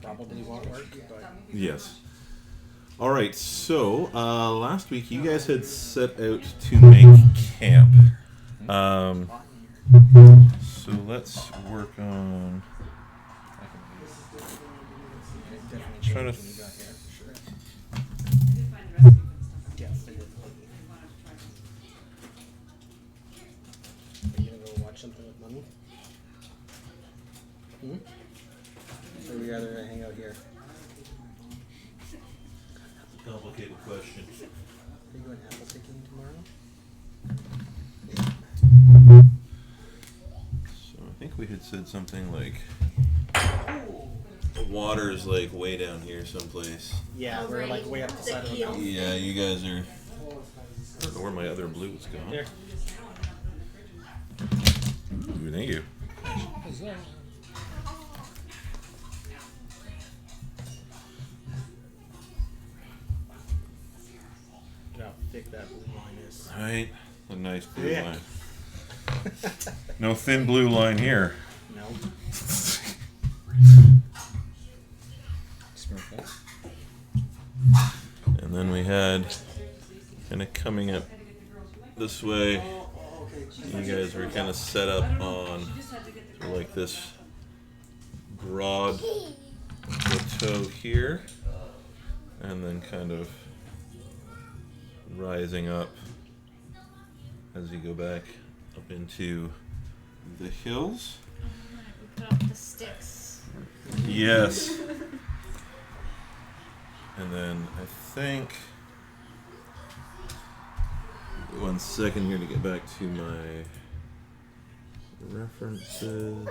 probably won't work, but... Yes. All right, so last week you guys had set out to make camp. So let's work on trying to. Are you gonna go watch something with Mommy? Or would you rather hang out here? Complicated question. Are you going apple picking tomorrow? So I think we had said something like the water's like way down here someplace. Yeah, we're like way up the side of the mountain. Yeah, you guys are. I don't know where my other blues go. There. Ooh, thank you. Look how thick that blue line is. Right, a nice blue line. No thin blue line here. No. And then we had kind of coming up this way. You guys were kind of set up on like this broad plateau here, and then kind of rising up as you go back up into the hills. We put up the sticks. Yes. And then I think 1 second here to get back to my references.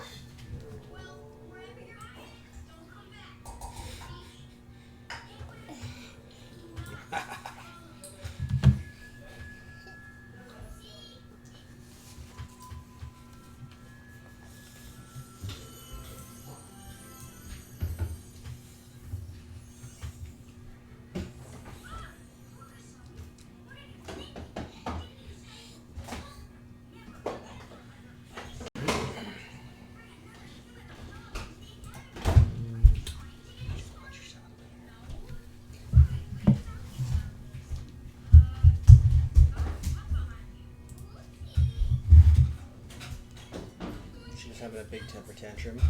Having a big temper tantrum.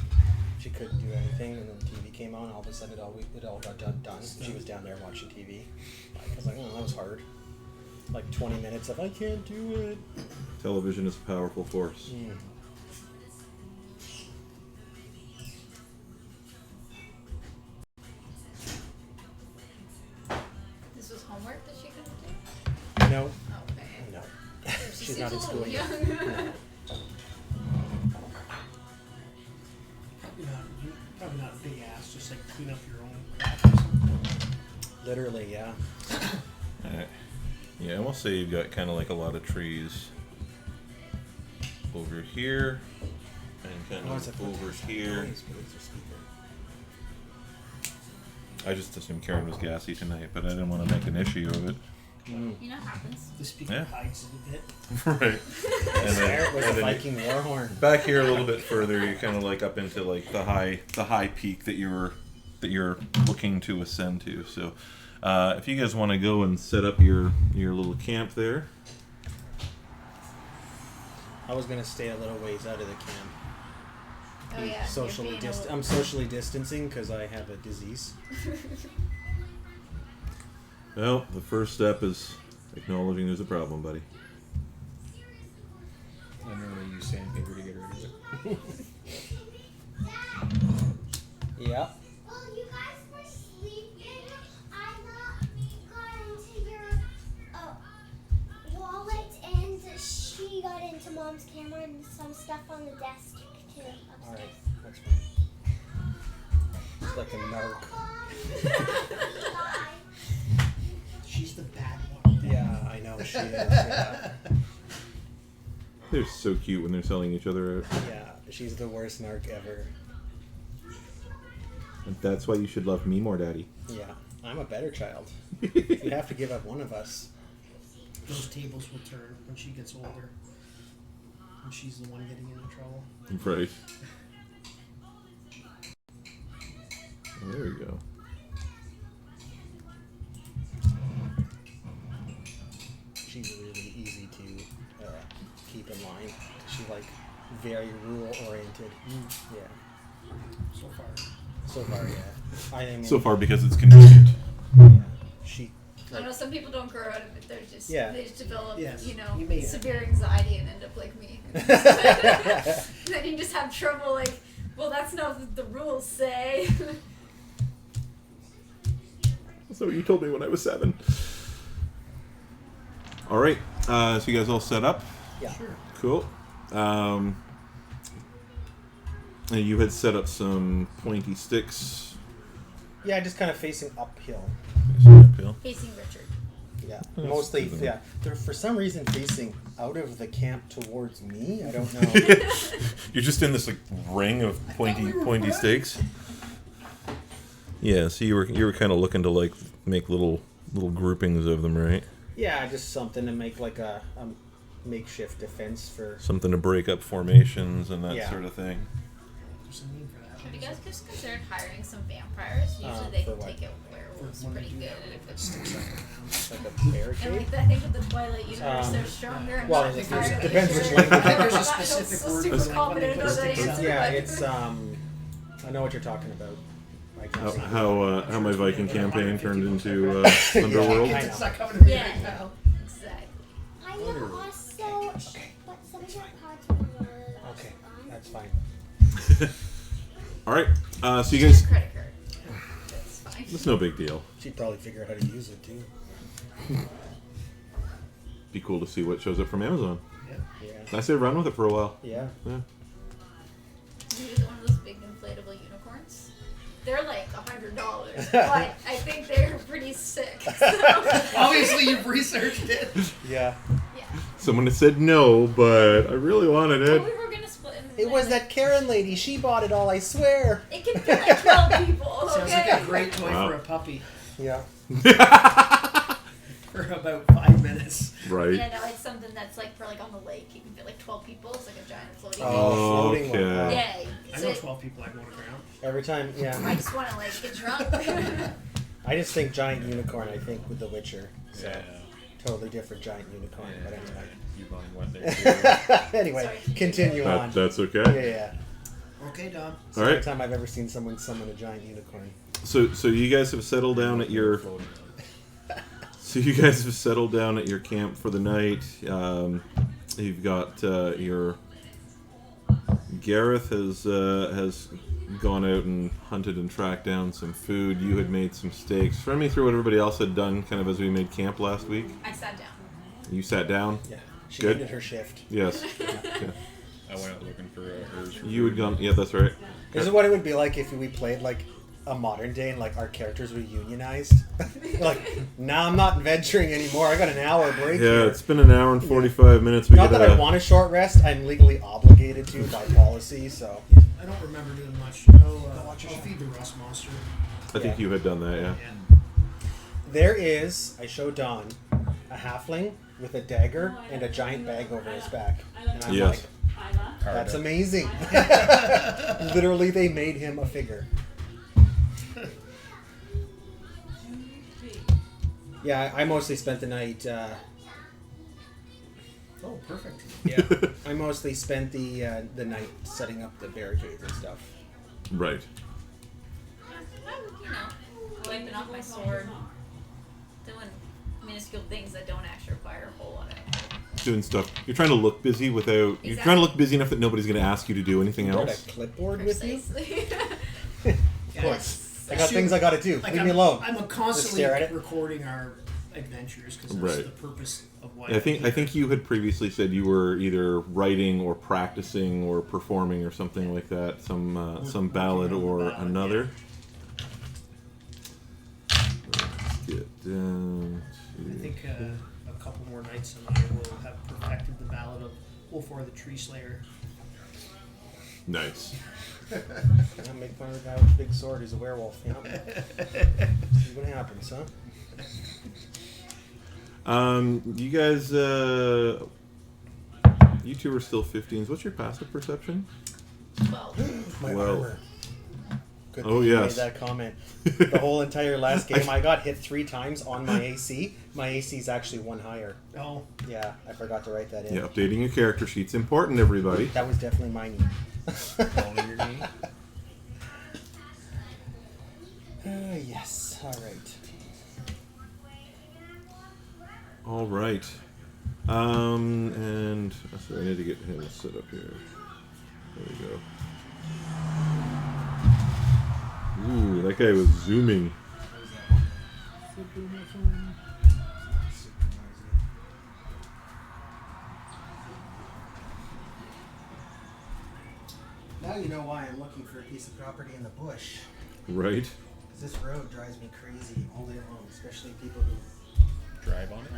She couldn't do anything, and then the TV came on. All of a sudden, it all got done. She was down there watching TV. I was like, oh, that was hard. Like 20 minutes of I can't do it. Television is a powerful force. This was homework that she couldn't do? No. Okay. No. She She's seems not a in school little yet. young. No. Probably not a big ass, just like clean up your own crap or something. Literally, yeah. Alright. Yeah, we'll say you've got kind of like a lot of trees over here and kind of over here. I just assumed Karen was gassy tonight, but I didn't want to make an issue of it. You know what happens. The speaker hides it a bit. Right. And There was and a Viking war horn. back here a little bit further, you're kind of like up into like the high peak that you're looking to ascend to. So, if you guys want to go and set up your little camp there. I was gonna stay a little ways out of the camp. Oh yeah. I'm socially distancing because I have a disease. Well, the first step is acknowledging there's a problem, buddy. I'm gonna use sandpaper to get rid of it. Yeah. Well, you guys were sleeping. I got into your wallet, and she got into Mom's camera and some stuff on the desk too. Alright, that's fine. It's like a narc. She's the bad one. Yeah, I know she is. Yeah. They're so cute when they're selling each other out. Yeah, she's the worst narc ever. And that's why you should love me more, Daddy. Yeah, I'm a better child. You have to give up one of us. Those tables will turn when she gets older. And she's the one getting into trouble. Right. There we go. She's really easy to keep in line. She's like very rule oriented. Yeah. So far. So far, yeah. I mean, So far, because it's convenient. yeah. She. I don't know, some people don't grow out of it. They're just Yeah. they just develop, Yes, you you may- severe anxiety and end up like me. Then you just have trouble like, well, that's not what the rules say. That's what you told me when I was 7. All right. So you guys all set up? Yeah. Sure. Cool. And you had set up some pointy sticks. Yeah, just kind of facing uphill. Facing Richard. Yeah, Oh, mostly. that's Yeah, they're for some reason facing out of the camp towards me. I don't know. You're just in this like ring of pointy stakes. Yeah, so you were kind of looking to like make little groupings of them, right? Yeah, just something to make like a makeshift defense for. Something to break up formations and that Yeah. sort of thing. There's a need for that. Have you guys just considered hiring some vampires? Usually they for can what? take out werewolves When pretty they do good. that, they put sticks up around. Like a And barricade. like I think with the Twilight universe, they're stronger. And well, not it entirely depends which sure. language. I think there's a I'm not specific so word super for like when confident they of put that sticks up. answer, Yeah, but- it's I know what you're talking about. I can't say. How my Viking campaign turned into Underworld. I It's know. not coming to me Yeah, right now. exactly. I know also, but some of your cards were really Okay, fun. that's fine. All right. So you guys, Credit card. That's fine. it's no big deal. She'd probably figure out how to use it too. Be cool to see what shows up from Amazon. Yeah. I say run with it for a while. Yeah. Yeah. Use one of those big inflatable unicorns. They're like $100, but I think they're pretty sick. So, Obviously, you've researched it. Yeah. yeah. Someone had said no, but I really wanted But it. we were gonna split. It was that Karen lady. She bought it all. I swear. It can fit like 12 people. Okay. Sounds like a great toy Wow. for a puppy Yeah. for about 5 minutes. Right. Yeah, no, it's something that's like for like on the lake. You can fit like 12 people. It's like a giant floating. Oh, floating one. Okay. Wow. Yeah. I So know 12 people I go around. Every time, I yeah. just want to like get drunk. I just think giant unicorn. I think with The Witcher. So Yeah. totally different giant unicorn. But anyway. You buying one day too? Anyway, Sorry. continue on. That's okay. Yeah, yeah. Okay, Dom. It's All the right. only time I've ever seen someone summon a giant unicorn. So you guys have settled down at your. So you guys have settled down at your camp for the night. You've got your. Gareth has gone out and hunted and tracked down some food. You had made some steaks. Run me through what everybody else had done, kind of as we made camp last week. I sat down. You sat down. Yeah. She Good. ended her shift. Yes. Yeah. I went out looking for hers. For You had food. gone. Yeah, that's right. This is what it would be like if we played like a modern day and like our characters were unionized. Like, now I'm not venturing anymore. I got an hour break Yeah, here. it's been an hour and 45 minutes. We Not get that I want a short rest. I'm legally obligated to by policy. So I don't remember doing much. I'll feed the rust monster. I think Yeah. you had done that. Yeah. Yeah. there is. I show Don a halfling with a dagger and a giant bag over his back, and I'm Yes. like, that's Carved. amazing. Literally, they made him a figure. Yeah, I mostly spent the night. Oh, perfect. Yeah, I mostly spent the night setting up the barricades and stuff. Right. You know, wiping off my sword, doing minuscule things that don't actually require a whole lot of. Doing stuff. You're trying to look busy without. You're trying to look busy enough that nobody's going to ask you to do anything You got else. a clipboard with you? Precisely. Of course. I got things I got to do. Like Leave me alone. I'm Just constantly stare at it. recording our adventures because that's Right. the purpose of why. I think you had previously said you were either writing or practicing or performing or something like that. Some ballad or Ballad, another. Let's get down I to. think a couple more nights and I will have perfected the ballad of Ulfar the Tree Slayer. Nice. I'll make fun of the guy with the big sword who's a werewolf. You know? See what happens, huh? You guys, you two are still 15s. What's your passive perception? Well, My Well. armor. good Oh, thing you yes. made that comment. The whole entire last game, I got hit 3 times on my AC. My AC is actually 1 higher. Oh, Yeah, I forgot to write that in. Yeah, updating your character sheet's important, everybody. That was definitely my knee. Only your knee. Yes, alright. All right. And so I need to get him set up here. There we go. Ooh, that guy was zooming. Now you know why I'm looking for a piece of property in the bush. Right. Because this road drives me crazy all day long, especially people who Drive on it.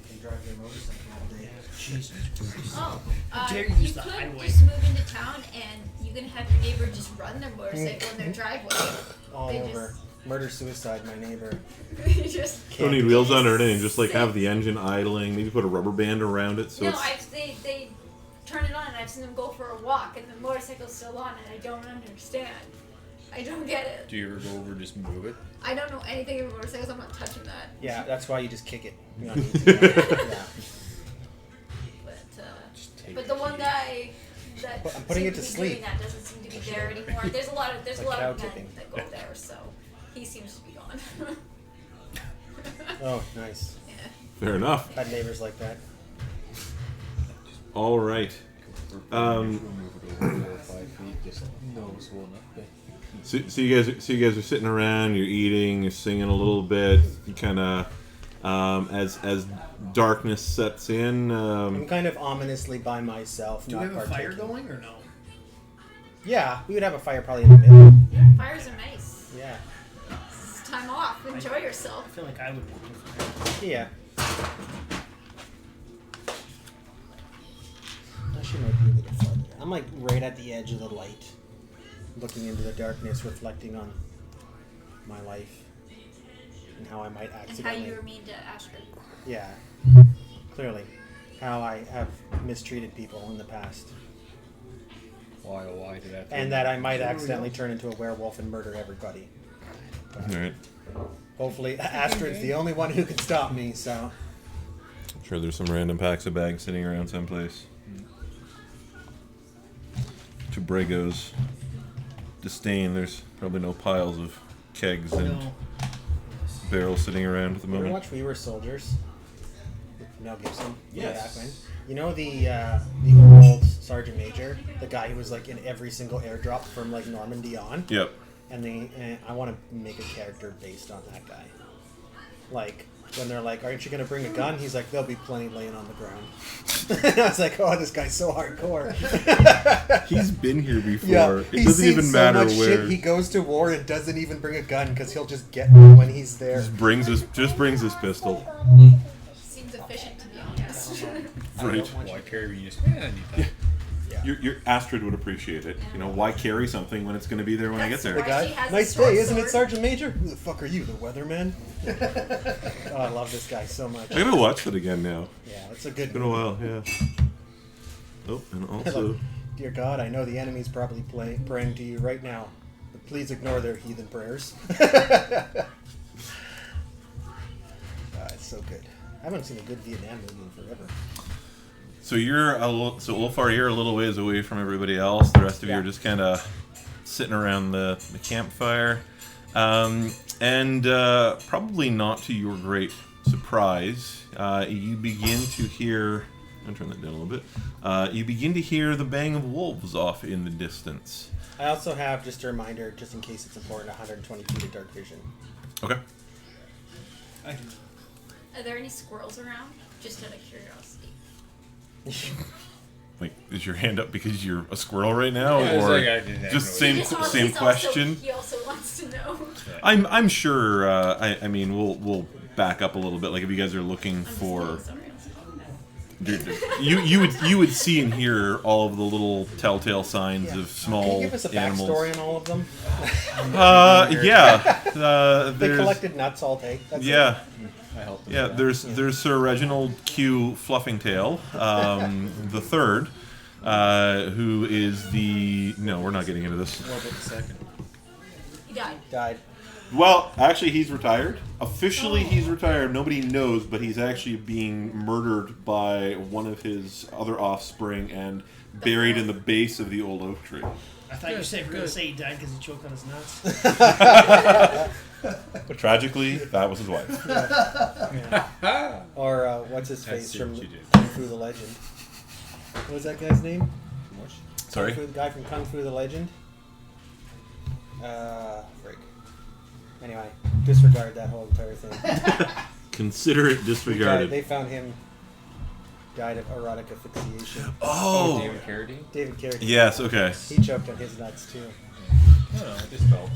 can drive their motorcycle all day. Jesus Christ. Oh, dare you you use the could highway. just move into town and you can have your neighbor just run their motorcycle in their driveway. All They over. Murder, suicide, my neighbor. You just Don't need wheels on or anything. Just like have the engine idling. Maybe put a rubber band around it so no, it's. they turn it on and I've seen them go for a walk and the motorcycle's still on and I don't understand. I don't get it. Do you ever go over and just move it? I don't know anything about motorcycles. I'm not touching that. Yeah, that's why you just kick it. You don't need to. Yeah. Just take But the the one key. guy that I'm putting seemed it to be sleep. doing that doesn't seem to be there anymore. There's a lot of Like cow men tipping. that go there, so he seems to be gone. Oh, nice. Yeah. Fair enough. Had neighbors like that. All right. Move it over 4 or 5 feet, just noticeable enough. So you guys are sitting around. You're eating. You're singing a little bit. You kind of as darkness sets in. I'm kind of ominously by myself. Do not we have a fire partaking. going or no? Yeah, we would have a fire probably in the middle. Yeah, fires are nice. Yeah. It's time off. Enjoy I yourself. feel like I would want a fire. Yeah. Actually, might be a little farther. I'm like right at the edge of the light, looking into the darkness, reflecting on my life and how I might And how accidentally. you were mean to Astrid. Yeah, clearly, how I have mistreated people in the past, Why, oh, why did that? and that I might accidentally turn into a werewolf and murder everybody. All right. Hopefully, Astrid's the only one who can stop me. So. I'm sure there's some random packs of bags sitting around someplace. To Brego's disdain, there's probably no piles of kegs and No. barrels sitting around at the You ever moment. watch We Were Soldiers? With Mel Gibson. Yes. Back when. You know the old Sergeant Major, the guy who was like in every single airdrop from like Normandy on, Yep. and I want to make a character based on that guy. Like when they're like, "Aren't you gonna bring a gun?" He's like, "There'll be plenty laying on the ground." I was like, "Oh, this guy's so hardcore." He's been here before. Yeah, It he's doesn't seen even so matter much where. shit. He goes to war and doesn't even bring a gun because he'll just get one when he's there. Just brings his pistol. Seems efficient, to be honest. Right. Why carry when you just, I need that. Your Astrid would appreciate it. You know, why carry something when it's going to be there when I get That's there? The Why guy, she has a nice short day, isn't it, sword? Sergeant Major? Who the fuck are you, the weatherman? Oh, I love this guy so much. I gotta watch that again now. Yeah, it's a good. It's been a while, yeah. Oh, and also, Dear God, I know the enemy's probably praying to you right now, but please ignore their heathen prayers. It's so good. I haven't seen a good Vietnam movie in forever. so Ulfar, you're a little ways away from everybody else. The rest of you Yeah. are just kind of sitting around the campfire, and probably not to your great surprise, you begin to hear. I'll turn that down a little bit. You begin to hear the bang of wolves off in the distance. I also have, just a reminder, just in case it's important, 120 feet of dark vision. Okay. Are there any squirrels around? Just out of curiosity. Like, is your hand up because you're a squirrel right now, Yeah, it's or like I didn't have just no He just wants- same he's question? Also, he also wants to know. I'm sure. I mean, we'll back up a little bit. Like, if you guys are looking I'm just for, being sorry. you would see and hear all of the little telltale signs of small Can you give us a animals. backstory on all of them? Yeah. They There's, collected nuts all day. That's it. yeah. I helped them. Yeah, there's Sir Reginald Q. Fluffingtail, the third, who is the... No, we're not getting into this. What about the second? Died. Well, actually, he's retired. Officially, he's retired. Nobody knows, but he's actually being murdered by one of his other offspring and buried in the base of the old oak tree. I thought you said you were going to say he died because he choked on his nuts. But tragically, that was his wife. Or what's his face That's from what you did. Kung Fu the Legend? What was that guy's name? Sorry? Kung Fu, the guy from Kung Fu the Legend? Frig. Anyway, disregard that whole entire thing. Consider it disregarded. They found him died of erotic asphyxiation. Oh! David Carradine? David Carradine. Yes, okay. He choked on his nuts too. I don't know, it just felt.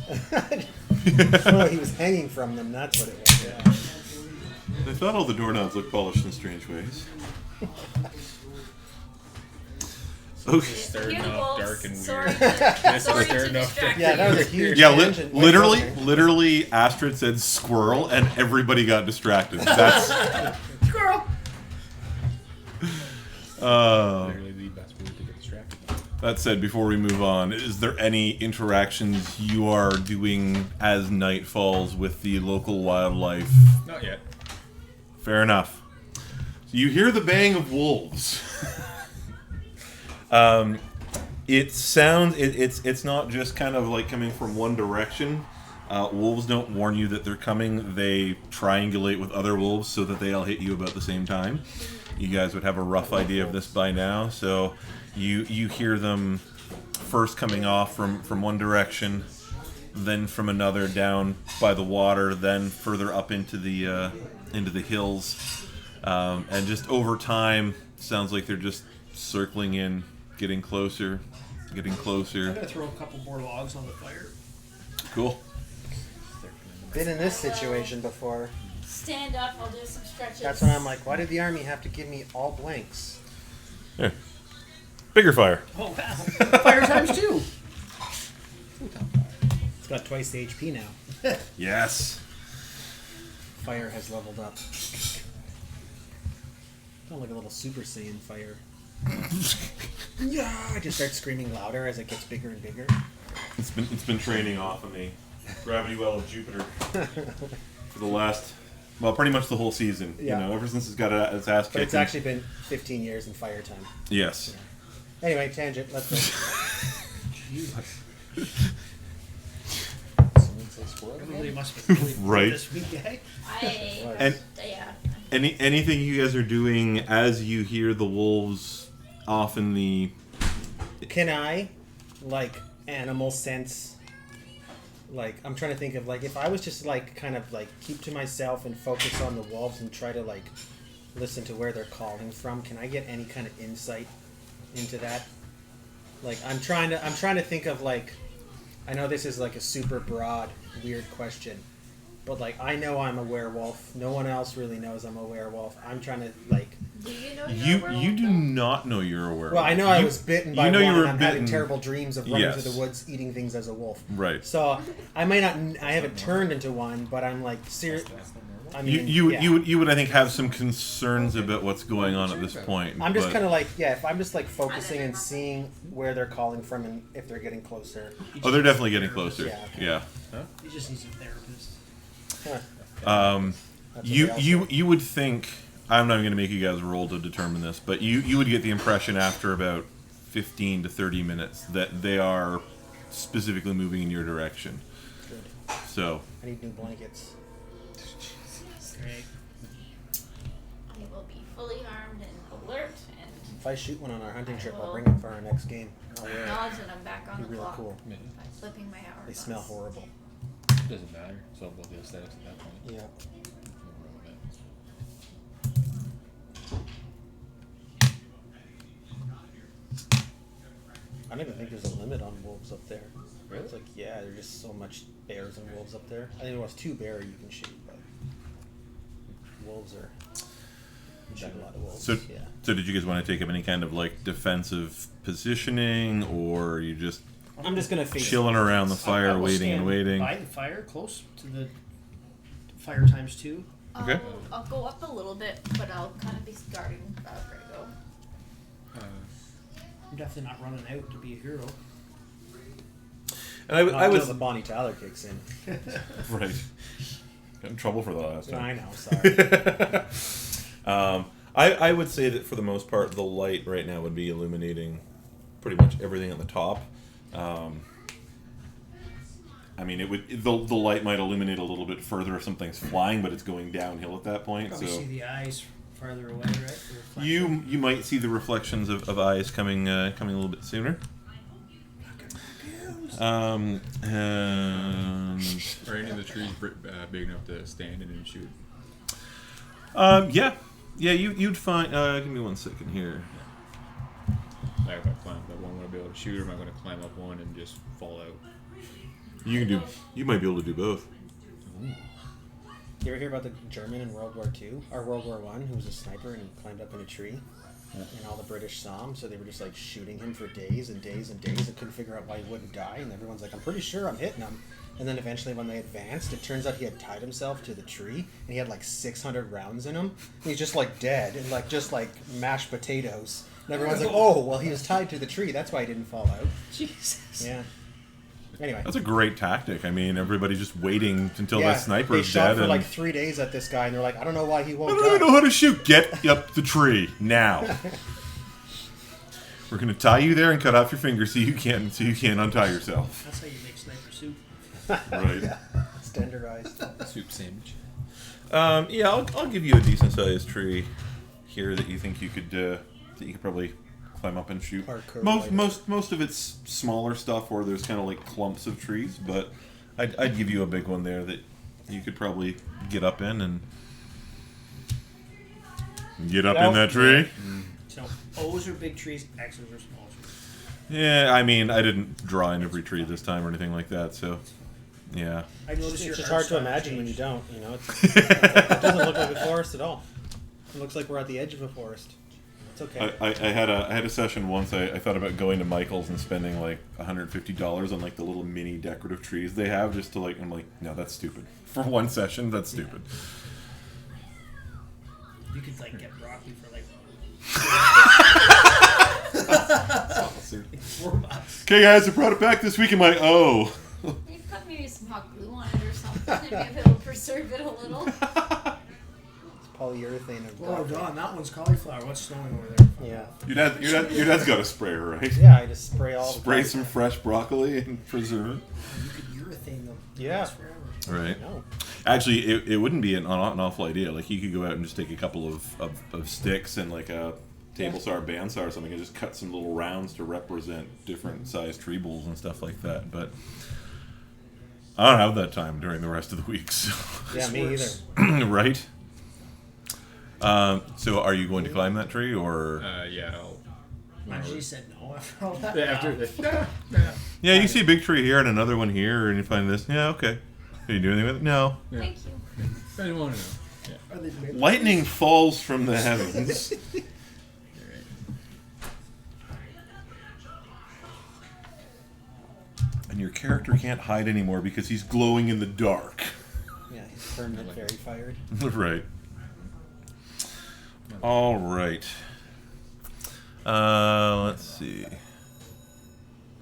Well, he was hanging from them, that's what it was. Yeah. I thought all the doorknobs looked polished in strange ways. Okay. Stirred enough, dark and weird. Sorry This to is stirred enough, distract Yeah, that was a you. huge Yeah, tangent. literally, Astrid said squirrel, and everybody got distracted. That's Squirrel. Literally the best word to get distracted. that said. Before we move on, is there any interactions you are doing as night falls with the local wildlife? Not yet. Fair enough. So you hear the baying of wolves. It sounds. It's not just kind of like coming from one direction. Wolves don't warn you that they're coming. They triangulate with other wolves so that they all hit you about the same time. You guys would have a rough idea of this by now. So you hear them first coming off from one direction, then from another down by the water, then further up into the hills, and just over time, sounds like they're just circling in, getting closer. I'm going to throw a couple more logs on the fire. Cool. Been in this situation before. Stand up, I'll do some stretches. That's when I'm like, why did the army have to give me all blanks? Yeah. Bigger fire. Oh, wow. Fire times 2. It's got twice the HP now. Yes. Fire has leveled up. Kind of like a little Super Saiyan fire. Yeah, I just start screaming louder as it gets bigger and bigger. It's been training off of me. Gravity well of Jupiter for the last, well, pretty much the whole season. Yeah. You know, ever since it's got its ass kicked. But it's actually been 15 years in fire time. Yes. Anyway, tangent. Let's go. Someone say squirrel? Everybody must be really Right. this week, eh? And Yeah. anything you guys are doing as you hear the wolves off in the. Can I, like, animal sense? Like, I'm trying to think of, like, if I was just, like, kind of, like, keep to myself and focus on the wolves and try to, like, listen to where they're calling from, can I get any kind of insight into that? Like, I'm trying to think of, like, I know this is, like, a super broad, weird question, but, like, I know I'm a werewolf. No one else really knows I'm a werewolf. I'm trying to, like... Do you know you're a You werewolf, do though? not know you're a werewolf. Well, I know I was bitten by you know one, you were and I'm having bitten. terrible dreams of running Yes. through the woods, eating things as a wolf. Right. So I might not. I haven't turned into one, but I'm like serious. I mean, yeah. You would I think have some concerns about what's going on at this point. I'm just but- kind of like, yeah. If I'm just like focusing and seeing where they're calling from and if they're getting closer. Oh, they're definitely getting closer. Yeah, okay. Yeah. He just needs a therapist. Huh. Um, That's what they all say. you would think. I'm not even going to make you guys roll to determine this, but you would get the impression after about 15 to 30 minutes that they are specifically moving in your direction. Good. So. I need new blankets. Great. They will be fully armed and alert and If I shoot one on our hunting trip, I'll bring it for our next game. I'll wear it. acknowledge that I'm back on Be the really clock cool. Yeah. by flipping my hourglass. They smell horrible. Doesn't matter. It's all about the aesthetics at that point. Yeah. Nothing wrong with that. I don't even think there's a limit on wolves up there. Really? It's like, yeah, there's just so much bears and wolves up there. I think it was 2 bear you can shoot, but wolves are. You shoot a lot of wolves. So, yeah. so did you guys want to take up any kind of like defensive positioning, or are you just I'm just gonna face chilling around the I fire, will waiting and stand waiting? By the fire, close to the fire times 2. Okay. I'll go up a little bit, but I'll kind of be guarding Brego. I'm definitely not running out to be a hero. And I Until was the Bonnie Tyler kicks in. right. Got in trouble for the last time. I know, sorry. I would say that for the most part, the light right now would be illuminating pretty much everything at the top. I mean, the light might illuminate a little bit further if something's flying, but it's going downhill at that point. Probably So see the eyes farther away, right? The reflection. you might see the reflections of eyes coming a little bit sooner. And Are any of the trees big enough to stand in and shoot? yeah, you'd find. Give me 1 second here. Like if I climb up one, would I be able to shoot, or am I going to climb up one and just fall out? You might be able to do both. You ever hear about the German in World War II or World War I who was a sniper and he climbed up in a tree? And all the British saw him, so they were just like shooting him for days and days and days and couldn't figure out why he wouldn't die. And everyone's like, I'm pretty sure I'm hitting him. And then eventually when they advanced, it turns out he had tied himself to the tree and he had like 600 rounds in him. And he's just like dead and like just like mashed potatoes. And everyone's like, oh, well, he was tied to the tree. That's why he didn't fall out. Jesus. Yeah. Anyway. That's a great tactic. I mean, everybody's just waiting until Yeah, that sniper they is shot dead. for And like 3 days at this guy, and they're like, I don't know why he I won't don't even die. know how to shoot. Get up the tree now. We're gonna tie you there and cut off your fingers so you can't untie yourself. That's how you make sniper soup. Right. Yeah, standardized. Soup sandwich. Yeah, I'll give you a decent sized tree here that you think you could probably climb up and shoot. Most of it's smaller stuff, or there's kind of like clumps of trees, but I'd give you a big one there that you could probably get up in and get up in that tree. So O's are big trees, X's are small trees. Yeah, I mean, I didn't draw in every tree this time or anything like that, so yeah. I noticed It's your just art hard to style imagine when you changed. don't, you know. It doesn't look like a forest at all. It looks like we're at the edge of a forest. It's okay. I had a session once. I thought about going to Michael's and spending like $150 on like the little mini decorative trees they have, just to like. I'm like, no, that's stupid. For one session, that's stupid. You could like get broccoli for like $4. Okay, guys, I brought it back this week. I'm like, oh. You could put maybe some hot glue on it or something, and maybe it'll preserve it a little. It's polyurethane and Oh, broccoli. Don, that one's cauliflower. What's snowing over there? Yeah. Your dad's got a sprayer, right? Yeah, I just spray all Spray the some fresh broccoli and preserve it. You could urethane them. Yeah. Last forever. Right. No. Actually, it wouldn't be an awful idea. Like, you could go out and just take a couple of sticks and like a table saw or bandsaw or something and just cut some little rounds to represent different sized tree bowls and stuff like that. But I don't have that time during the rest of the week. So. Yeah, me works. either. Right. So are you going to climb that tree, or? Yeah. I'll. Imagine you said no after all that. After Yeah, you see a big tree here and another one here, and you find this. Yeah, okay. Are you doing anything with it? No. Yeah. Thank you. I didn't want to know. Yeah. Are they made- Lightning falls from the heavens. And your character can't hide anymore because he's glowing in the dark. Yeah, he's permanent fairy fired. Right. All right. Let's see.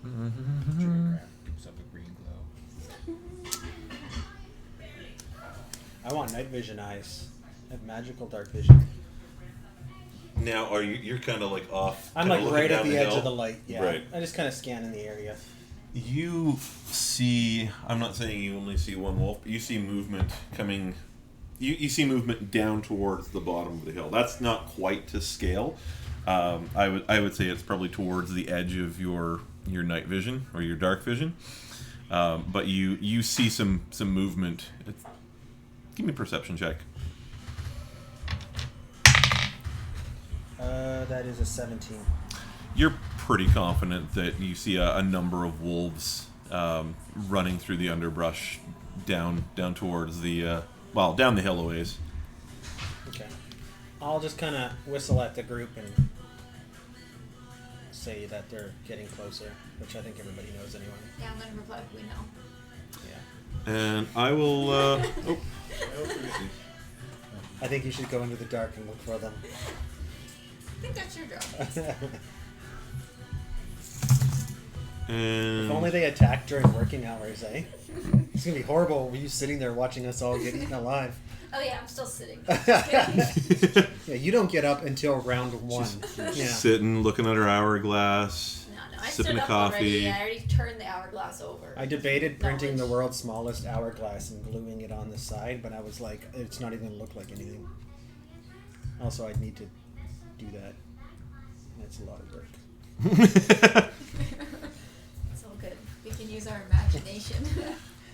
Gives up a green glow. I want night vision eyes. I have magical dark vision. Now, are you? You're kind of like off. I'm kinda like looking right at down the edge hill? of the light. Yeah. Right. I just kind of scan in the area. You see. I'm not saying you only see one wolf, but you see movement coming. You see movement down towards the bottom of the hill. That's not quite to scale. I would say it's probably towards the edge of your night vision or your dark vision. But you see some movement. Give me a perception check. That is a 17. You're pretty confident that you see a number of wolves running through the underbrush down towards the down the hill a ways. Okay. I'll just kind of whistle at the group and say that they're getting closer, which I think everybody knows anyway. Yeah, I'm gonna reply we know. Yeah. And I will. I think you should go into the dark and look for them. I think that's your job. And If only they attacked during working hours, eh? It's gonna be horrible. Were you sitting there watching us all get eaten alive? Oh yeah, I'm still sitting. Yeah, you don't get up until round 1. Yeah. sitting, looking at her hourglass, No, I sipping stood a up coffee. already. I already turned the hourglass over. I debated printing the Knowledge. world's smallest hourglass and gluing it on the side, but I was like, it's not even gonna look like anything. Also, I'd need to do that. That's a lot of work. It's all good. We can use our imagination.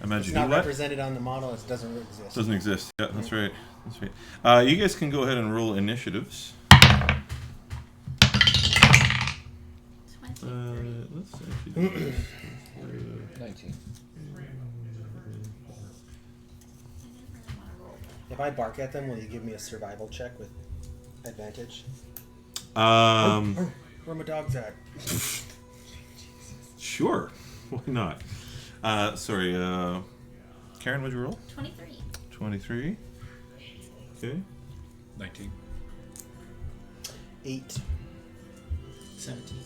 Imagine It's you not what? represented on the model. It doesn't exist. Doesn't exist. Yeah, that's right. That's right. You guys can go ahead and roll initiatives. 23. Let's actually do this. 19. I didn't really want to roll that. If I bark at them, will you give me a survival check with advantage? Where my dog's at? Sure. Why not? Sorry, Karen, what'd you roll? 23. 23. Okay. 19. 8. 17.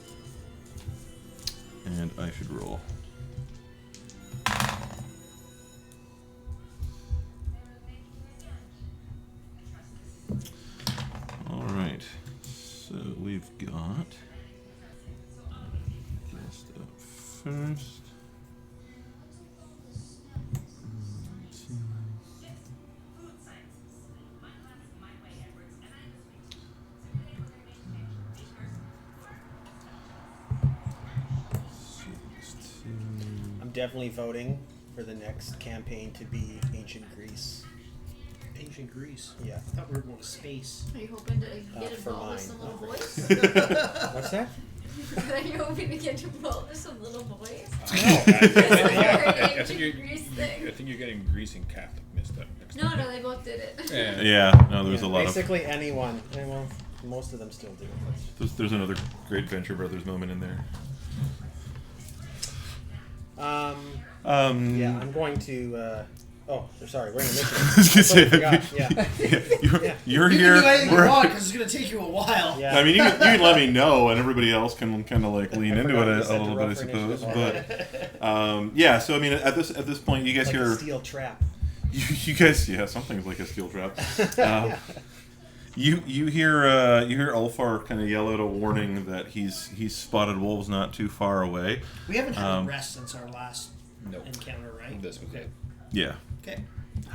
And I should roll. All right. So we've got guest up first. I'm definitely voting for the next campaign to be Ancient Greece. Ancient Greece. Yeah. I thought we were going to space. Are you hoping to get for involved with mine, some little not boys? What's that? Are you hoping to get involved with some little boys? I think Greece thing. I think you're getting Greece and Catholic mixed up. No, they both did it. Yeah. Yeah, no, there's Yeah, a lot of. basically anyone. Well, most of them still do. There's another great Venture Brothers moment in there. Yeah, I'm going to. Oh, sorry, we're in the I was gonna say, forgot. Yeah. you're You here. can do anything you we're- want because it's going to take you a while. Yeah. I mean, you can let me know, and everybody else can kind of like lean I into forgot it we a said to little roll bit, I for suppose. initiative But yeah, so I mean, at this point, you guys Like a hear steel trap. you guys, yeah, something's like a steel trap. You hear Ulfar kind of yell out a warning that he's spotted wolves not too far away. We haven't had a rest since our last Nope. encounter, right? This was it. Yeah, Okay.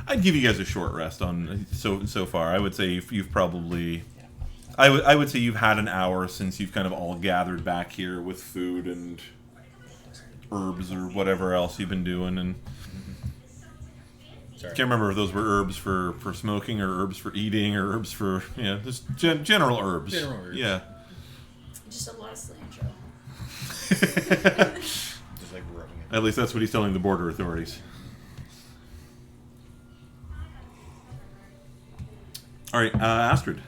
I'd give you guys a short rest on so far. I would say you've probably. I would say you've had an hour since you've kind of all gathered back here with food and herbs or whatever else you've been doing, and Sorry. can't remember if those were herbs for smoking or herbs for eating or herbs for just general herbs. General herbs. Yeah. Just a lot of cilantro. Just like rubbing it. At least that's what he's telling the border authorities. All right, Astrid.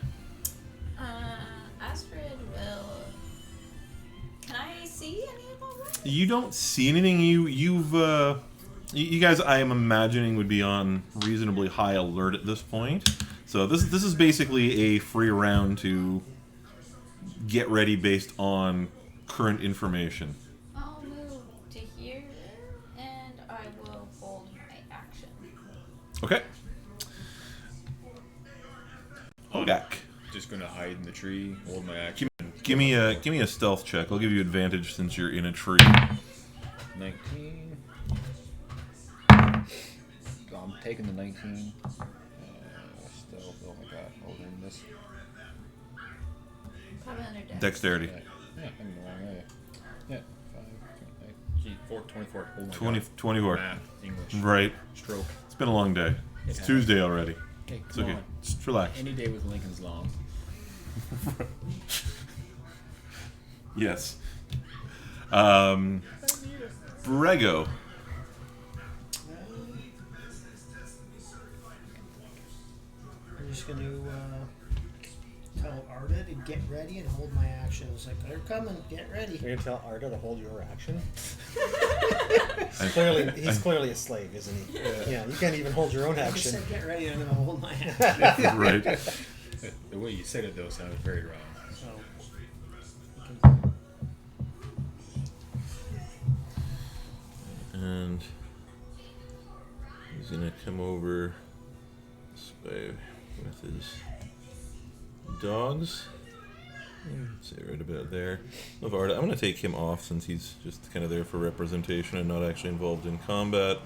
Astrid will. Can I see any of all that? You don't see anything. You guys, I am imagining, would be on reasonably high alert at this point. So this is basically a free round to get ready based on current information. I'll move to here, and I will hold my action. Okay. Hogak. Just gonna hide in the tree, hold my action. Give me a stealth check. I'll give you advantage since you're in a tree. 19. I'm taking the 19. Stealth. Oh my god. Over in this. Probably under dex. Dexterity. Yeah, I'm in the wrong area. Yeah. 5, 24. Oh my 20, god. 24. Math, English. Right. Stroke. It's been a long day. It's has. Tuesday already. Okay, It's come okay. on. Just relax. Any day with Lincoln's long. Yes. Brego. I'm just going to tell Arda to get ready and hold my action. It's like, they're coming, get ready. You're gonna tell Arda to hold your action? I- He's clearly a slave, isn't he? Yeah, you can't even hold your own I just action. said, get ready, and I'm going to hold my action. Right. The way you said it though sounded very wrong. So, And he's gonna come over this way with his dogs. Say right about there. Lavarda, I'm gonna take him off since he's just kind of there for representation and not actually involved in combat.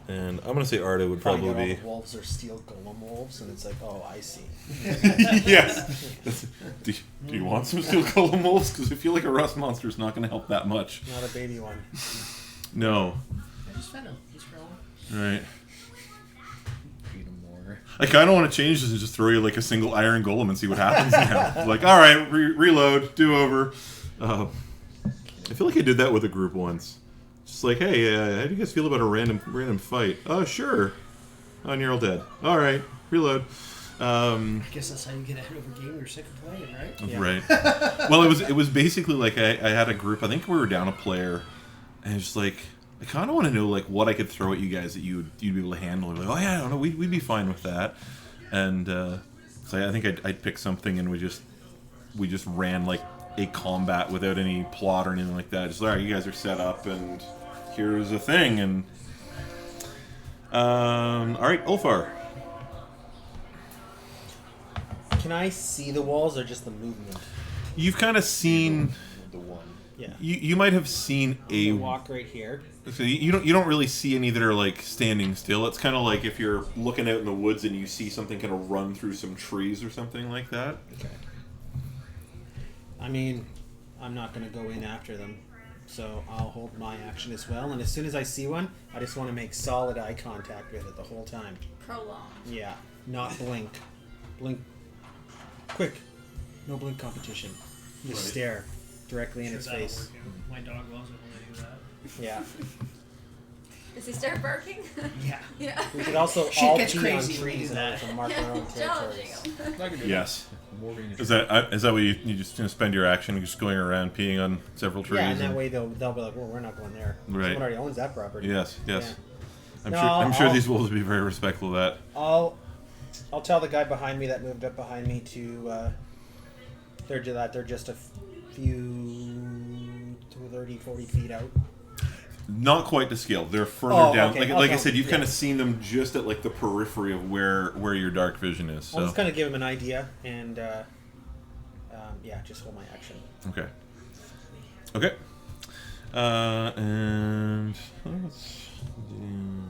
And I'm gonna say Arda would probably Find out all be. the wolves are steel golem wolves, and it's like, oh, I see. Yes. Do you want some steel golem wolves? Because I feel like a rust monster is not gonna help that much. Not a baby one. No. I just fed him. He's growing. Right. Feed him more. I kind of want to change this and just throw you like a single iron golem and see what happens now. Like, all right, reload, do over. I feel like I did that with a group once. Just like, hey, how do you guys feel about a random fight? Oh, sure. Oh, and you're all dead. All right, reload. I guess that's how you get ahead of a game you're sick of playing, right? Yeah. Right. Well, it was basically like I had a group. I think we were down a player, and it's just like I kind of want to know like what I could throw at you guys that you'd be able to handle. Like, oh yeah, I don't know, we'd be fine with that. And so I think I'd pick something, and we just ran like a combat without any plot or anything like that. Just all right, you guys are set up, and here's a thing. And all right, Ulfar. Can I see the walls or just the movement? You've kind of seen. The one. Yeah. You might have seen You a. walk right here. So you don't really see any that are like standing still. It's kind of like if you're looking out in the woods and you see something kind of run through some trees or something like that. Okay. I mean, I'm not going to go in after them, so I'll hold my action as well. And as soon as I see one, I just want to make solid eye contact with it the whole time. Prolonged. Yeah, not blink. Blink. Quick. No blink competition. Just stare directly in its That'll face. work out. My dog loves it when I do that. Yeah. Does he start barking? Yeah. Yeah. We could also Shit all gets pee on crazy when we trees do and that. to mark our own Challenging territories. him. Yes. Warging Is that what you just spend your action just going around peeing on several trees? Yeah, and that way they'll be like, well, we're not going there. Right. Someone already owns that property. Yes. Yeah. I'm sure I'll- these wolves would be very respectful of that. I'll tell the guy behind me that moved up behind me to they're just a few 30, 40 feet out. Not quite to scale. They're further Oh, down. okay. Like I Okay. said, you've Yeah. kind of seen them just at like the periphery of where your dark vision is. I'll So just kind of give him an idea and yeah, just hold my action. okay. Okay. And let's do.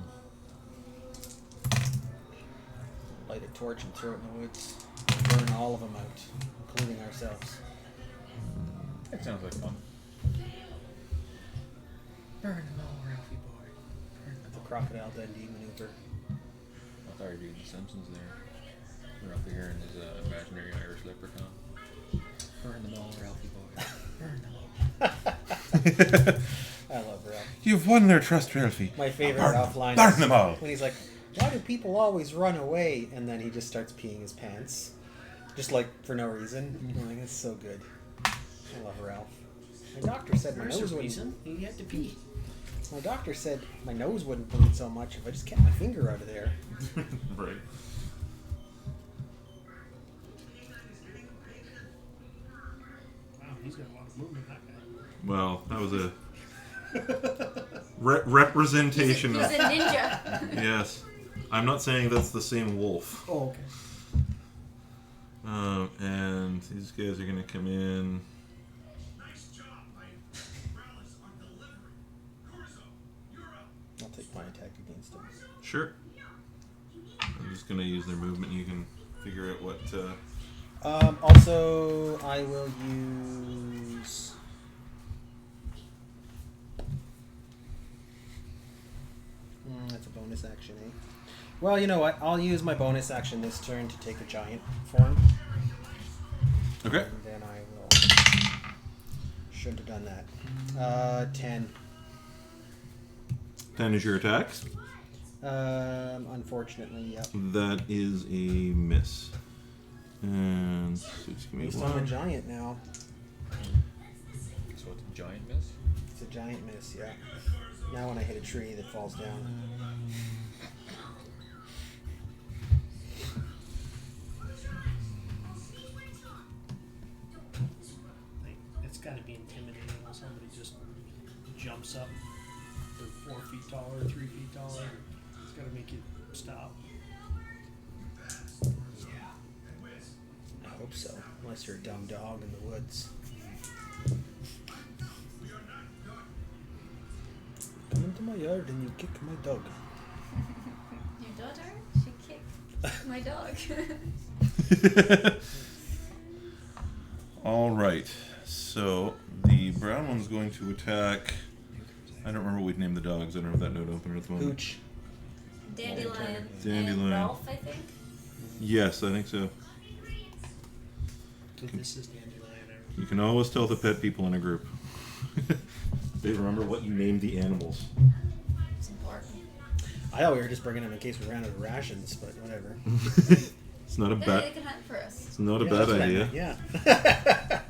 Light a torch and throw it in the woods. And burn all of them out, including ourselves. That sounds like fun. Burn them all, Ralphie boy. Burn them The all. crocodile Dundee maneuver. I thought you were doing The Simpsons there. We're up here in his imaginary Irish leprechaun. Burn them all, Ralphie boy. Burn them all. I love Ralph. You've won their trust, Ralphie. My favorite Burn Ralph them. line Burn is them all. when he's like, why do people always run away? And then he just starts peeing his pants. Just like for no reason. I'm like, it's so good. I love Ralph. My doctor said my There's a nose wouldn't. reason you had to pee. My doctor said my nose wouldn't bleed so much if I just kept my finger out of there. Right. Wow, he's got a lot of movement, that guy. Well, that was a representation He's of. a ninja. Yes. I'm not saying that's the same wolf. Oh, okay. And these guys are going to come in. I'll take my attack against him. Sure. I'm just going to use their movement. You can figure out what. Also, I will use. That's a bonus action, eh? Well, you know what? I'll use my bonus action this turn to take a giant form. Okay. And then I will. Shouldn't have done that. 10. 10 is your attacks. Unfortunately, yep. That is a miss. And so just give At me least I'm a one. giant now. So it's a giant miss? It's a giant miss, yeah. Now when I hit a tree that falls down. Like, it's got to be intimidating when somebody just jumps up they're 4 feet taller, 3 feet taller. It's got to make you stop. I hope so. Unless you're a dumb dog in the woods. Come into my yard and you kick my dog. Your daughter? She kicked my dog. All right. So the brown one's going to attack. I don't remember what we'd named the dogs. I don't have that note open at the moment. Hooch. Dandelion. Dandelion. And Ralph, I think. Yes, I think so. So this is dandelion. You can always tell the pet people in a group. They remember what you named the animals. It's important. I thought we were just bringing them in case we ran out of rations, but whatever. It's not a They bad. can hunt for us. It's not a Yeah, bad that's what I idea. meant, yeah.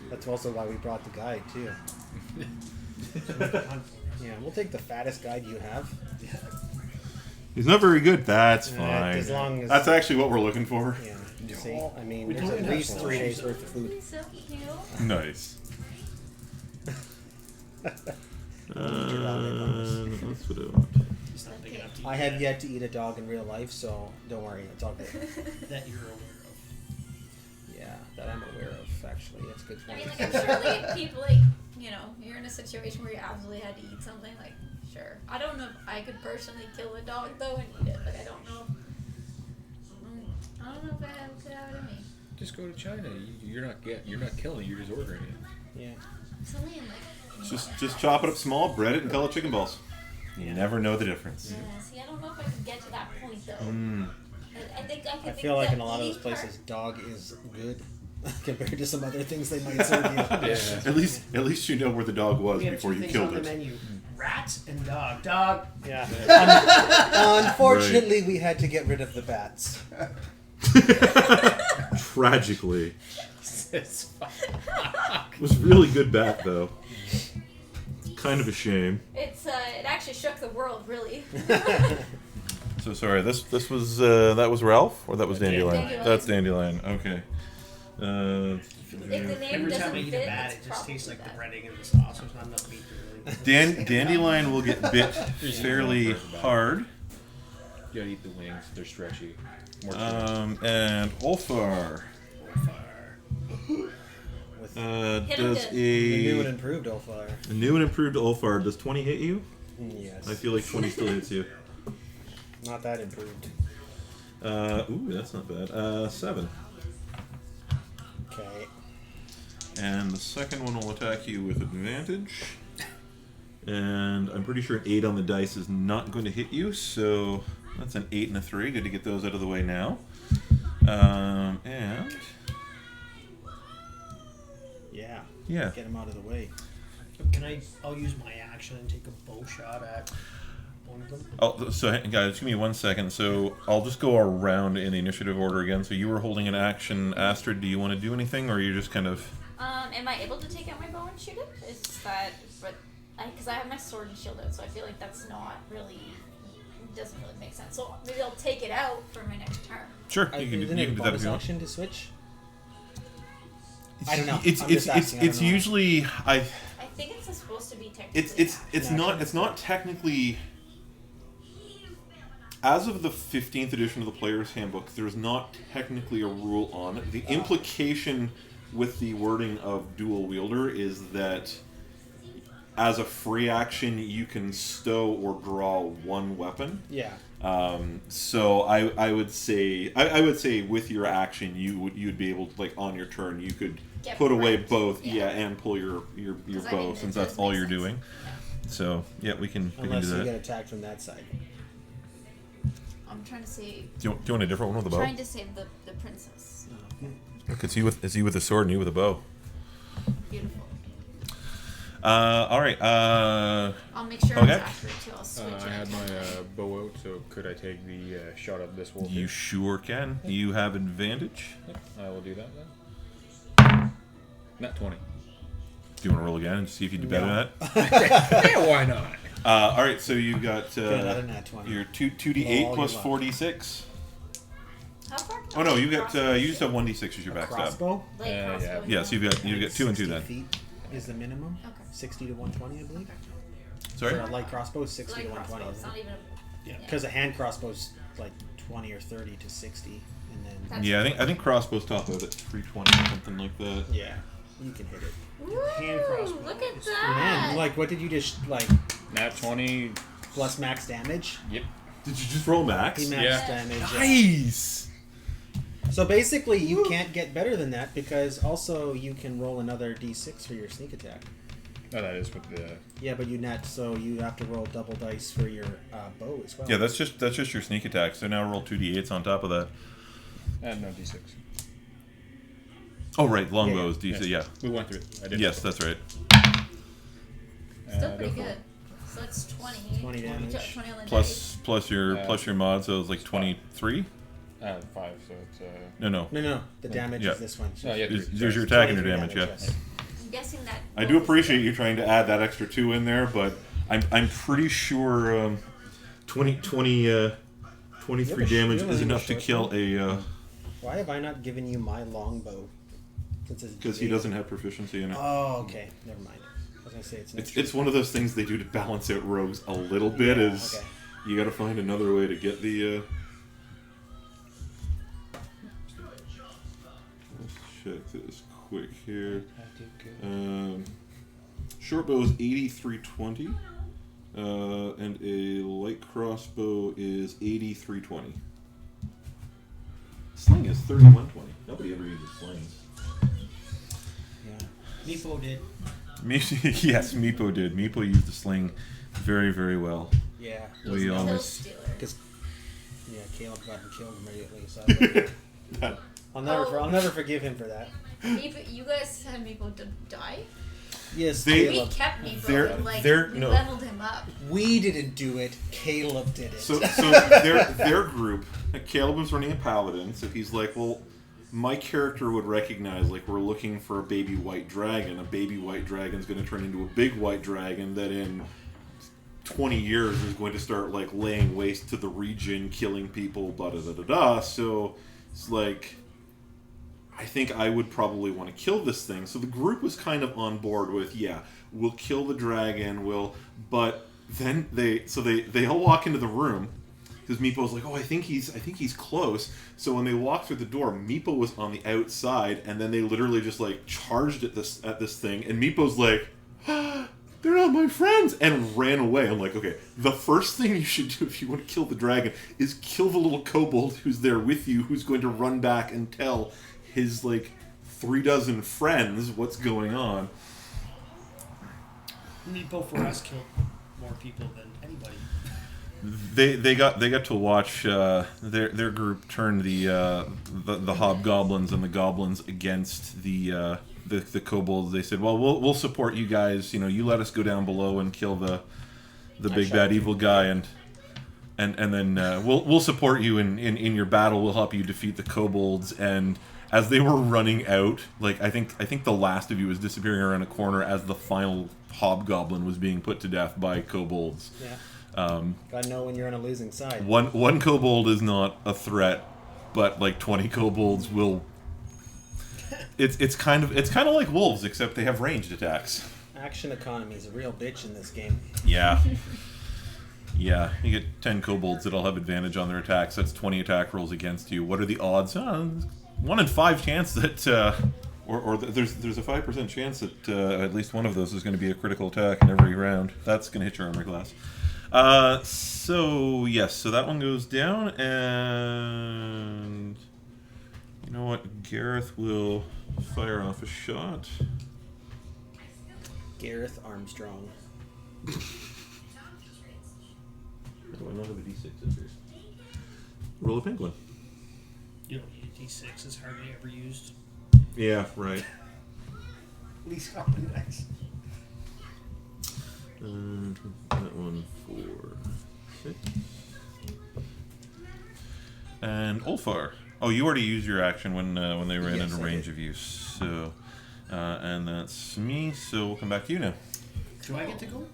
That's also why we brought the guide too. Yeah, we'll take the fattest guide you have. He's not very good. That's fine. As long as That's actually what we're looking for. yeah. See, I mean, We there's don't at have least 3 days worth of food. He's so cute. Nice. That's what I want. He's not big enough to eat I have that- yet to eat a dog in real life, so don't worry, it's all good. that you're aware of. Yeah, that I'm aware of. Actually, that's good. I mean, like, I'm sure like people like, you know, you're in a situation where you absolutely had to eat something. Like, sure. I don't know if I could personally kill a dog though and eat it. Like, I don't know. I don't know if I have it out of me. Just go to China. You're not killing. You're just ordering it. Yeah. It's only in like. Just chop it up small, bread it, and call it chicken balls. You never know the difference. Yeah. See, I don't know if I could get to that point though. Mm. I think I could. I feel like in a lot of those places, dog is good compared to some other things they might serve you. Yeah. At least you know where the dog was We have before two you things killed on the it. menu: rats and dog. Dog. Yeah. Unfortunately, we had to get rid of the bats. Tragically, It's fine. it was really good bat though. Kind of a shame. It's it actually shook the world really. So sorry. This was that was Ralph or that was Dandelion. Dandelion. That's Dandelion. Okay. If the name Every doesn't time I eat fit, a bat, it's it just tastes probably like the bad. breading and the sauce. There's not enough meat to really. Dandelion will get bit fairly hard. You gotta eat the wings. They're stretchy. More And Ulfar With Hit 'em does good. the new and a improved Ulfar. new and improved Ulfar. Does 20 hit you? Yes. I feel like 20 still hits you. Not that improved. Ooh, that's not bad. 7. Okay. And the second one will attack you with advantage. And I'm pretty sure an 8 on the dice is not going to hit you, so that's an 8 and a 3. Good to get those out of the way now. And Yeah. yeah. Get him out of the way. Can I? I'll use my action and take a bow shot at one of them. Oh, so guys, give me 1 second. So I'll just go around in the initiative order again. So you were holding an action, Astrid. Do you want to do anything, or are you just kind of? Am I able to take out my bow and shoot it? Is that but? Because I have my sword and shield out, so I feel like that's not really doesn't really make sense. So maybe I'll take it out for my next turn. Sure, you can Isn't do it that if bonus you want. action to switch? I don't know. It's I'm just asking, I don't know. usually I think it's supposed to be technically. it's not technically. As of the 15th edition of the Player's Handbook, there's not technically a rule on it. The implication with the wording of dual wielder is that as a free action, you can stow or draw one weapon. Yeah. So I would say I would say with your action you'd be able to, like, on your turn you could Get put away prepped. both Yeah. and pull your 'Cause, I bow, mean, it since does that's all make you're sense. doing. Yeah. So yeah, we can Unless do you that. get attacked from that side. I'm trying to save. Do you want a different one with a bow? Trying to save the princess. Look, is he with a sword and you with a bow? Beautiful. All right. I'll make sure Hogak? it's accurate too. I'll switch it. I had my bow out, so could I take the shot of this wolf? You sure can. You have advantage. Yep, I will do that then. Not 20. Do you want to roll again and see if you do better No. than that? Yeah, why not? All right. So you got Get another nat 20. your 2d8 All plus you want. 4d6. How far? Oh no, you got you just have 1d6 as your backstab. Crossbow? Like Yeah, crossbow. yeah. Yeah, so you've got 2 and 2 then. 60 feet. is the minimum. Okay. 60 to 120, I believe. Sorry? For a light crossbow is 60 Light to crossbow, 120. it's Isn't not it? even. Yeah. Because a hand crossbow's like 20 or 30 to 60, and then That's Yeah, I think crossbows top out at 320 or something like that. yeah, you can hit it. Woo, Hand crossbow look at is- that. Man, like, what did you just like Nat 20. plus max damage? Yep. Did you just roll max? He max Yeah. damage. Yeah. Nice! So basically, you can't get better than that because also you can roll another d6 for your sneak attack. Oh, that is with the. Yeah, but so you have to roll double dice for your bow as well. Yeah, that's just your sneak attack. So now roll 2d8s on top of that. No, D6. Oh, right, longbow Yeah. is DC, yeah. We went through it. I did. Yes, that's right. Still pretty therefore- good. So that's 20. 20 damage. 20 on the Plus your mod, so it's like 23? 5, so it's. No. No, the damage Yeah. is this one. Oh, yeah, There's your attack and your 23 damage, yeah. yes. I'm guessing that. I do appreciate you trying to add that extra 2 in there, but I'm pretty sure 23 You have a damage shield is and a enough to short kill a... Why have I not given you my longbow? Because he doesn't have proficiency in it. Oh, okay. Never mind. I was gonna say it's. It's one of those things they do to balance out rogues a little bit. Yeah, Is okay. you got to find another way to get the. Let's check this quick here. Short bow is 8320, and a light crossbow is 8320. Sling is 3120. Nobody ever uses slings. Yeah. Meepo did. Yes, Meepo did. Meepo used the sling very, very well. Yeah. He's We a kill almost- stealer. Because yeah, Caleb got him killed immediately. So I'll never forgive him for that. You guys had Meepo to die? Yes, They- We Caleb. kept Meepo they're- and like they're- we no. leveled him up. We didn't do it. Caleb did it. So their group, Caleb was running a paladin, so he's like, well, my character would recognize, like, we're looking for a baby white dragon. A baby white dragon's going to turn into a big white dragon that in 20 years is going to start, like, laying waste to the region, killing people, da-da-da-da-da. So it's like, I think I would probably want to kill this thing. So the group was kind of on board with, yeah, we'll kill the dragon, but then they all walk into the room. Because Meepo's like, oh, I think he's close. So when they walked through the door, Meepo was on the outside, and then they literally just like charged at this thing, and Meepo's like, ah, they're not my friends, and ran away. I'm like, okay, the first thing you should do if you want to kill the dragon is kill the little kobold who's there with you, who's going to run back and tell his like 36 friends what's going on. Meepo for us killed more people than anybody. They got to watch their group turn the hobgoblins and the goblins against the kobolds. They said, well, we'll support you guys. You know, you let us go down below and kill the big bad evil guy, and then we'll support you in your battle. We'll help you defeat the kobolds. And as they were running out, like I think the last of you was disappearing around a corner as the final hobgoblin was being put to death by kobolds. Yeah. Gotta know when you're on a losing side. One kobold is not a threat, but like 20 kobolds will. It's kind of like wolves, except they have ranged attacks. Action economy is a real bitch in this game. Yeah. Yeah, you get 10 kobolds that'll have advantage on their attacks. That's 20 attack rolls against you. What are the odds? 1 in 5 chance that, or there's a 5% chance that at least one of those is going to be a critical attack in every round. That's going to hit your armor class. So yes, so that one goes down, and you know what? Gareth will fire off a shot. Gareth Armstrong. Do I not have a D6 in here? Roll a penguin. You don't need a D6. It's hardly ever used. Yeah, right. Least common dice. And that one for 6. And Ulfar. Oh, you already used your action when they ran Yes, into I range did. of you. So, and that's me. So we'll come back to you now. Do I get to go?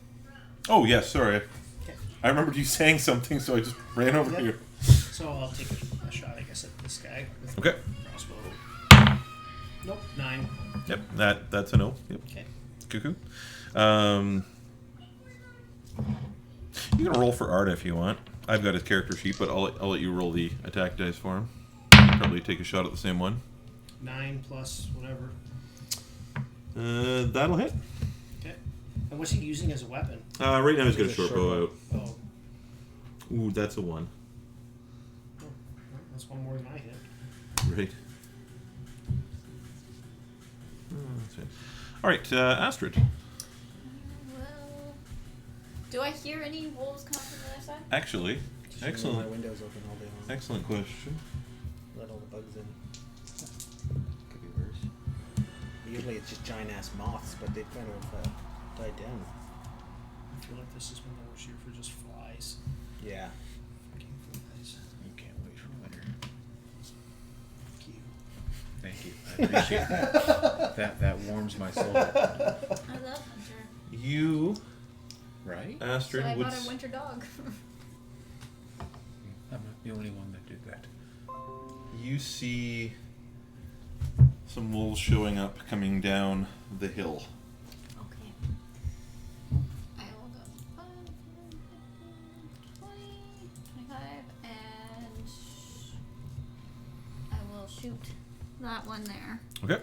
Oh yes, sorry. Okay. I remembered you saying something, so I just ran over Yep. here. So I'll take a shot, I guess, at this guy with Okay. crossbow. Nope, 9. Yep. That's a no. Yep. Okay. Cuckoo. You can roll for Arda if you want. I've got his character sheet, but I'll let you roll the attack dice for him. Probably take a shot at the same one. 9 plus whatever. That'll hit. Okay. And what's he using as a weapon? Right now he's got a He's a short short bow out. Oh, Ooh, that's a 1. well, that's one more than I hit. Right. That's it. All right, Astrid. Well, do I hear any wolves come from the other side? Actually, Just leave my excellent, windows open all day long. excellent question. Let all the bugs in. Could be worse. Usually it's just giant ass moths, but they've kind of died down. I feel like this has been the worst year for just flies. Yeah. Fucking flies. You can't wait for winter. Fuck you. Thank you. I appreciate that. That warms my soul. I love winter. You, Right? So Astrid, I would bought a winter dog. I'm not the only one that did that. you see some wolves showing up coming down the hill? Okay. I will go 5, 20, 25, and I will shoot that one there. Okay.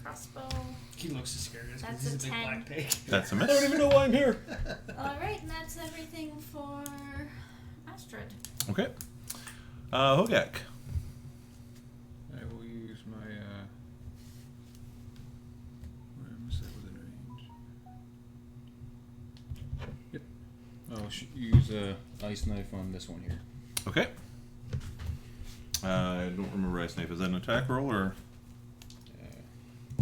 Crossbow. He looks as scary as That's he's a a big 10. black pig. That's a I don't miss. even know why I'm here. Alright, and that's everything for Astrid. Okay. Hogak. I will use my where was that within range? Yep. I'll use a ice knife on this one here. Okay. I don't remember Ice Knife. Is that an attack roll or?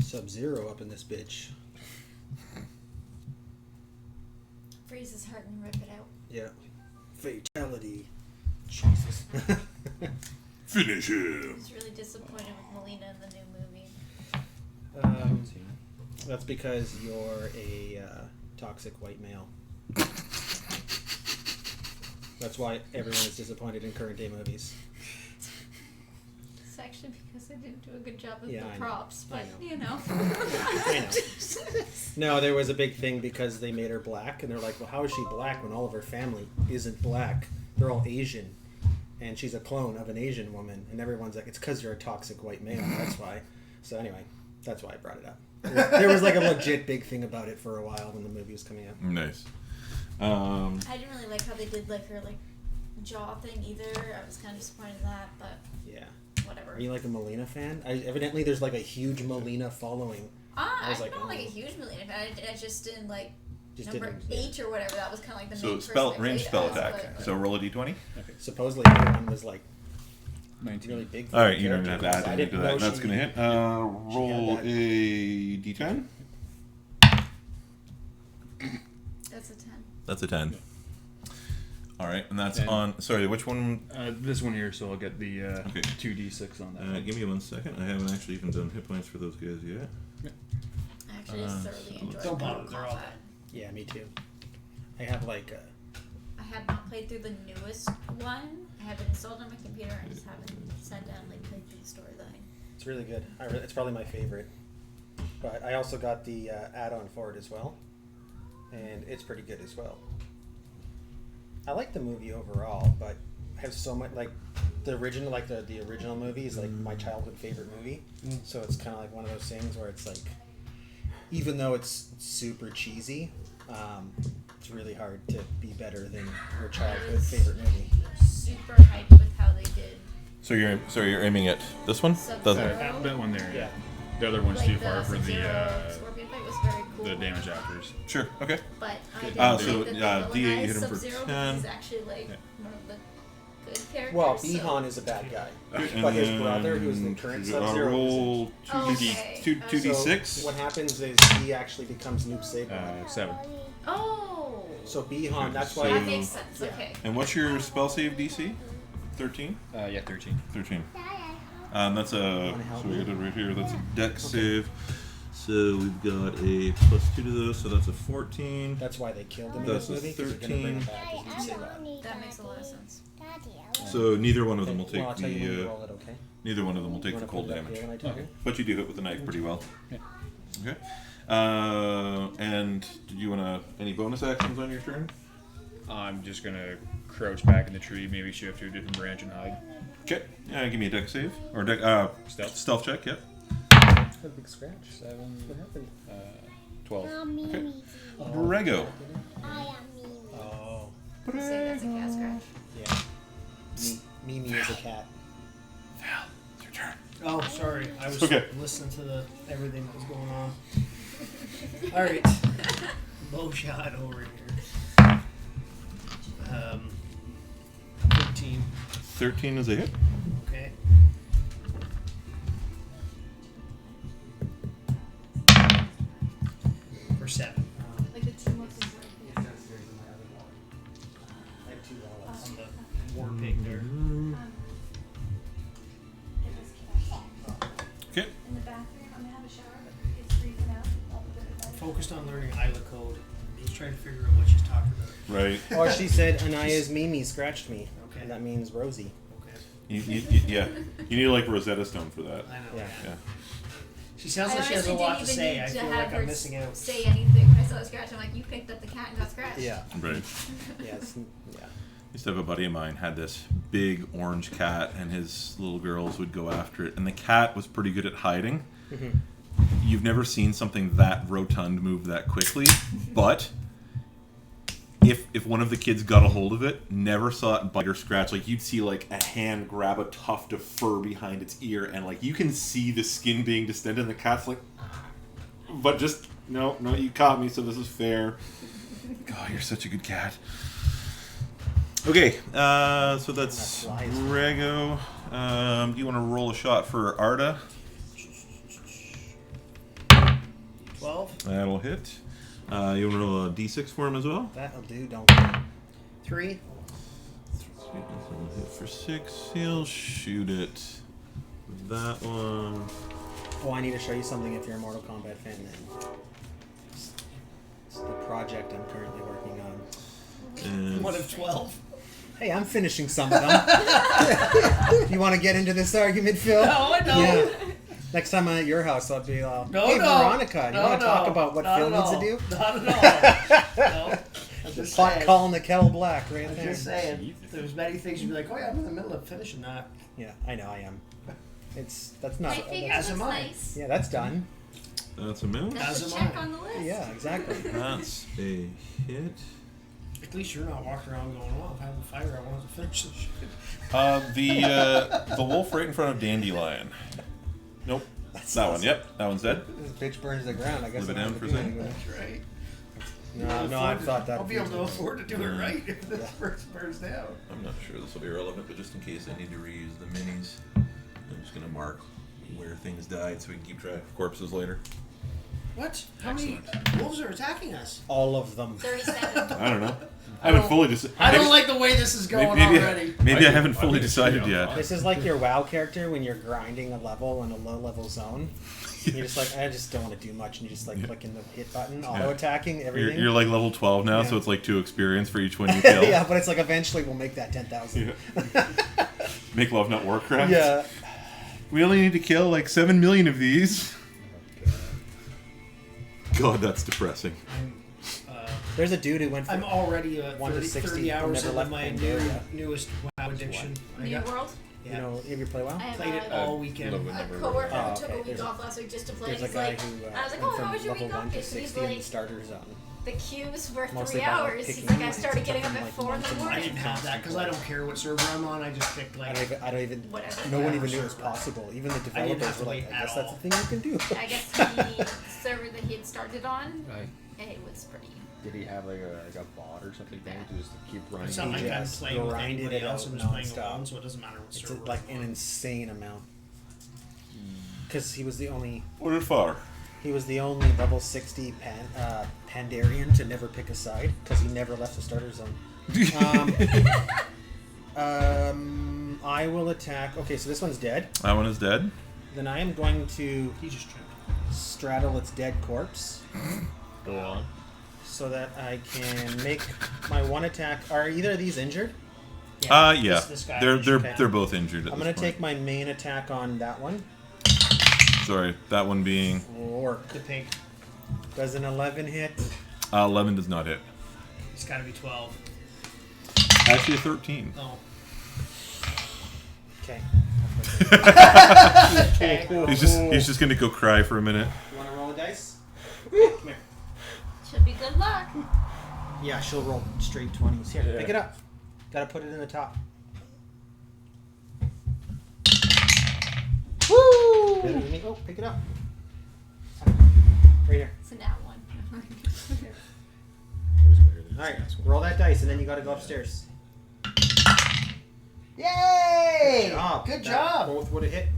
Sub-Zero up in this bitch. Freeze his heart and rip it out. Yeah. Fatality. Jesus. Finish him. I was really disappointed with Melina in the new movie. That's because you're a toxic white male. That's why everyone is disappointed in current day movies. It's actually because I didn't do a good job with Yeah, the I know. props, I but know. you know. I know. No, there was a big thing because they made her black, and they're like, well, how is she black when all of her family isn't black? They're all Asian. And she's a clone of an Asian woman. And everyone's like, it's because you're a toxic white male. That's why. So anyway, that's why I brought it up. There was like a legit big thing about it for a while when the movie was coming out. Nice. I didn't really like how they did like her like jaw thing either. I was kind of disappointed in that, but Yeah. whatever. Are you like a Melina fan? Evidently there's like a huge Melina following. I was I'm like, not like a oh. huge Melina fan. I just didn't like Just number didn't- 8 or whatever. That was kind of like the So main person spell I range played spell as, attack. but- So roll a d20. Supposedly everyone was like 19. really big. All right, you don't have to character. add I anything to didn't that. know That's she- going to hit. Roll that. a d10. That's a 10. That's a 10. All right, and that's 10. on. Sorry, which one? This one here, so I'll get the Okay. 2d6 on that. Give me 1 second. I haven't actually even done hit points for those guys yet. I actually thoroughly so enjoyed Don't bother, Mortal they're all Kombat. Yeah, me too. I have like I have not played through the newest one. I have it installed on my computer. I just haven't sat down and like played through the storyline. it's really good. It's probably my favorite. But I also got the add-on for it as well, and it's pretty good as well. I like the movie overall, but I have so much like the original, like the original movie is like my childhood favorite movie. So it's kind of like one of those things where it's like, even though it's super cheesy, it's really hard to be better than your childhood favorite movie. Super hyped with how they did So you're aiming at this one? Sub-Zero. That one there. Yeah. The other one's like too far for the Sub-Zero Scorpion fight was very cool. the damage afters. Sure. Okay. But I didn't So, think that yeah, the D8 villainized hit him for Sub-Zero 10. is actually like Yeah. one of the good characters. Well, so- Bihan is a bad guy, And but his brother, who's the then, current Roll Sub-Zero, Okay. 2d6. So what happens is he actually becomes Noob Saibot. 7. Oh, So Bihan, that's why. that makes sense. Yeah. Okay. And what's your spell save DC? 13? Yeah, 13. 13. That's a. Wanna help So we me? got it right here. That's a dex Okay. save. So we've got a +2 to those, so that's a 14. That's why they killed him in That's this movie, because they're going to bring him back as Noob Saibot. That makes a lot of sense. So neither one of them will take Well, I'll tell you when you the. roll it, okay? Neither one of them will take You the wanna cold put it up damage. here when I take Okay. it? But you do hit with the knife pretty well. Yeah. Okay. And do you want to any bonus actions on your turn? I'm just gonna crouch back in the tree, maybe shift to a different branch and hide. Okay. Give me a deck save or deck stealth check. Yep. A big scratch. 7. What happened? 12. Not me. Okay. Brego. I am me. Oh, Say that's a cat scratch. yeah. Mimi is a cat. Val, it's your turn. Oh, sorry. I was Okay. listening to everything that was going on. All right. Low shot over here. 13. 13 is a hit. Okay. For 7. Like the two most important. I have 2 on the war pig there. Okay. In the bathroom, I'm gonna have a shower, but it's freezing out. I'll put it in. Focused on learning Isla code. Just trying to figure out what she's talking about. Right. Or she said, Anaya's Mimi scratched me. Okay. And that means Rosie. Okay. Yeah. You need like Rosetta Stone for that. I know. Yeah. Yeah. She sounds I like she has a honestly lot didn't to even say. need I to feel have like her I'm missing out. say anything when I saw the scratch. I'm like, you picked up the cat and got scratched. Yeah. Right. Yeah. Yeah. Used to have a buddy of mine had this big orange cat, and his little girls would go after it, and the cat was pretty good at hiding. Mm-hmm. You've never seen something that rotund move that quickly, but if one of the kids got a hold of it, never saw it bite or scratch. Like you'd see like a hand grab a tuft of fur behind its ear, and like you can see the skin being distended, and the cat's like, but just no, you caught me, so this is fair. God, you're such a good cat. Okay, so that's Brego. Do you want to roll a shot for Arda? 12. That'll hit. You want to roll a d6 for him as well? That'll do, don't we? 3. He'll hit for 6. He'll shoot it. That one. Oh, I need to show you something if you're a Mortal Kombat fan then. It's the project I'm currently working on. And 1 of 12. Hey, I'm finishing some of them. You want to get into this argument, Phil? No, I don't. Yeah. Next time I'm at your house, I'll be No, hey, no. Veronica, you want to talk about what Not Phil at needs all. to do? Not at all. No. I'm just Pot saying. calling the kettle black right I'm there. just saying. There's many things you'd be like, oh yeah, I'm in the middle of finishing that. Yeah, I know I am. That's not. I figured as that's am I. nice. Yeah, that's done. that's a miss. That's As a am check I. on the list. Yeah, exactly. That's a hit. At least you're not walking around going, well, if I have a fire, I wanted to finish this shit. The wolf right in front of Dandelion. Nope. That's That one. Yep. That one's dead. This bitch burns the ground. I guess. Live it I down don't for a have to second. do anything. That's right. No, I thought that. I'll be able to afford to do it right if this first burns down. I'm not sure this will be relevant, but just in case I need to reuse the minis, I'm just going to mark where things died so we can keep track of corpses later. What? How many wolves are attacking us? All of them. 37. I don't know. I haven't fully decided. I don't like the way this is going already. Maybe I I haven't think- fully I think it's decided pretty yet. on This is like your WoW character when you're grinding a level in a low-level zone. You're just like, I just don't want to do much, and you just like clicking the hit button, auto-attacking everything. You're like level 12 now, Yeah. so it's like 2 experience for each one you kill. Yeah, but it's like eventually we'll make that 10,000. Make love, not Warcraft. Yeah. We only need to kill like 7 million of these. God, that's depressing. There's a dude who went from I'm already 1 to 60 30 hours never into left my Pandaria. newest WoW addiction. I New got, World. You know, have you play WoW? I have played it all weekend. Love it, a never coworker really. Oh, who took okay. a week There's off last week just to play. There's a He's guy like, who I was like, went oh, from how was your level week 1 off? to He's 60 in the like, starter zone. the queues were Mostly 3 by, like, hours. He's picking like, I started getting up at like 4 in the months and I morning. didn't have that because I don't care what server I'm on. I just picked like. I don't even. Whatever. No one even knew it was possible. Even the I didn't developers have to were like, wait I guess at that's all. the thing you can do. I guess the server that he had started on, Right. it was pretty. Did he have like a bot or something there to just keep running? It's not like I'm just playing with grinded anybody it else. out I'm just playing nonstop. alone, so it doesn't matter what It's server. like I'm an on. insane amount. Because he was the only Ulfar. level 60 Pandarian to never pick a side because he never left the starter zone. I will attack. Okay, so this one's dead. That one is dead. Then I am going to He just tripped. straddle its dead corpse Go on. so that I can make my one attack. Are either of these injured? Yeah. This guy They're both injured. I'm gonna take my main attack on that one. Sorry, that one being Orc. the pink. Does an 11 hit? 11 does not hit. It's got to be 12. Actually, a 13. Oh. Okay. Okay. He's just gonna go cry for a minute. You wanna roll a dice? Come here. Should be good luck. Yeah, she'll roll straight 20s. Here, pick it up. Gotta put it in the top. Woo! Oh, pick it up. Right here. It's a nat one. Alright, roll that dice and then you gotta go upstairs. Yay! Good That job. Both would have hit.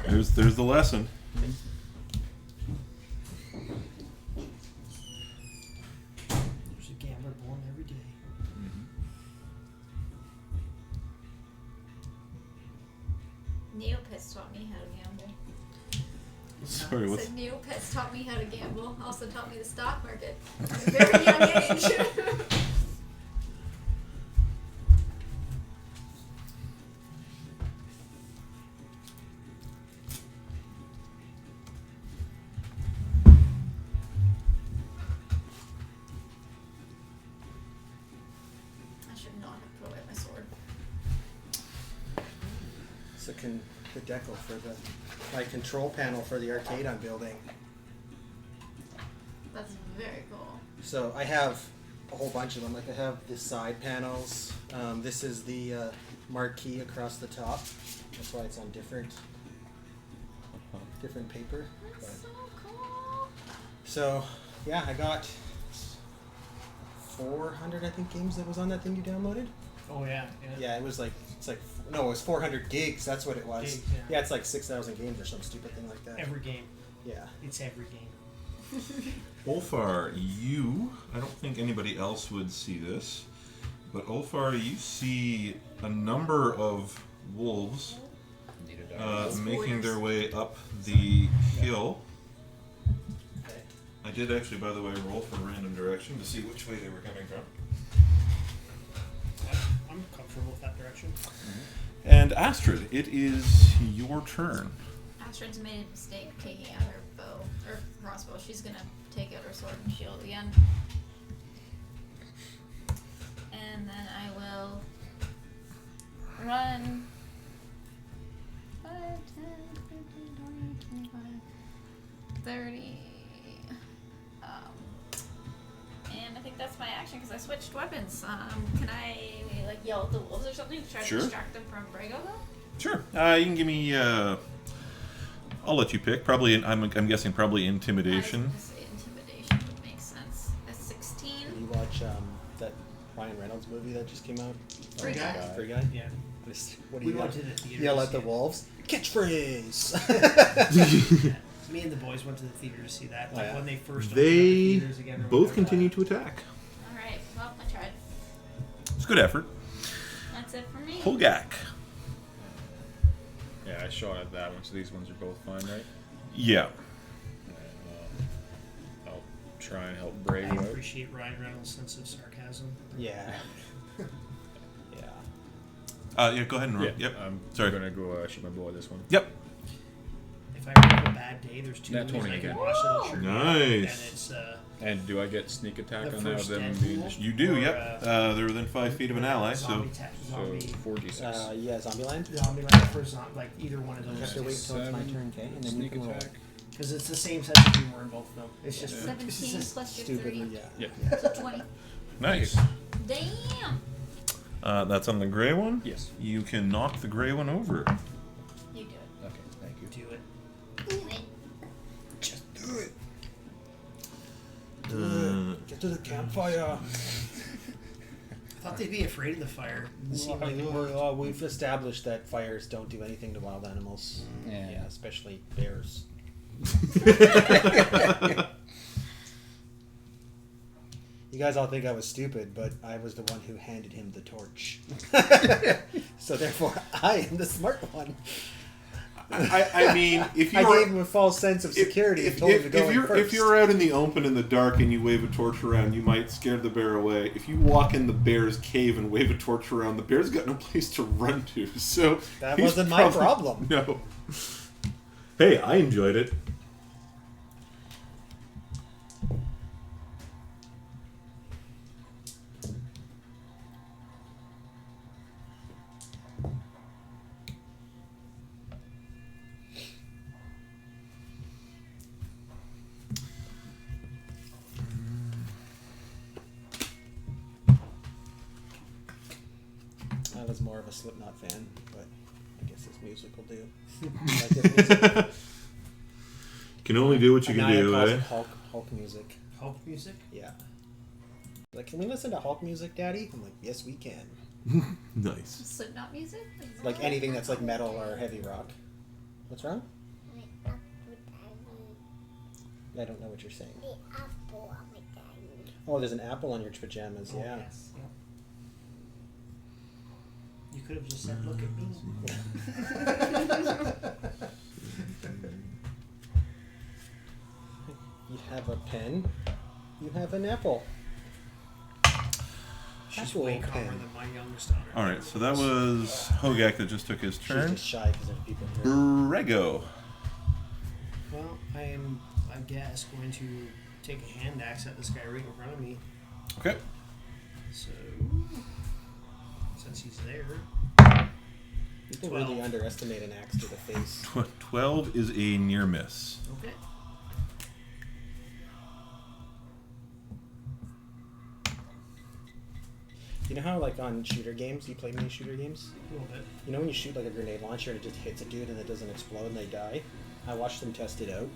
There's the lesson. There's a gambler born every day. Neopets taught me how to gamble. Sorry, what's So Neopets taught me how to gamble. Also taught me the stock market at a very young age. I should not have put away my sword. So the decal for my control panel for the arcade I'm building. That's very cool. So I have a whole bunch of them. Like I have the side panels. This is the marquee across the top. That's why it's on different paper. That's But- so cool. So yeah, I got 400 I think games that was on that thing you downloaded. Oh, yeah. Yeah, it was like it was 400 gigs. That's what it was. Gigs, yeah. Yeah, it's like 6,000 games or some stupid thing like that. Every game. Yeah. It's every game. Ulfar, I don't think anybody else would see this, but Ulfar, you see a number of wolves Need a die. making their way up the hill. Okay. I did actually, by the way, roll for random direction to see which way they were coming from. I'm comfortable with that direction. And Astrid, it is your turn. Astrid's made a mistake taking out her bow or crossbow. She's gonna take out her sword and shield again. And then I will run 5, 10, 15, 20, 25, 30. And I think that's my action because I switched weapons. Can I like yell at the wolves or something to try Sure. to distract them from Brego though? Sure. You can give me. I'll let you pick. Probably. I'm guessing probably intimidation. I was gonna say intimidation would make sense. A 16. You watch that Ryan Reynolds movie that just came out? Free Guy. Free Guy? Yeah. What do We you went to the theater. yell to at see the it. wolves? Catchphrase! Yeah. Me and the boys went to the theater to see that. Like Yeah. when they first opened up They the theaters again. or both whatever. continue to attack. Alright, well, I tried. It's a good effort. That's it for me. Hogak. Yeah, I shot at that one, so these ones are both fine, right? Yeah. I'll try and help I Brego out. appreciate Ryan Reynolds' sense of sarcasm. yeah. Yeah. Yeah. Go ahead and roll. Yeah, Yep. I'm Sorry. gonna go shoot my bow at this one. Yep. If I have a bad day, there's two Nat movies 20 I can again. watch that'll cheer me up, Nice. And it's And do I get sneak attack The on that first of them Deadpool. being just You do. Or, Yep. They're within 5 feet of an ally. So. zombie so zombie 4d6? Yeah, Zombieland. zombie land for like either one of You have those. to wait till it's my 7 turn, okay? And then you Sneak can roll. attack. Because it's the same sense of humor in both of them. It's just it's 17 just plus your Stupidly, 3. yeah. Yeah. So 20. Nice. Damn! That's on the gray one. Yes. You can knock the gray one over. You do it. Okay, thank you. do it. Do it. Just do it. Get to the campfire. I thought they'd be afraid of the fire. It seemed like it worked. We've established that fires don't do anything to wild animals. Yeah. Especially bears. You guys all think I was stupid, but I was the one who handed him the torch. So therefore, I am the smart one. I mean, if I you gave him a false sense of security and told him to go in first. if you're out in the open in the dark and you wave a torch around, you might scare the bear away. If you walk in the bear's cave and wave a torch around, the bear's got no place to run to. So That he's wasn't my problem. No. Hey, I enjoyed it. I was more of a Slipknot fan, but I guess this music will do. Like this music. Can only do what you can Anaya do, calls eh? it Hulk music. Hulk music? Yeah. Like, can we listen to Hulk music, Daddy? I'm like, yes, we can. Nice. Slipknot music? Like anything that's like metal or heavy rock. What's wrong? I don't know what you're saying. The apple on my daddy. Oh, there's an apple on your pajamas. Yeah. Yes. Yep. You could have just said, look at me. You have a pen. You have an apple. She's Apple way calmer pen. than my youngest daughter. All right, so that was Hogak that just took his She's turn. just shy because there's people here. Brego. Well, I am, I guess, going to take a hand axe at this guy right in front of me. Okay. So, since he's there, People 12. really underestimate an axe to the face. 12 is a near miss. okay. You know how, like, on shooter games, you play mini shooter games? A little bit. You know when you shoot, like, a grenade launcher and it just hits a dude and it doesn't explode and they die? I watched them test it out.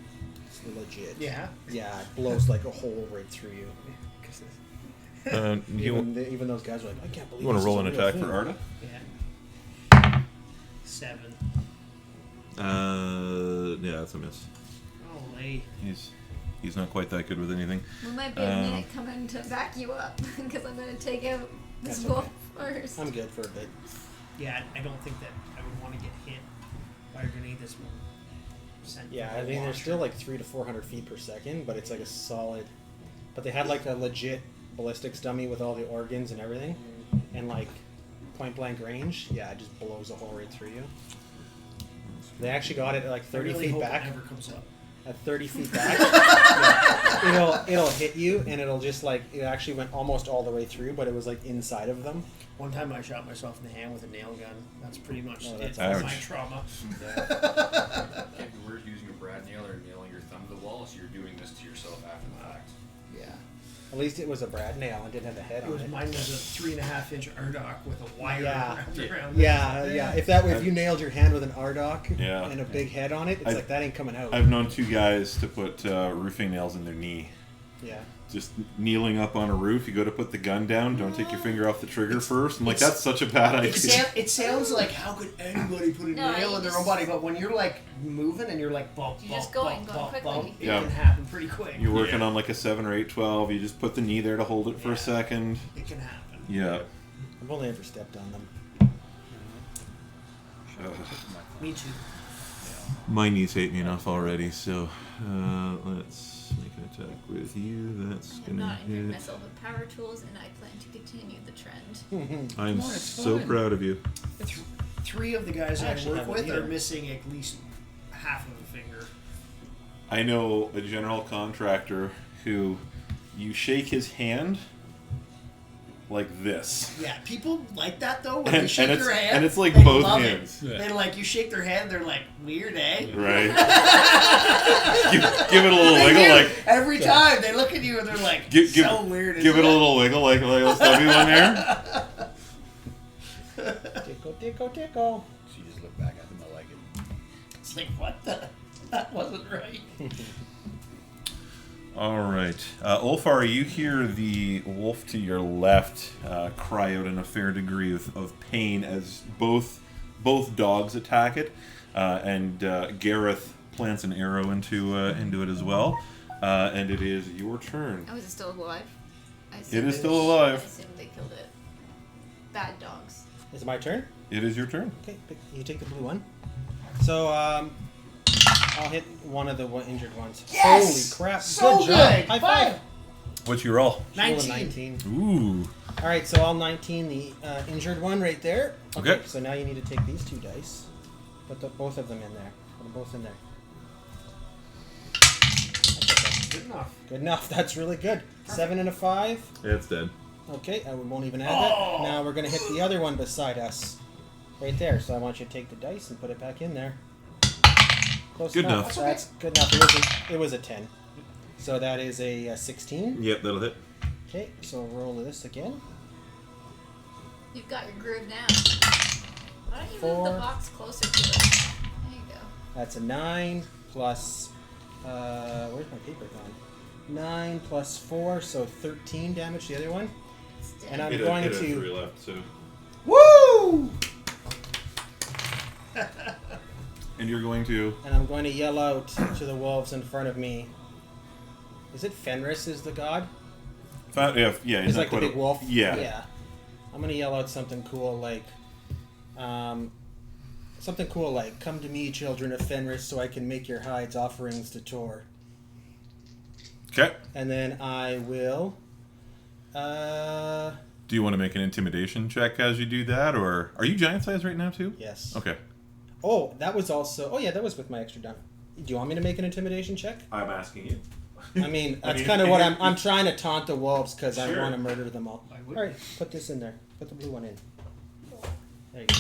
It's legit. Yeah. Yeah, it blows, like, a hole right through you. Even those guys are like, I can't believe You want this to roll is an a real attack for thing. Arda? Yeah. 7. Yeah, that's a miss. Holy. He's not quite that good with anything. We might be a minute coming to back you up because I'm going to take out this That's wolf first. I'm good for a bit. Yeah, I don't think that I would want to get hit by a grenade this one. Yeah, I mean, they're still like 300 to 400 feet per second, but it's like a solid. But they had like a legit ballistics dummy with all the organs and everything, and like point blank range. Yeah, it just blows a hole right through you. They actually got it at like 30 I really feet hope back. It never comes up. At 30 feet back, yeah, it'll hit you, and it'll just like it actually went almost all the way through, but it was like inside of them. One time I shot myself in the hand with a nail gun. That's pretty much Oh, it that's for my ouch. trauma. Can't be worse using a brad nail or nailing your thumb to the wall, so you're doing this to yourself after the fact. Yeah. At least it was a brad nail and didn't have a head It on was, it. mine was a 3.5-inch Ardoc with a wire Yeah. wrapped around Yeah, it. yeah. If you nailed your hand with an Ardoc Yeah. and a big head on it, it's I- like that ain't coming out. I've known two guys to put roofing nails in their knee. Yeah. Just kneeling up on a roof, you go to put the gun down, don't take your finger off the trigger first. I'm like, that's such a bad idea. It sounds like how could anybody put a No, nail you in their just- own body, but when you're like moving and you're like bump, You're bump, just going bump, quickly. bump, it Yeah. can happen pretty quick. You're working on like a 7 or 8, 12, you just put the knee there to hold it for Yeah. a second. It can happen. Yeah. I've only ever stepped on them. Me too. My knees hate me enough already, so let's make an attack with you. That's I'm gonna not injured hit. myself with power tools, and I plan to continue the trend. I'm Come on, it's so fun. proud of you. 3 of the guys I I actually work haven't with either. are missing at least half of a finger. I know a general contractor who you shake his hand like this. Yeah, people like that though. When And- you shake and it's- your hand, and it's like they both love hands. It. They like you shake their hand. They're like weird, eh? Right. give it a little They wiggle, do. like Every time they look at you and they're like so weird. Give it a little wiggle, like a stubby one here. Tickle, tickle, tickle. So you just look back at them, I like it. It's like what the? That wasn't right. All right, Ulfar, you hear the wolf to your left cry out in a fair degree of pain as both dogs attack it, and Gareth plants an arrow into it as well, and it is your turn. Oh, is it still alive? It is still alive. I assume they killed it. Bad dogs. Is it my turn? It is your turn. Okay, you take the blue one. So, I'll hit one of the injured ones. Yes! Holy crap. So good job. good. High five. What's your roll? Roll a 19. Ooh. Alright, so I'll 19 the injured one right there. Okay. So now you need to take these 2 dice. Put both of them in there. Put them both in there. That's okay. Good enough. Good enough. That's really good. 7 and a 5. Yeah, it's dead. Okay, I won't even add that. Now we're going to hit the other one beside us. Right there. So I want you to take the dice and put it back in there. Close Good enough. enough. That's good enough. It was a 10. So that is a 16. Yep, that'll hit. Okay, so roll this again. You've got your groove down. Why don't you move 4. the box closer to it? There you go. That's a 9 plus. Where's my paper gone? 9 plus 4, so 13 damage to the other one. It's dead. And I'm Hit going a to. 3 left, so. Woo! And you're going to. And I'm going to yell out to the wolves in front of me. Is it Fenris is the god? Yeah, He's like the big wolf? Yeah. Yeah. I'm going to yell out something cool like, come to me, children of Fenris, so I can make your hides offerings to Tor. Okay. And then I will, Do you want to make an intimidation check as you do that, or are you giant size right now too? yes. Okay. Oh, that was also, that was with my extra done. Do you want me to make an intimidation check? I'm asking you. I mean, that's mean, kind of what I'm trying to taunt the wolves because I Sure. want to murder them all. I All would. right, put this in there. Put the blue one in. There you go.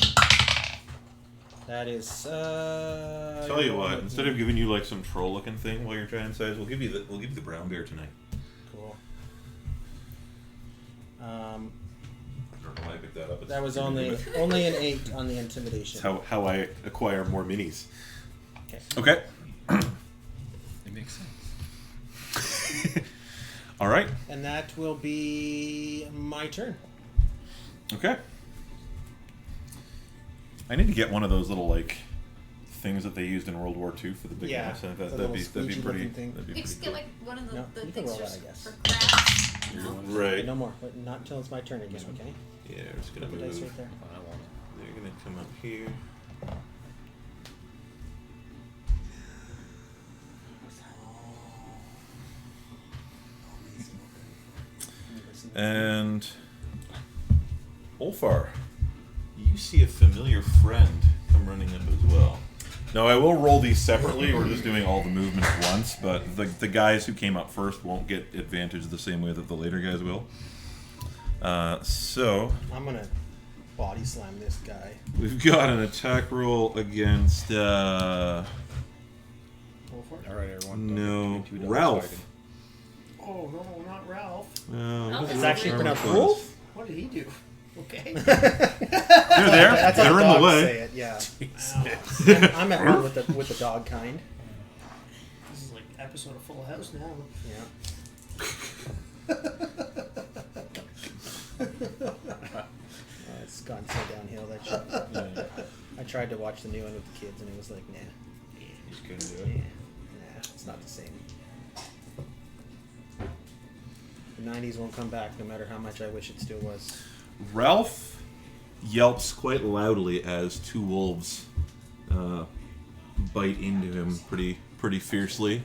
That is. Tell you what, instead of giving you like some troll-looking thing while you're giant size, we'll give you the brown bear tonight. Cool. I don't know why I picked that up. It's That was pretty only good. an 8 on the intimidation. That's how I acquire more minis. Okay. Okay. It makes sense. All right. And that will be my turn. Okay. I need to get one of those little like things that they used in World War II for the big Yeah, knives. the That'd little be squeegee pretty. looking thing. That'd be You just pretty get cool. like one of the, No, the you can things roll for, that, I guess. for crafts. No? Right. No more. But not until it's my turn again, okay? Yeah, we're just gonna Put the dice move. right there. I want it. They're gonna come up here. And Ulfar, you see a familiar friend come running up as well. Now I will roll these separately. We're just doing all the movement at once, but the guys who came up first won't get advantage the same way that the later guys will. So I'm gonna body slam this guy. we've got an attack roll against Go for it. All right, everyone. no Two dogs Ralph. fighting. Oh, no, not Ralph. Ralph It's is actually really pronounced cool. wolf. What did he do? Okay. They're there. That's how They're in the dogs way. say it, yeah. Wow. I'm at one with the dog kind. This is like episode of Full House now. Yeah. It's gone so downhill that shit. Yeah, I tried to watch the new one with the kids and it was like, nah, you just couldn't do yeah, it. nah, it's not the same. The 90s won't come back no matter how much I wish it still was. Ralph yelps quite loudly as two wolves bite into him pretty fiercely.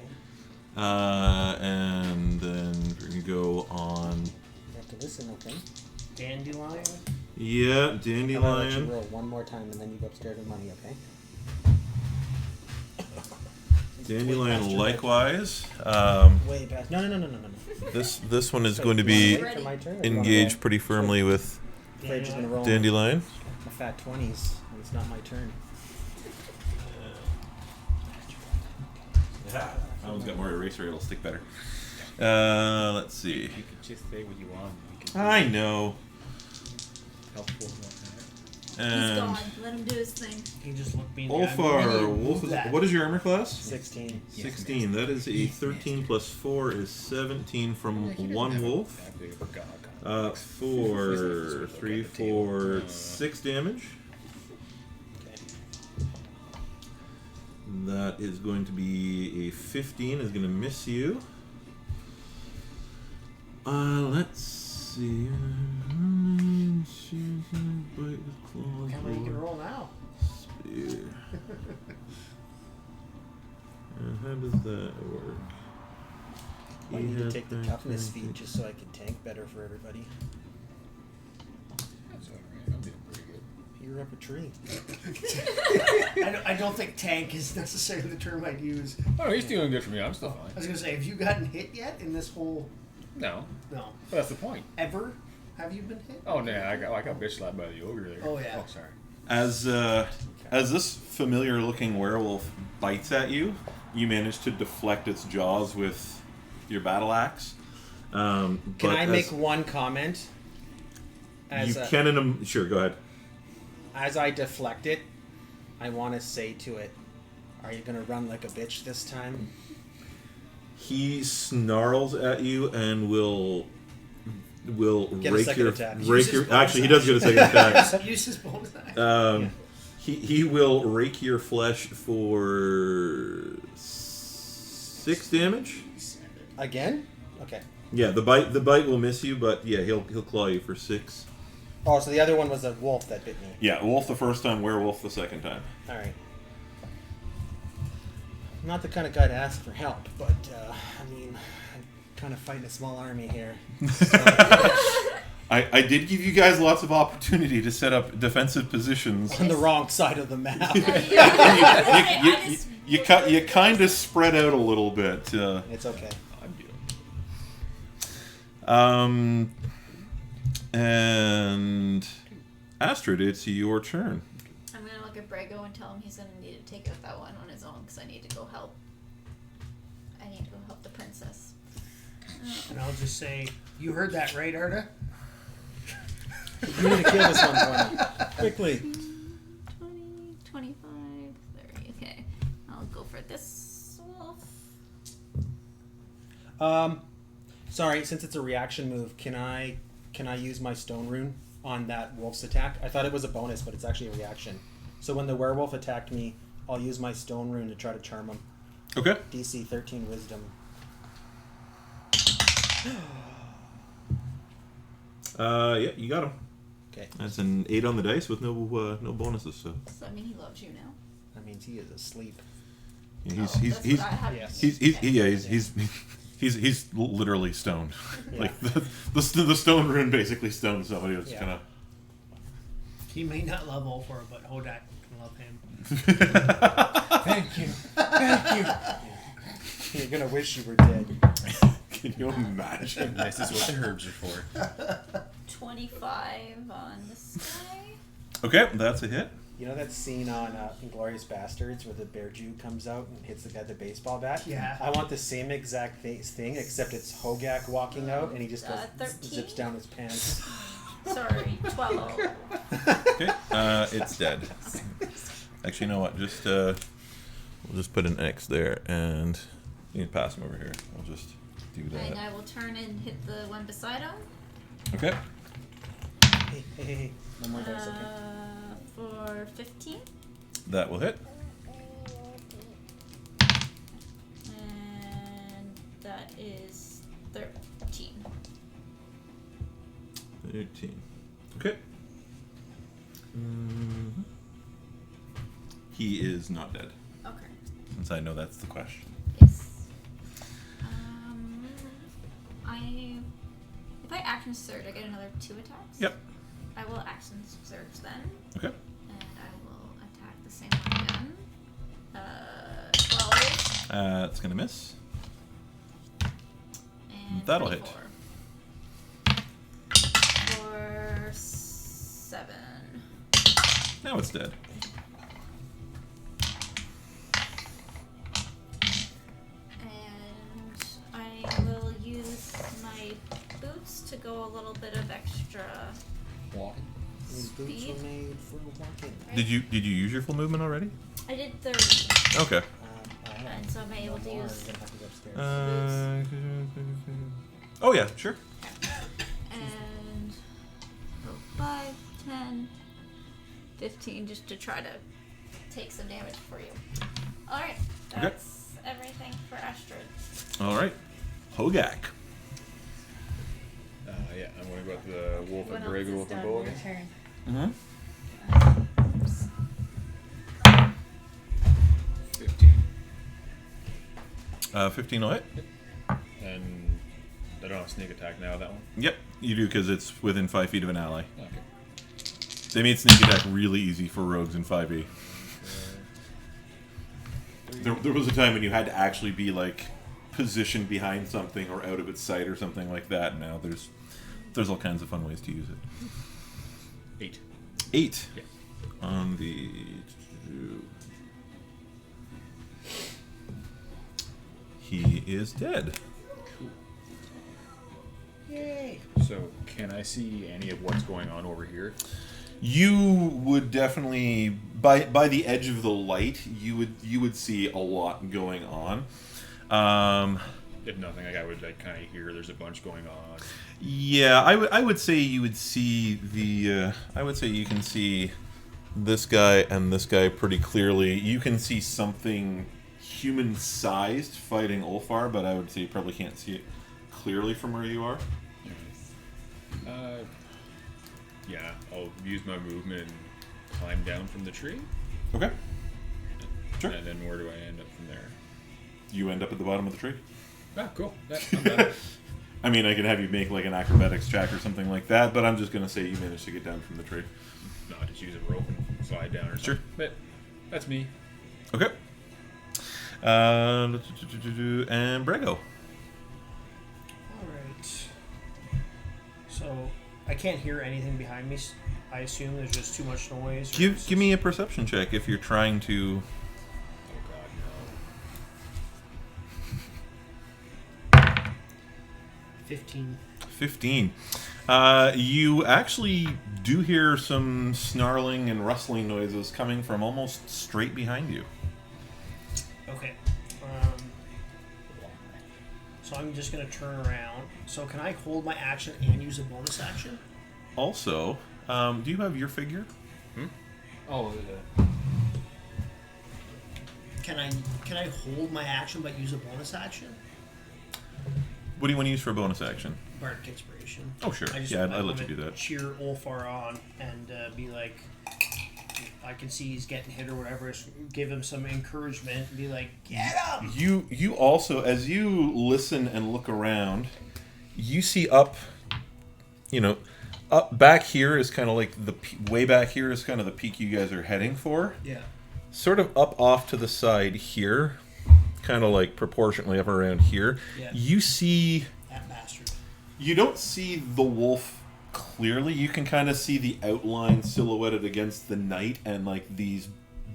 And then we're gonna go on. You have to listen, okay? Dandelion. Yeah, I'm gonna let you dandelion. roll one more time and then you go upstairs with money, okay? Dandelion likewise. Way past. No. This one is So going to you wanna be wait for my turn, or you wanna engaged roll? pretty firmly with Fridge is gonna roll dandelion. a fat 20s and it's not my turn. Yeah, that one's got more eraser. It'll stick better. Let's see. You could just say what you want. We can I know. helpful like He's And gone. Let him do his thing. He just looked me in the eye. Ulfar, Move wolf is, that. what is your armor class? 16. 16. That is a 13 plus 4 is 17 from one wolf. that big of a gog. 4, 3, 4, 6 damage. Okay. That is going to be a 15, is going to miss you. Let's see. Bite with claws. How many you can or roll now? spear. How does that work? I need to take the toughness feat just so I can tank better for everybody. That's alright. I'm doing pretty good. You're up a tree. I don't think tank is necessarily the term I'd use. Oh, no, he's doing good for me. I'm still I fine. was gonna say, have you gotten hit yet in this whole? No, No. but that's the point. Ever? Have you been hit? Oh, nah, I got bitch slapped by the ogre there. Oh, yeah. Oh, sorry. As this familiar-looking werewolf bites at you, you manage to deflect its jaws with your battle axe. Can I make one comment? You can. Sure, go ahead. As I deflect it, I want to say to it, "Are you gonna run like a bitch this time?" He snarls at you and will Get a rake second your attack. rake your. Actually, he does get a second attack. Use his bonus action. He will rake your flesh for 6 damage. Again? Okay. Yeah, the bite will miss you, but yeah, he'll claw you for 6. Oh, so the other one was a wolf that bit me. Yeah, wolf the first time, werewolf the second time. All right. I'm not the kind of guy to ask for help, but I mean, I'm kind of fighting a small army here. I did give you guys lots of opportunity to set up defensive positions. On the wrong side of the map. You kind of spread out a little bit. It's okay. I'm doing. And Astrid, it's your turn. I'm gonna look at Brego and tell him he's gonna need to take out that one on his own because I need to go help. I need to go help the princess. And I'll just say, you heard that right, Arda? You need to kill this one for me. Quickly. 20, 25, 30. Okay. I'll go for this wolf. Sorry, since it's a reaction move, can I use my stone rune on that wolf's attack? I thought it was a bonus, but it's actually a reaction. So when the werewolf attacked me, I'll use my stone rune to try to charm him. Okay. DC 13 wisdom. Yeah, you got him. Okay. That's an 8 on the dice with no bonuses. So Does that mean he loves you now? That means he is asleep. yeah, That's what I have yes. he's literally stoned. Yeah. Like the stone rune basically stoned somebody. It's Yeah. kind of. He may not love Ulfar, but Hogak can love him. Thank you. Thank you. You're gonna wish you were dead. Can you imagine? This is what the herbs are for. 25 on this guy. Okay, that's a hit. You know that scene on Inglourious Bastards where the bear Jew comes out and hits the guy with the baseball bat? Yeah. I want the same exact thing, except it's Hogak walking out and he just goes 13? zips down his pants. Sorry, 12. Okay, it's dead. Actually, you know what? Just we'll just put an X there, and you can pass him over here. I'll just do And that. I will turn and hit the one beside him. Okay. Hey. One more dice, okay? For 15. That will hit. And that is 13. 13. Okay. He is not dead, Okay. since I know that's the question. Yes. If I action surge, I get another 2 attacks? Yep. I will action surge then. Okay. And I will attack the same one again. 12. It's gonna miss. And That'll hit. 24. For 7. Now it's dead. And I will use my boots to go a little bit of extra. Walking. These boots Speed. were made for walking. Right? Did you use your full movement already? I did 30. Okay. And so I'm able to More, use. you're gonna have to go upstairs. Oh yeah, sure. And go 5, 10, 15 just to try to take some damage for you. Alright, that's everything for Astrid. All right. Hogak. Yeah, I'm going to go with the wolf What and else Brego is with the done? bow Your again. turn. Mm-hmm. 15. 15 will hit. And I don't have sneak attack now, that one? Yep, you do because it's within 5 feet of an ally. Okay. They made sneak attack really easy for rogues in 5e. There was a time when you had to actually be like positioned behind something or out of its sight or something like that. Now there's all kinds of fun ways to use it. 8. 8 Yeah. on the. He is dead. Yay! So, can I see any of what's going on over here? You would definitely by the edge of the light you would see a lot going on. If nothing, like I would like kind of hear there's a bunch going on. Yeah, I would say you would see the I would say you can see this guy and this guy pretty clearly. You can see something human-sized fighting Ulfar, but I would say you probably can't see it clearly from where you are. Yeah, I'll use my movement and climb down from the tree. Okay. Sure. And then where do I end up from there? You end up at the bottom of the tree. Ah, cool. Yeah, I'm done. I mean, I can have you make like an acrobatics check or something like that, but I'm just going to say you managed to get down from the tree. No, I just use a rope and slide down or something. Sure. But that's me. Okay. And Brego. Alright. So, I can't hear anything behind me. I assume there's just too much noise. Give me a perception check if you're trying to. Oh god, no. 15. 15. You actually do hear some snarling and rustling noises coming from almost straight behind you. Okay. So I'm just going to turn around. So can I hold my action and use a bonus action? Also, do you have your figure? Oh, Can I hold my action but use a bonus action? What do you want to use for a bonus action? Bardic Inspiration. Oh, sure. I'd let wanna you do that. Cheer Ulfar on and be like, I can see he's getting hit or whatever. So give him some encouragement and be like, get him! You also, as you listen and look around, you see up back here is kind of like way back here is kind of the peak you guys are heading for. Yeah. Sort of up off to the side here, kind of like proportionately up around here. Yeah. You see. That bastard. You don't see the wolf clearly. You can kind of see the outline silhouetted against the night and like these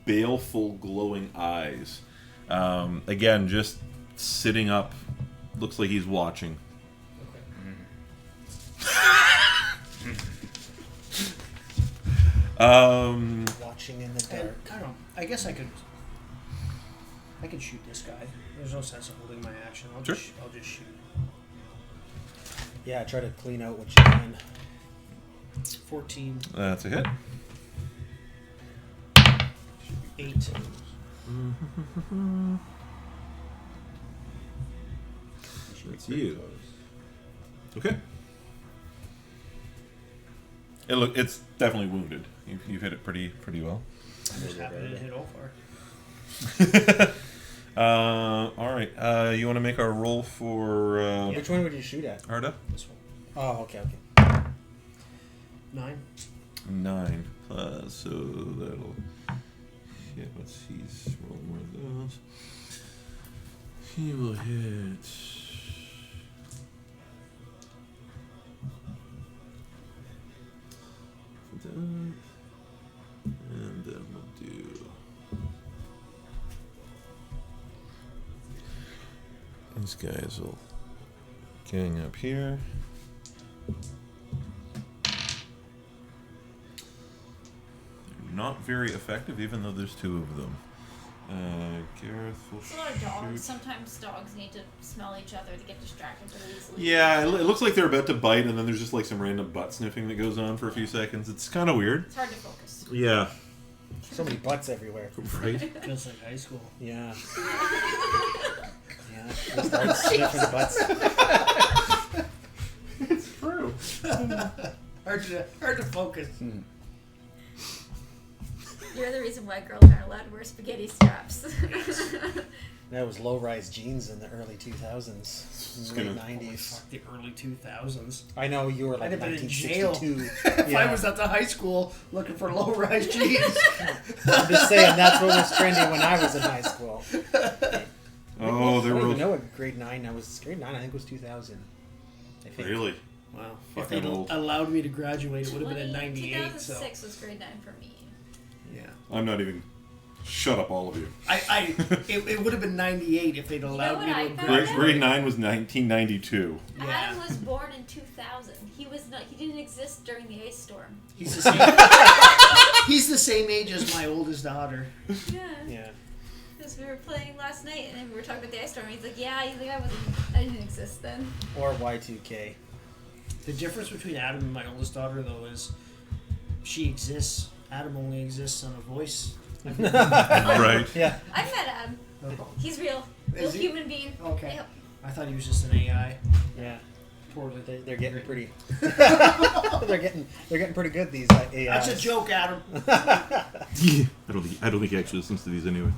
baleful glowing eyes. Again, just sitting up. Looks like he's watching. Watching in the dark. I don't. I guess I could shoot this guy. There's no sense of holding my action. I'll just shoot. Yeah, try to clean out what you can. 14. That's a hit. 8. That's you. Okay. It's definitely wounded. You've hit it pretty well. I just happened to hit Ulfar. All right. You want to make our roll for Which one would you shoot at? Arda? This one. Oh, okay. 9. 9 plus, so that'll. Shit, what's he's rolling one of those? He will hit. And then we'll do. These guys will gang up here. Not very effective, even though there's 2 of them. Gareth will It's a lot of dogs. shoot. Sometimes dogs need to smell each other to get distracted really easily. Yeah, it looks like they're about to bite, and then there's just like some random butt sniffing that goes on for a few seconds. It's kind of weird. It's hard to focus. Yeah. So many butts everywhere. Right? Feels like high school. Yeah. Yeah. Just start sniffing the butts. It's true. Hard to focus. You're the reason why girls aren't allowed to wear spaghetti straps. That was low-rise jeans in the early 2000s, late 90s. Fuck the early 2000s. I know you were like I'd have been in jail 1962. if I was at the high school looking for low-rise jeans. I'm just saying that's what was trendy when I was in high school. Oh, there I don't were even know what grade 9 I was. Grade 9 I think was 2000. I think. really. Wow. Fuck, If they'd I'm old. allowed me to graduate, it would have been in 98. 2006 So was grade 9 for me. yeah. I'm not even. Shut up, all of you. It would have been 98 if they'd allowed what me I to found Grade, out? grade 9 was 1992. Yeah. Adam was born in 2000. He didn't exist during the ice storm. He's the same. He's the same age as my oldest daughter. Yeah. Yeah. Because we were playing last night and then we were talking about the ice storm. He's like, yeah, I didn't exist then. Or Y2K. The difference between Adam and my oldest daughter, though, is she exists. Adam only exists on a voice. Right. Yeah. I've met Adam. He's real. Real Is he? human being. Okay. Yep. I thought he was just an AI. Yeah. Poorly. They're getting pretty. they're getting pretty good, these AIs. That's a joke, Adam. I don't think he actually listens to these anyway.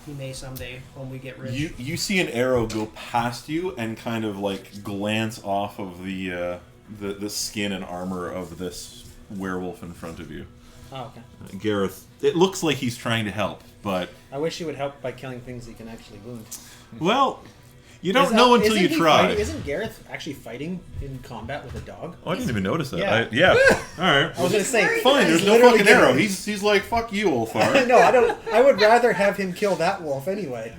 He may someday when we get rich. You see an arrow go past you and kind of like glance off of the skin and armor of this werewolf in front of you. Oh, okay. Gareth, it looks like he's trying to help, but I wish he would help by killing things he can actually wound. well, you don't know until Isn't you he try. fighting- isn't Gareth actually fighting in combat with a dog? Oh, I didn't even notice that. Yeah. Yeah. All right. I was gonna say, Fine. There's he's no literally fucking arrow. getting- He's like, fuck you, Ulfar. No, I don't. I would rather have him kill that wolf anyway.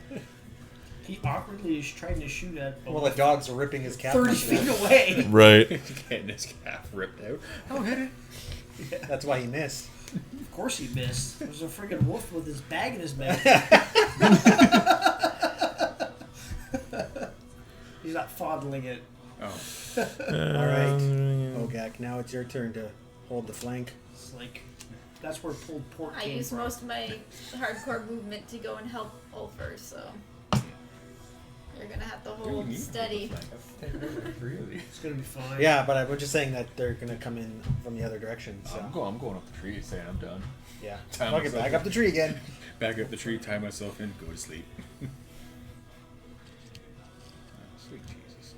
He awkwardly is trying to shoot at Well, the dog's ripping his cap. 30 off feet that. away. Right. Getting his calf ripped out. Oh, hit it. That's why he missed. Of course he missed. There's a friggin' wolf with his bag in his mouth. He's not fondling it. Oh. All right, Hogak. Now it's your turn to hold the flank. It's like, that's where pulled pork I came use from. most of my hardcore movement to go and help Ulfar, so you're gonna have to hold steady. Really? It's gonna be fine. Yeah, but I was just saying that they're gonna come in from the other direction. So I'm going up the tree, saying I'm done. yeah, Time fuck it, myself back up the tree again. Back up the tree, tie myself in, go to sleep. Sweet Jesus.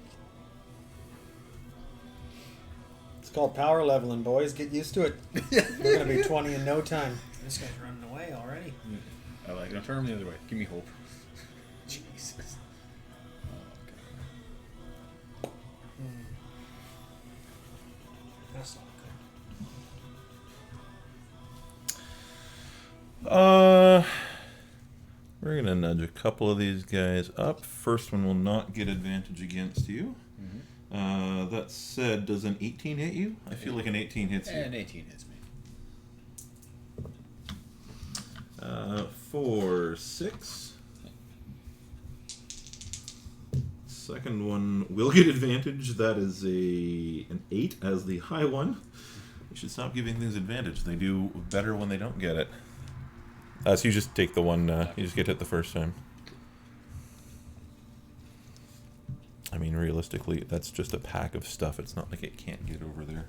It's called power leveling, boys. Get used to it. We're gonna be 20 in no time. This guy's running away already. I like it. I'll turn him the other way. Give me hope. Jesus. Oh, That's not good. We're gonna nudge a couple of these guys up. First one will not get advantage against you. That said, does an 18 hit you? I feel like an 18 hits you. And 18 hits me. 4, 6. Second one will get advantage. That is an 8 as the high one. You should stop giving things advantage. They do better when they don't get it. So you just take the one. You just get hit the first time. I mean, realistically, that's just a pack of stuff. It's not like it can't get over there.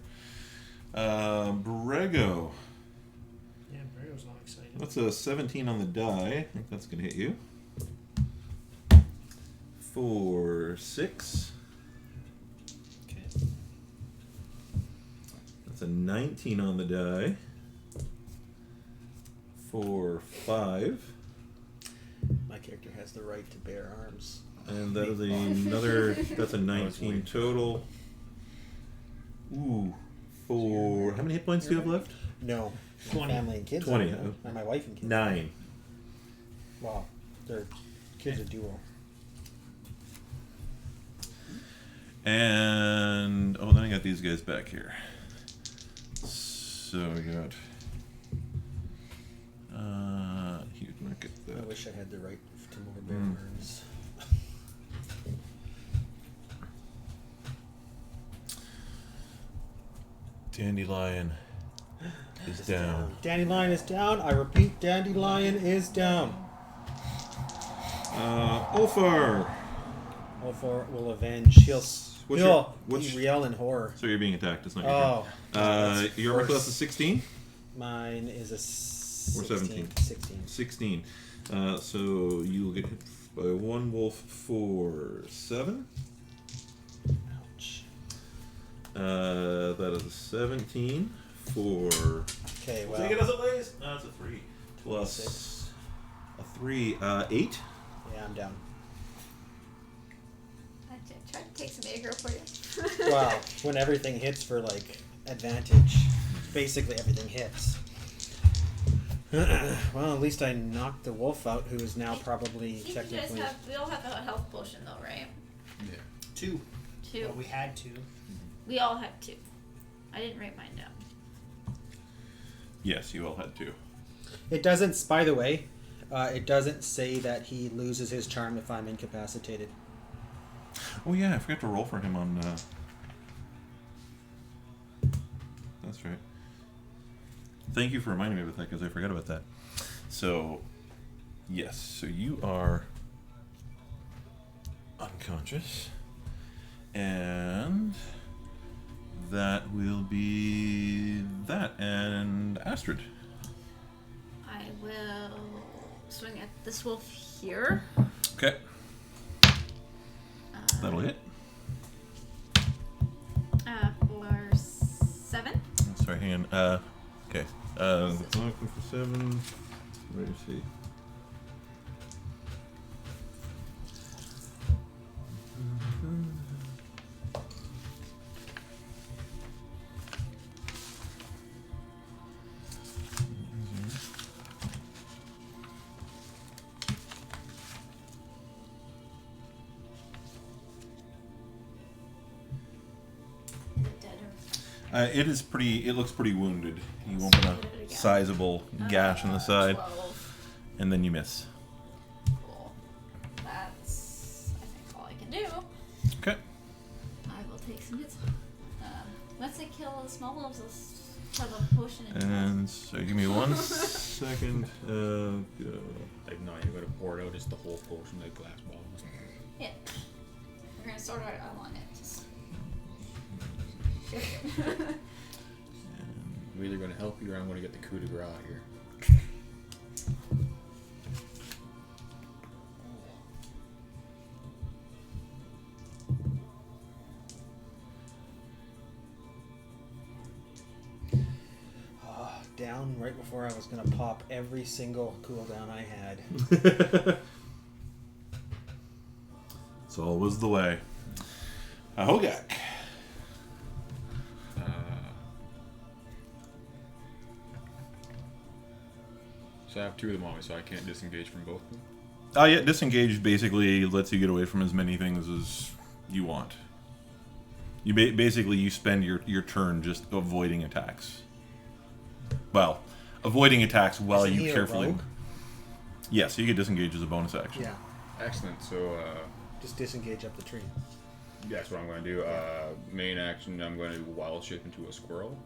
Brego. Yeah, Brego's not excited. That's a 17 on the die. I think that's going to hit you. 4, 6. Okay. That's a 19 on the die. 4, 5. My character has the right to bear arms. And that is another, that's a 19 total. Ooh. 4, how many hit points do you have left? No, 20. family and kids. 20, I don't know. Or my wife and kids. 9. Wow, their kids are duo. And, oh, then I got these guys back here. So I got, huge market I that. wish I had the right to more bear arms. Dandelion is down. Dandelion is down. I repeat, Dandelion is down. Ulfar. Ulfar will avenge. He'll what's- yell in horror. So you're being attacked, it's not your Oh. turn. Your armor class is 16? Mine is a Or 17? 16. 16. So you will get hit by one wolf for 7. Ouch. That is a 17 for. Okay, well. Take it as it lays. That's a 3. Plus 6. a 3. 8. Yeah, I'm down. I tried to take some aggro for you. Well, when everything hits for like advantage, basically everything hits. Well, at least I knocked the wolf out, who is now probably See, technically. we all have a health potion though, right? Yeah. 2. 2. Well, we had 2. We all had 2. I didn't write mine down. Yes, you all had 2. It doesn't. By the way, it doesn't say that he loses his charm if I'm incapacitated. Oh yeah, I forgot to roll for him on. That's right. Thank you for reminding me about that because I forgot about that. So, yes, so you are unconscious, and that will be that. And Astrid. I will swing at this wolf here. Okay. That'll hit. For 7. Sorry, hang on. Okay. Looking for 7. Where do you see? It is pretty. It looks pretty wounded. You open a sizable gash in the side, 12. and then you miss. Cool. That's, I think, all I can do. Okay. I will take some hits. Once I kill the small wolves, I'll have a potion in And so, give me 1 second. Like, no, you gotta pour it out just the whole potion, like glass bottles. Yeah. We're gonna sort out how long it just. I'm either gonna help you or I'm gonna get the coup de grace here. Down right before I was gonna pop every single cooldown I had. It's always the way. Hogak. So I have 2 of them on me, so I can't disengage from both of them. Oh yeah, disengage basically lets you get away from as many things as you want. You basically you spend your turn just avoiding attacks. Well, avoiding attacks while Isn't you he a carefully. rogue? Yeah, so you get disengage as a bonus action. Yeah, Excellent. So just disengage up the tree. that's what I'm gonna do. Main action, I'm going to wild shape into a squirrel.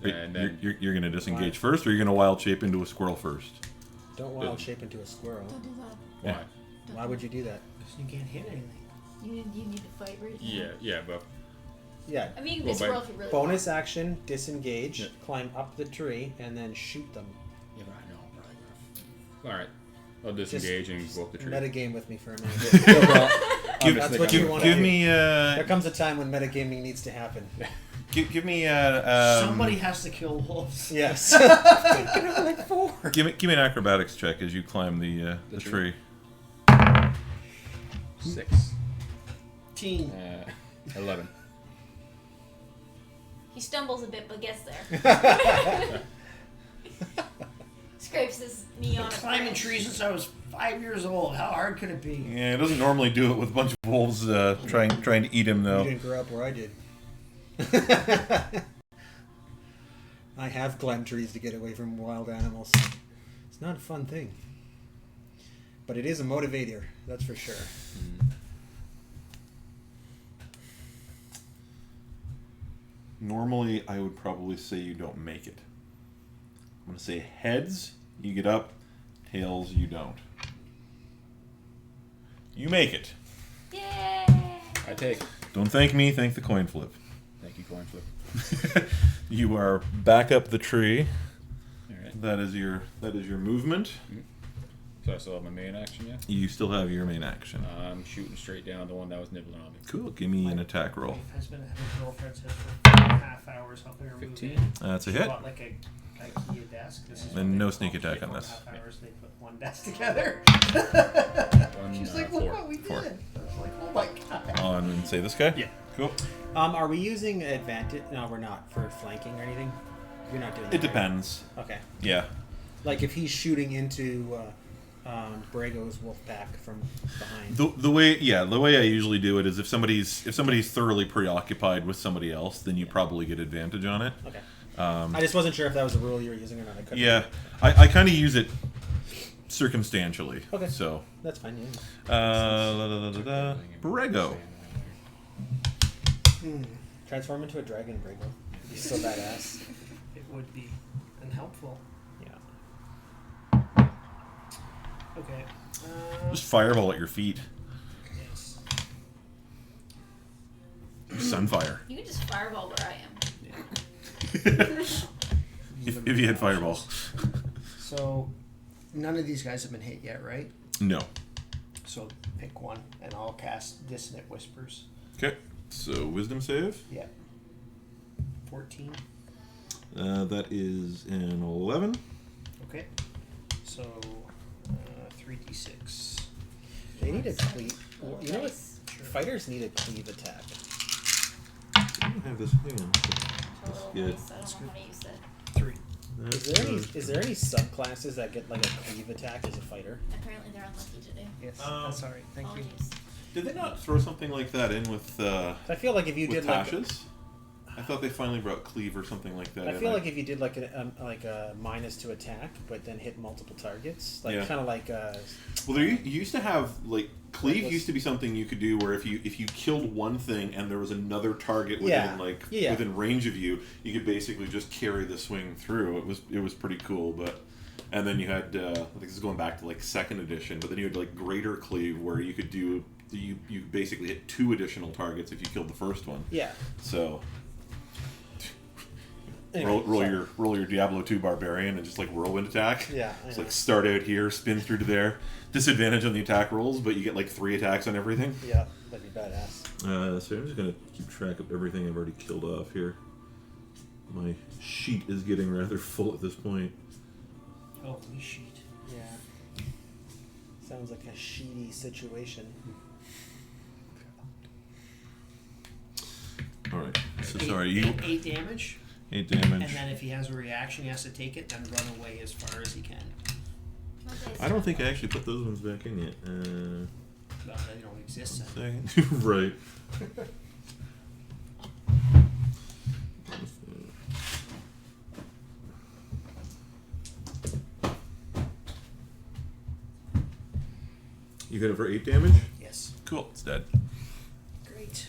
Wait, And then you're going to disengage first, or you're going to wild shape into a squirrel first? Don't wild shape into a squirrel. Don't do that. why? Why would you do that? You can't hit anything. You need to fight right now. Yeah, but Yeah. I mean, Well, this by world if you really Bonus want. action, disengage, Yeah. climb up the tree, and then shoot them. yeah, but I know. I'm probably gonna. All right, I'll disengage and go up the tree. Metagame with me for a minute. That's what you want to Give do. me There comes a time when metagaming needs to happen. give me Somebody has to kill wolves. Yes. like 4. give me an acrobatics check as you climb the tree. 6. 18. 11. He stumbles a bit, but gets there. Scrapes his knee on a Climbing branch. trees since I was 5 years old. How hard could it be? Yeah, it doesn't normally do it with a bunch of wolves trying to eat him You though. didn't grow up where I did. I have climbed trees to get away from wild animals. It's not a fun thing. But it is a motivator, that's for sure. Normally, I would probably say you don't make it. I'm going to say heads, you get up, tails, you don't. You make it. Yay! I take. Don't thank me, thank the coin flip. Thank you, coin flip. You are back up the tree. All right. that is your movement. So I still have my main action yet? You still have your main action. I'm shooting straight down the one that was nibbling on me. Cool. Give me an attack roll. My husband and his girlfriend said for 4.5 hours helping her move 15. in. That's a She hit. bought like a IKEA desk. This is And what they no call sneak it. attack on this. 4.5 hours they put one desk together. She's like, look 4. what we did. 4. I was like, oh my god. On, say this guy? Yeah. Cool. Are we using advantage? No, we're not for flanking or anything. You're not doing that. It depends. right? Okay. Yeah. Like if he's shooting into Brego's wolf pack from behind. The way I usually do it is if somebody's thoroughly preoccupied with somebody else, then you probably get advantage on it. Okay. I just wasn't sure if that was a rule you were using or not. I couldn't. Yeah, I kind of use it circumstantially. Okay. So. That's fine. Yeah. Brego. Transform into a dragon, Brego. He's so badass. It would be unhelpful. Yeah. Okay. Just fireball at your feet. Yes. Sunfire. You can just fireball where I am. if you hit fireball. So, none of these guys have been hit yet, right? No. So pick one, and I'll cast Dissonant Whispers. Okay. So wisdom save. Yeah. 14. That is an 11. Okay. So 3d6. They need a cleave. You know what? Nice. Fighters need a cleave attack. I don't have this. Hang on. Total Yeah. nice. I don't know how to use it. 3. Is there any subclasses that get like a cleave attack as a fighter? Apparently they're unlucky today. Yes, that's alright. Thank you. Apologies. Did they not throw something like that in with I feel like if you did like Tasha's? I thought they finally brought cleave or something like that. I feel like if you did like a minus to attack, but then hit multiple targets, like Yeah. kind of like well, there you used to have like cleave Reckless. used to be something you could do where if you killed one thing and there was another target within Yeah. within range of you, you could basically just carry the swing through. It was pretty cool, but. And then you had, I think this is going back to like 2nd edition, but then you had like greater cleave where you could do, you basically hit 2 additional targets if you killed the first one. yeah. So Anyway, roll your Diablo 2 barbarian and just like whirlwind attack. Yeah. It's like start out here, spin through to there. Disadvantage on the attack rolls, but you get like 3 attacks on everything. Yeah, that'd be badass. So I'm just gonna keep track of everything I've already killed off here. My sheet is getting rather full at this point. Holy sheet. Yeah. Sounds like a sheety situation. Alright, so sorry, you 8 damage. 8 damage. And then if he has a reaction, he has to take it, then run away as far as he can. I don't think I actually put those ones back in yet. No, they don't exist then. Second. Right. You hit it for 8 damage? Yes. Cool, it's dead. Great.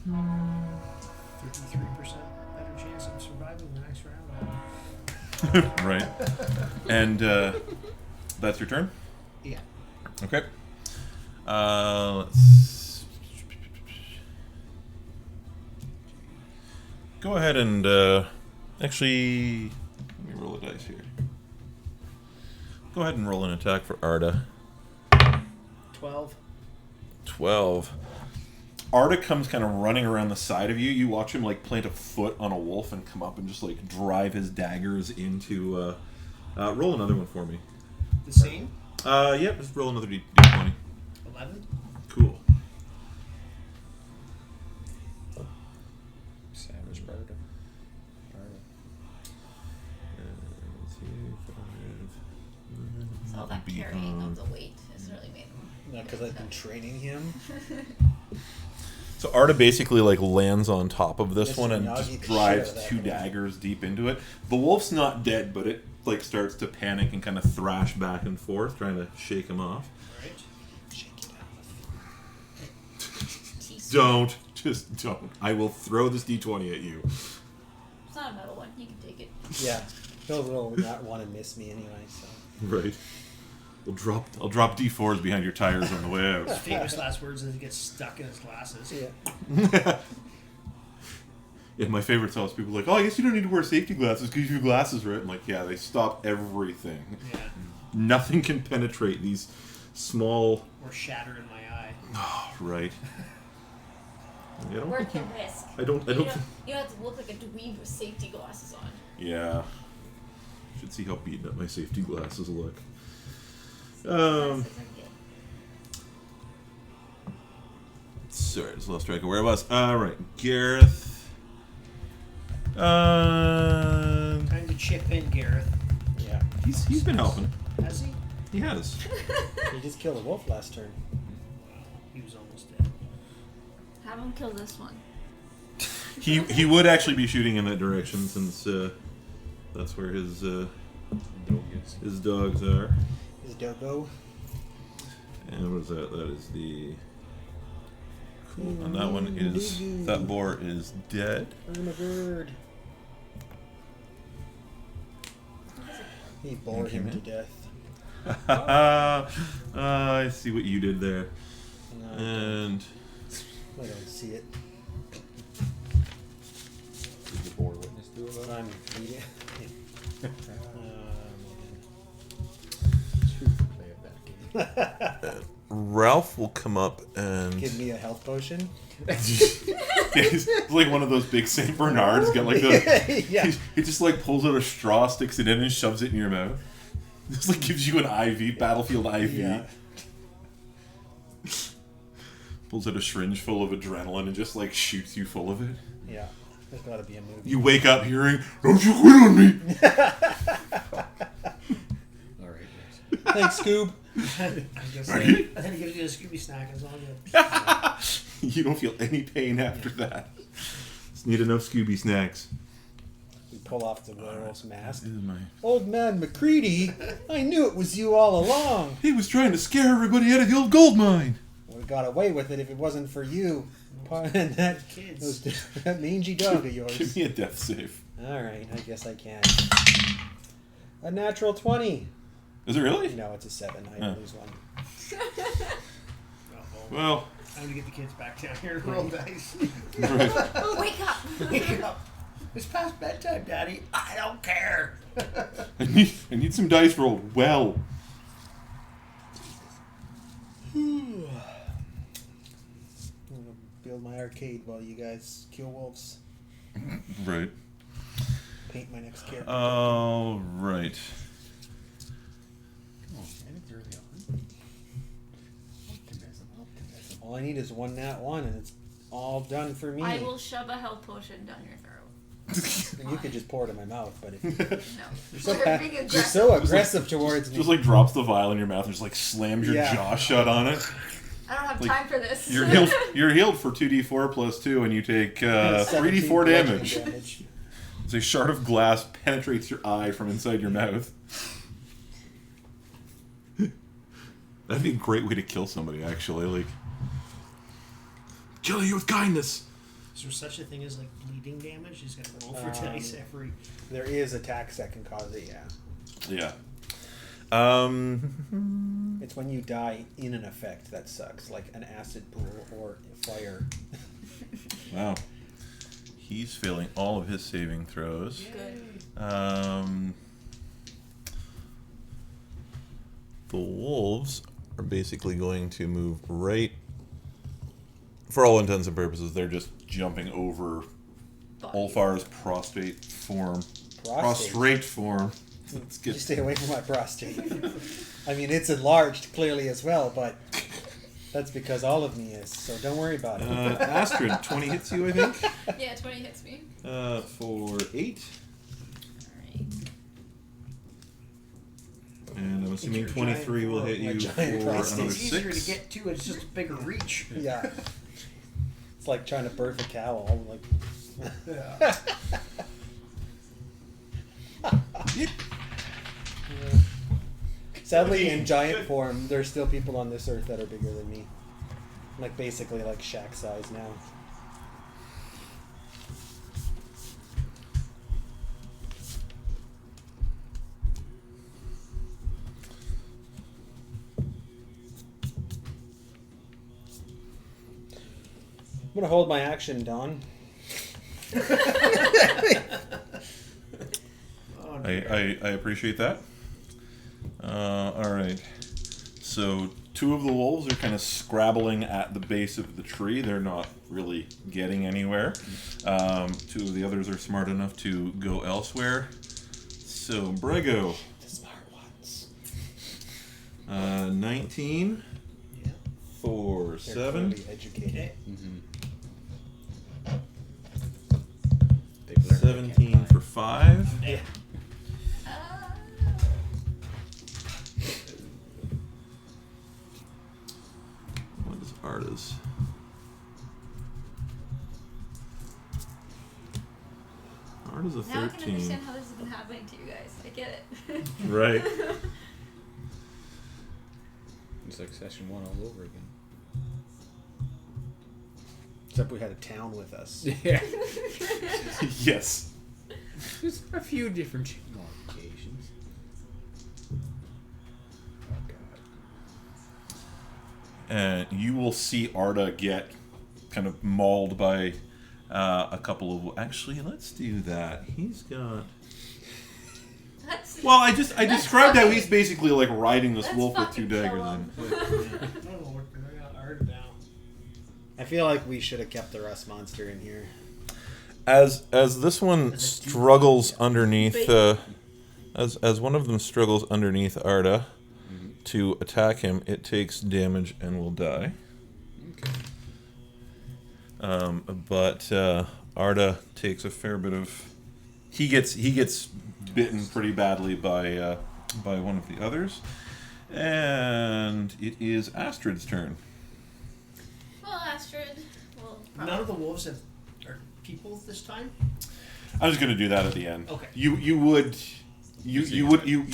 Mm-hmm. 33% better chance of surviving the next round. Right. And that's your turn? Yeah. Okay. Let's go ahead and actually let me roll a dice here. Go ahead and roll an attack for Arda. 12. 12. Arda comes kind of running around the side of you. You watch him like plant a foot on a wolf and come up and just like drive his daggers into. Roll another one for me. The same? Yep. Just roll another d20. 11. Cool. Savage Barda. So that carrying of the weight has really made him. No, because I've been training him. So Arda basically like lands on top of this Mr. one and Miyagi just the shit drives out of that 2 thing. daggers deep into it. The wolf's not dead, but it like starts to panic and kind of thrash back and forth, trying to shake him off. Right. Shake it off. Don't. Just don't. I will throw this d20 at you. It's not a metal one. You can take it. Yeah. He'll not want to miss me anyway, so. Right. I'll drop D4s behind your tires on the way out. His famous last words as he gets stuck in his glasses. Yeah. Yeah, my favorite thought is people are like, oh, I guess you don't need to wear safety glasses because you have glasses, right? I'm like, yeah, they stop everything. Yeah. Nothing can penetrate these small... Or shatter in my eye. Oh, right. Yeah, I don't Worth think the risk. I don't You don't have to look like a dweeb with safety glasses on. Yeah. Should see how beaten up my safety glasses look. Glasses are good. Sorry, I just lost track of where I was. Alright, Gareth. Time to chip in, Gareth. Yeah. He's been helping. Has he? He has. He just killed a wolf last turn. He was almost dead. Have him kill this one. He would actually be shooting in that direction since that's where his dogs are. His doggo. And what is that? That is the... Cool. And that one is... That boar is dead. I'm a bird. He bored him to death. I see what you did there. No, And... I don't see it. Did the board witness do it? I'm reading. Play a bad game. Ralph will come up and... Give me a health potion. It's like one of those big Saint Bernards. Got like the... Yeah. He just like pulls out a straw, sticks it in, and shoves it in your mouth. Just like gives you an IV, battlefield IV. Yeah. Pulls out a syringe full of adrenaline and just like shoots you full of it. Yeah. There's gotta be a movie. You wake up hearing, "Don't you quit on me!" Alright, Thanks, Scoob. I was gonna say, Right? and then he gives you a Scooby snack and it's all good. You don't feel any pain after that. Just need enough Scooby snacks. We pull off the werewolf's mask. This is my... Old man McCready, I knew it was you all along. He was trying to scare everybody out of the old gold mine. Would have got away with it if it wasn't for you. And that, Kids. that mangy dog of Give yours. me a death save. Alright, I guess I can. A natural 20. Is it really? No, it's a 7. I Oh. lose one. Uh-oh. Well, Time to get the kids back down here and roll dice. right. Oh, wake up! Wake up. It's past bedtime, Daddy. I don't care. I need some dice rolled well. I'm gonna build my arcade while you guys kill wolves. Right. Paint my next character. All right. Come on, man, it's early on. Optimism. All I need is one nat 1 and it's all done for me. I will shove a health potion down your throat. You could just pour it in my mouth, but if No. you're so, You're being you're aggressive. so aggressive towards me. Just like drops the vial in your mouth and just like slams your Yeah. jaw shut on it. I don't have like, time for this. You're healed. You're healed for 2d4 plus 2, and you take 17 3d4 damage. damage. As a shard of glass penetrates your eye from inside your mouth. That'd be a great way to kill somebody, actually. Like, kill you with kindness. Is there such a thing as like bleeding damage? He's got to roll for dice every. There is attacks that can cause it, yeah. Yeah. It's when you die in an effect that sucks, like an acid pool or fire. Wow. He's failing all of his saving throws. Good. The wolves are basically going to move right. For all intents and purposes, they're just jumping over Ulfar's prostrate form. Prostrate form. Let's You get. stay away from my prostate. I mean, it's enlarged clearly as well, but that's because all of me is, so don't worry about it. Astrid, 20 hits you, I think. Yeah, 20 hits me. For 8. Alright. And I'm assuming It's your 23 will hit my you giant for prostate. another It's easier 6. to get to. It's just a bigger reach. Yeah. It's like trying to birth a cow. All like. Yeah. Sadly, in giant form, there's still people on this earth that are bigger than me. Like basically like Shaq size now. gonna hold my action, Don. Oh, I appreciate that. All right. So 2 of the wolves are kind of scrabbling at the base of the tree. They're not really getting anywhere. 2 of the others are smart enough to go elsewhere. So Brego. The smart ones. 19 Yeah. for They're 7. clearly educated. Okay. They've learned they can't 17 hide. for 5. Yeah. What is Arda's? Arda's a Now I can 13. understand how this has been happening to you guys. I get it. Right. It's like session 1 all over again. Except we had a town with us. Yeah. Yes. There's a few different modifications. Oh god. And you will see Arda get kind of mauled by a couple of. Actually, let's do that. He's got. That's, Well, I That's described how fucking- he's basically like riding this let's wolf with 2 fucking kill daggers him. in. Oh, I got Arda down. I feel like we should have kept the rust monster in here. As this one struggles underneath, as one of them struggles underneath Arda to attack him, it takes damage and will die. Okay. But Arda takes a fair bit of. He gets bitten pretty badly by one of the others, and it is Astrid's turn. well, Astrid. Well, None of the wolves are people this time. I'm just gonna do that at the end. Okay. You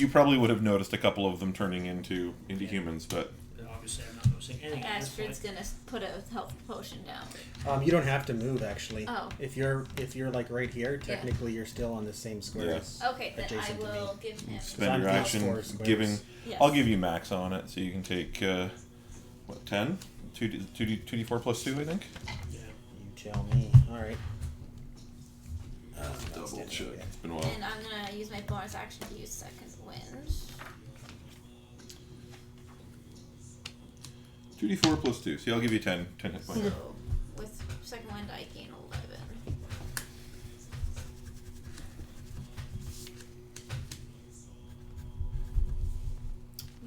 probably would have noticed a couple of them turning into humans, but Obviously, I'm not noticing anything. at this Astrid's point. gonna put a health potion down. You don't have to move actually. Oh. If you're like right here, technically you're still on the same square. Yeah. as Okay, then I adjacent to me. will give him. spend on your these action 4 squares. giving. Yes. I'll give you max on it, so you can take 10, 2d4 plus 2, I think. Yeah. You tell me. All right. Double check. It's been a while. And I'm gonna use my bonus action to use second wind. 2d4 plus 2. See, I'll give you 10 hit points. So with second wind, I gain 11.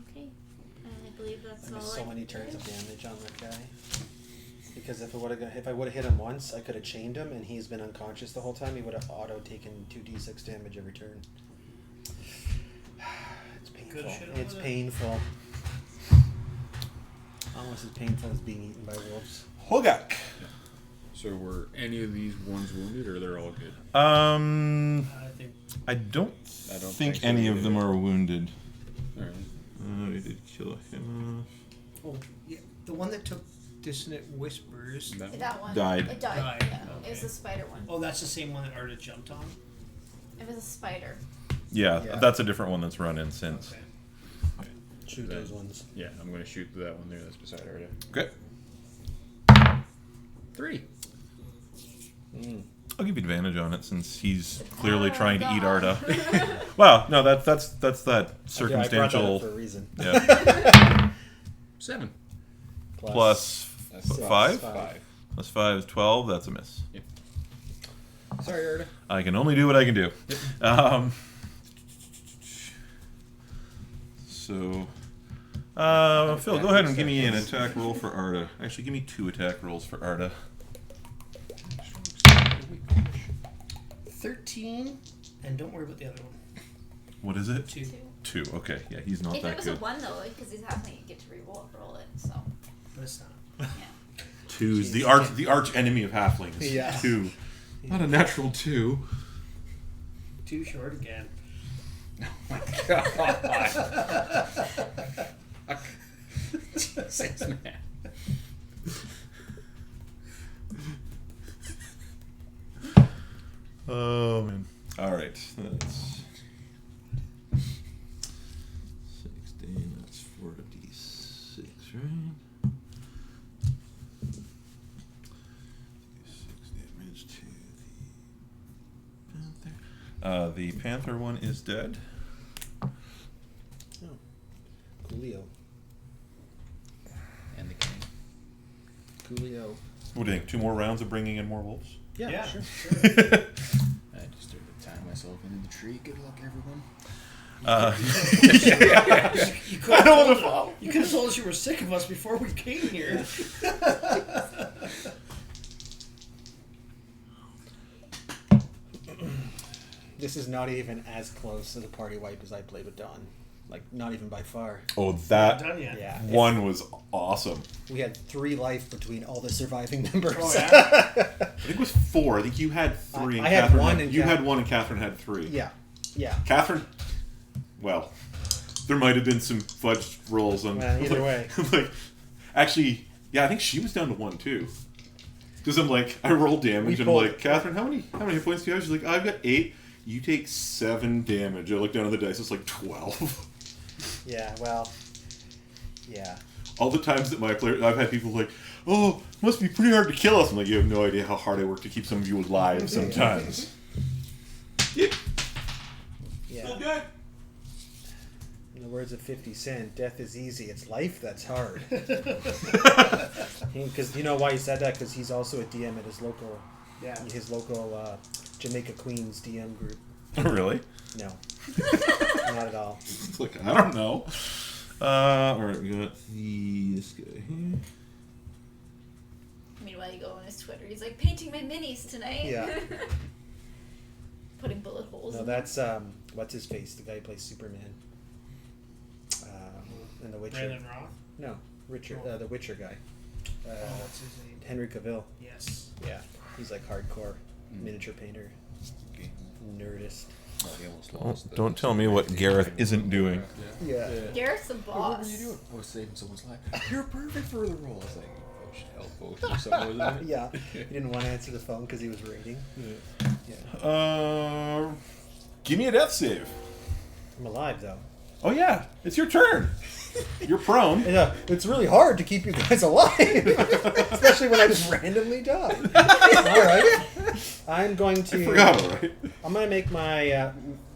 Okay, and I believe that's I all. missed so I many did. turns of damage on that guy. Because if I would have hit him once, I could have chained him, and he's been unconscious the whole time. He would have auto taken 2d6 damage every turn. It's painful. Good shit It's over there. painful. Almost as painful as being eaten by wolves. Hogak. So were any of these ones wounded, or they're all good? I think I don't I don't think think so any of either. them are wounded. Alright. We did kill him Oh, yeah. The one that took Dissonant Whispers. That one. Died. It died. Died. Yeah, it was Okay. the spider one. Oh, that's the same one that Arda jumped on. It was a spider. Yeah, Yeah. that's a different one that's run in since. Okay. Shoot That- those ones. Yeah, I'm gonna shoot that one there that's beside Arda. Okay. 3. I'll give you advantage on it since he's clearly Oh, trying to eat God. Arda. Well, no, that's that I brought that up circumstantial. for a reason. Yeah. 7. Plus That's 5. 5. Plus 5 is 12. That's a miss. Sorry, Arda. I can only do what I can do. So, Phil, go ahead and give me an attack roll for Arda. Actually, give me 2 attack rolls for Arda. 13, and don't worry about the other one. What is it? 2. 2. Okay, yeah, he's not If it that was good. a 1 though, because he's having to get to roll it, so But it's not. yeah. 2's the arch enemy of halflings. Yeah. 2. Not a natural 2. Too short again. Jesus, man. Oh man. All right. That's 16. That's 4d6, right? The panther one is dead. Oh. Coolio. And the king. Coolio. What do you think? 2 more rounds of bringing in more wolves? Yeah, sure. I just started to tie myself into the tree. Good luck, everyone. I don't want to follow. You could have told us you were sick of us before we came here. This is not even as close to the party wipe as I played with Dawn. Like, not even by far. Oh, Not that done yet. Yeah. one was awesome. We had 3 life between all the surviving members. Oh, yeah? I think it was 4. I think you had 3 and I had Catherine one and you Ca- had 1 and Catherine had 3. Yeah. Yeah. Catherine, well, there might have been some fudged rolls on. Well, either way. Like, actually, yeah, I think she was down to 1 too. Because I'm like, I roll damage We and I'm pulled- like, Catherine, how many hit points do you have? She's like, I've got 8. You take 7 damage. I look down at the dice. It's like 12. Yeah, well, yeah. All the times that I've had people like, oh, must be pretty hard to kill us. I'm like, you have no idea how hard I work to keep some of you alive sometimes. Yeah. Still Yeah. dead. In the words of 50 Cent, death is easy. It's life that's hard. Because you know why he said that? Because he's also a DM at his local, Jamaica Queens DM group. Really? No, not at all. It's like, I don't know. Alright, we got this guy here. Meanwhile, you go on his Twitter. He's like, painting my minis tonight. Yeah. Putting bullet holes No, in that's what's his face? The guy who plays Superman. And The Witcher. Raylan Roth? No, Richard, the Witcher guy. What's his name? Henry Cavill. Yes. Yeah, he's like hardcore miniature painter, Okay. nerdist. Oh, he almost lost. Don't tell me what Gareth isn't doing. Yeah. Garrett's the What boss. were you doing? I was saving someone's life. You're perfect for the role. I was like, help potion or something, wasn't it? Yeah, he didn't want to answer the phone because he was raiding. Yeah. Give me a death save. I'm alive though. Oh yeah, it's your turn. You're prone. Yeah, it's really hard to keep you guys alive, especially when I just randomly die. All right, I'm going to. I forgot, alright. I'm going to make my.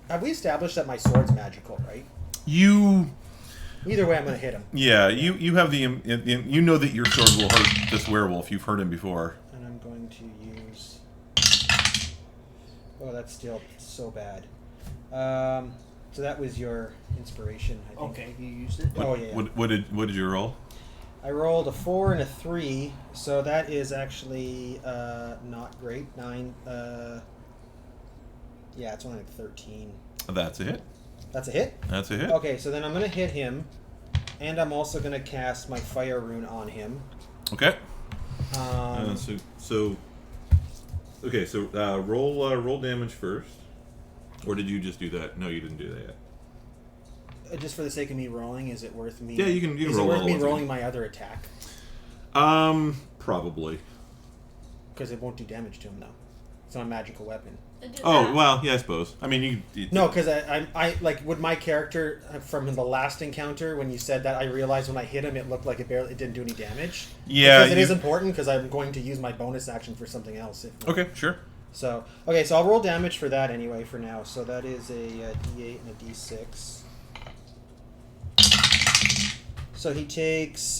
Have we established that my sword's magical, right? You. Either way, I'm going to hit him. Yeah, you have the you know that your sword will hurt this werewolf. You've hurt him before. And I'm going to use. Oh, that's still so bad. So that was your inspiration, I think. Okay, you used it. Oh yeah. What did you roll? I rolled a 4 and a 3, so that is actually not great. 9. Yeah, it's only like 13. That's a hit. That's a hit? That's a hit. Okay, so then I'm going to hit him, and I'm also going to cast my fire rune on him. Okay. Um, Roll damage first. Or did you just do that? No, you didn't do that yet. just for the sake of me rolling, is it worth me? Yeah, you can Is roll it worth all me of them. rolling my other attack? Probably. Because it won't do damage to him, though. It's not a magical weapon. Oh, well, yeah, I suppose. I mean, you No, because I like with my character from the last encounter when you said that, I realized when I hit him it looked like it didn't do any damage. Yeah, because it is important because I'm going to use my bonus action for something else. Okay, sure. So okay, so I'll roll damage for that anyway for now. So that is a D8 and a D6. So he takes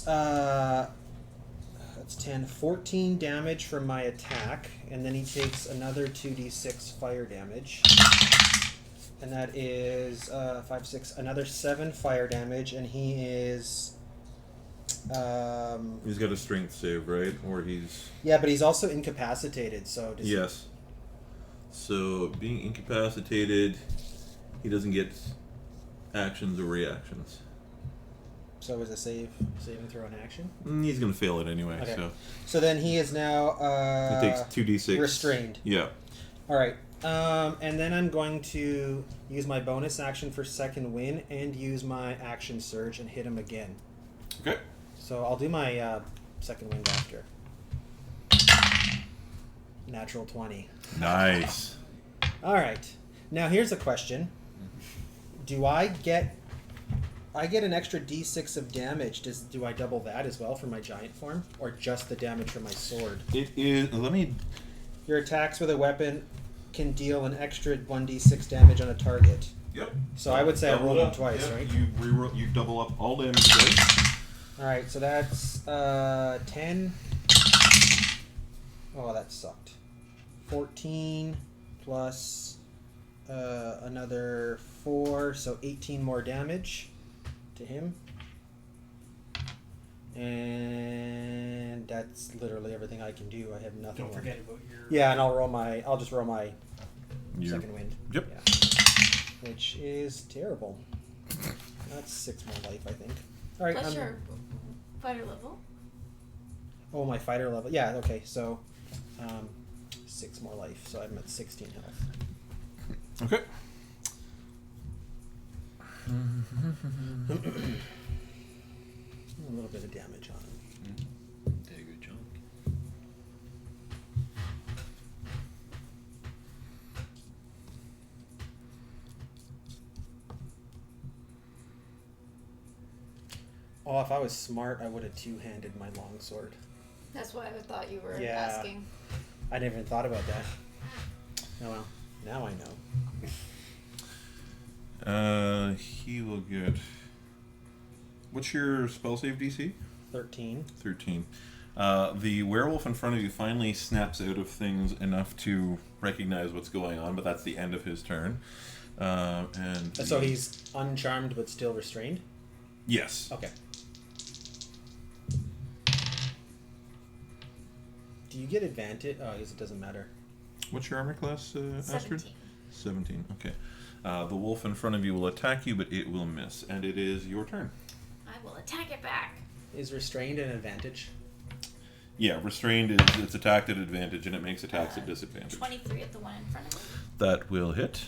that's 10, 14 damage from my attack, and then he takes another 2d6 fire damage. And that is 5, 6, another 7 fire damage, and he is He's got a strength save, right? Or he's... yeah, but he's also incapacitated, so does Yes. So, being incapacitated, he doesn't get actions or reactions. so is a saving throw an action? He's going to fail it anyway, Okay. so... So then he is now He takes 2d6. restrained. Yeah. Alright, and then I'm going to use my bonus action for second win and use my action surge and hit him again. Okay. So I'll do my second wind after. Natural 20. Nice. Alright, now here's a question. Do I get an extra d6 of damage? Do I double that as well for my giant form? Or just the damage from my sword? It is... Let me... Your attacks with a weapon can deal an extra 1d6 damage on a target. Yep. So I would say I rolled them twice, Yep. right? You reroll. You double up all damage dice. Alright, so that's 10. Oh, that sucked. 14 plus another 4, so 18 more damage to him. And that's literally everything I can do. I have nothing. Don't forget about your. Yeah, and I'll just roll my Your- second wind. Yep. Yeah. Which is terrible. That's 6 more life, I think. Alright, Plus your fighter level. oh, my fighter level. Yeah, okay, so 6 more life, so I'm at 16 health. Okay. A little bit of damage on him. Did a good job. Oh, if I was smart, I would have two-handed my longsword. That's why I thought you were Yeah. asking. I never even thought about that. Oh well, now I know. He will get. What's your spell save DC? 13. 13. The werewolf in front of you finally snaps out of things enough to recognize what's going on, but that's the end of his turn. And So he's uncharmed but still restrained? yes. Okay. Do you get advantage? Oh, I guess it doesn't matter. What's your armor class, Astrid? 17. 17. Okay. The wolf in front of you will attack you, but it will miss, and it is your turn. I will attack it back. Is restrained an advantage? Yeah, restrained is it's attacked at advantage, and it makes attacks at disadvantage. 23 at the one in front of me. That will hit.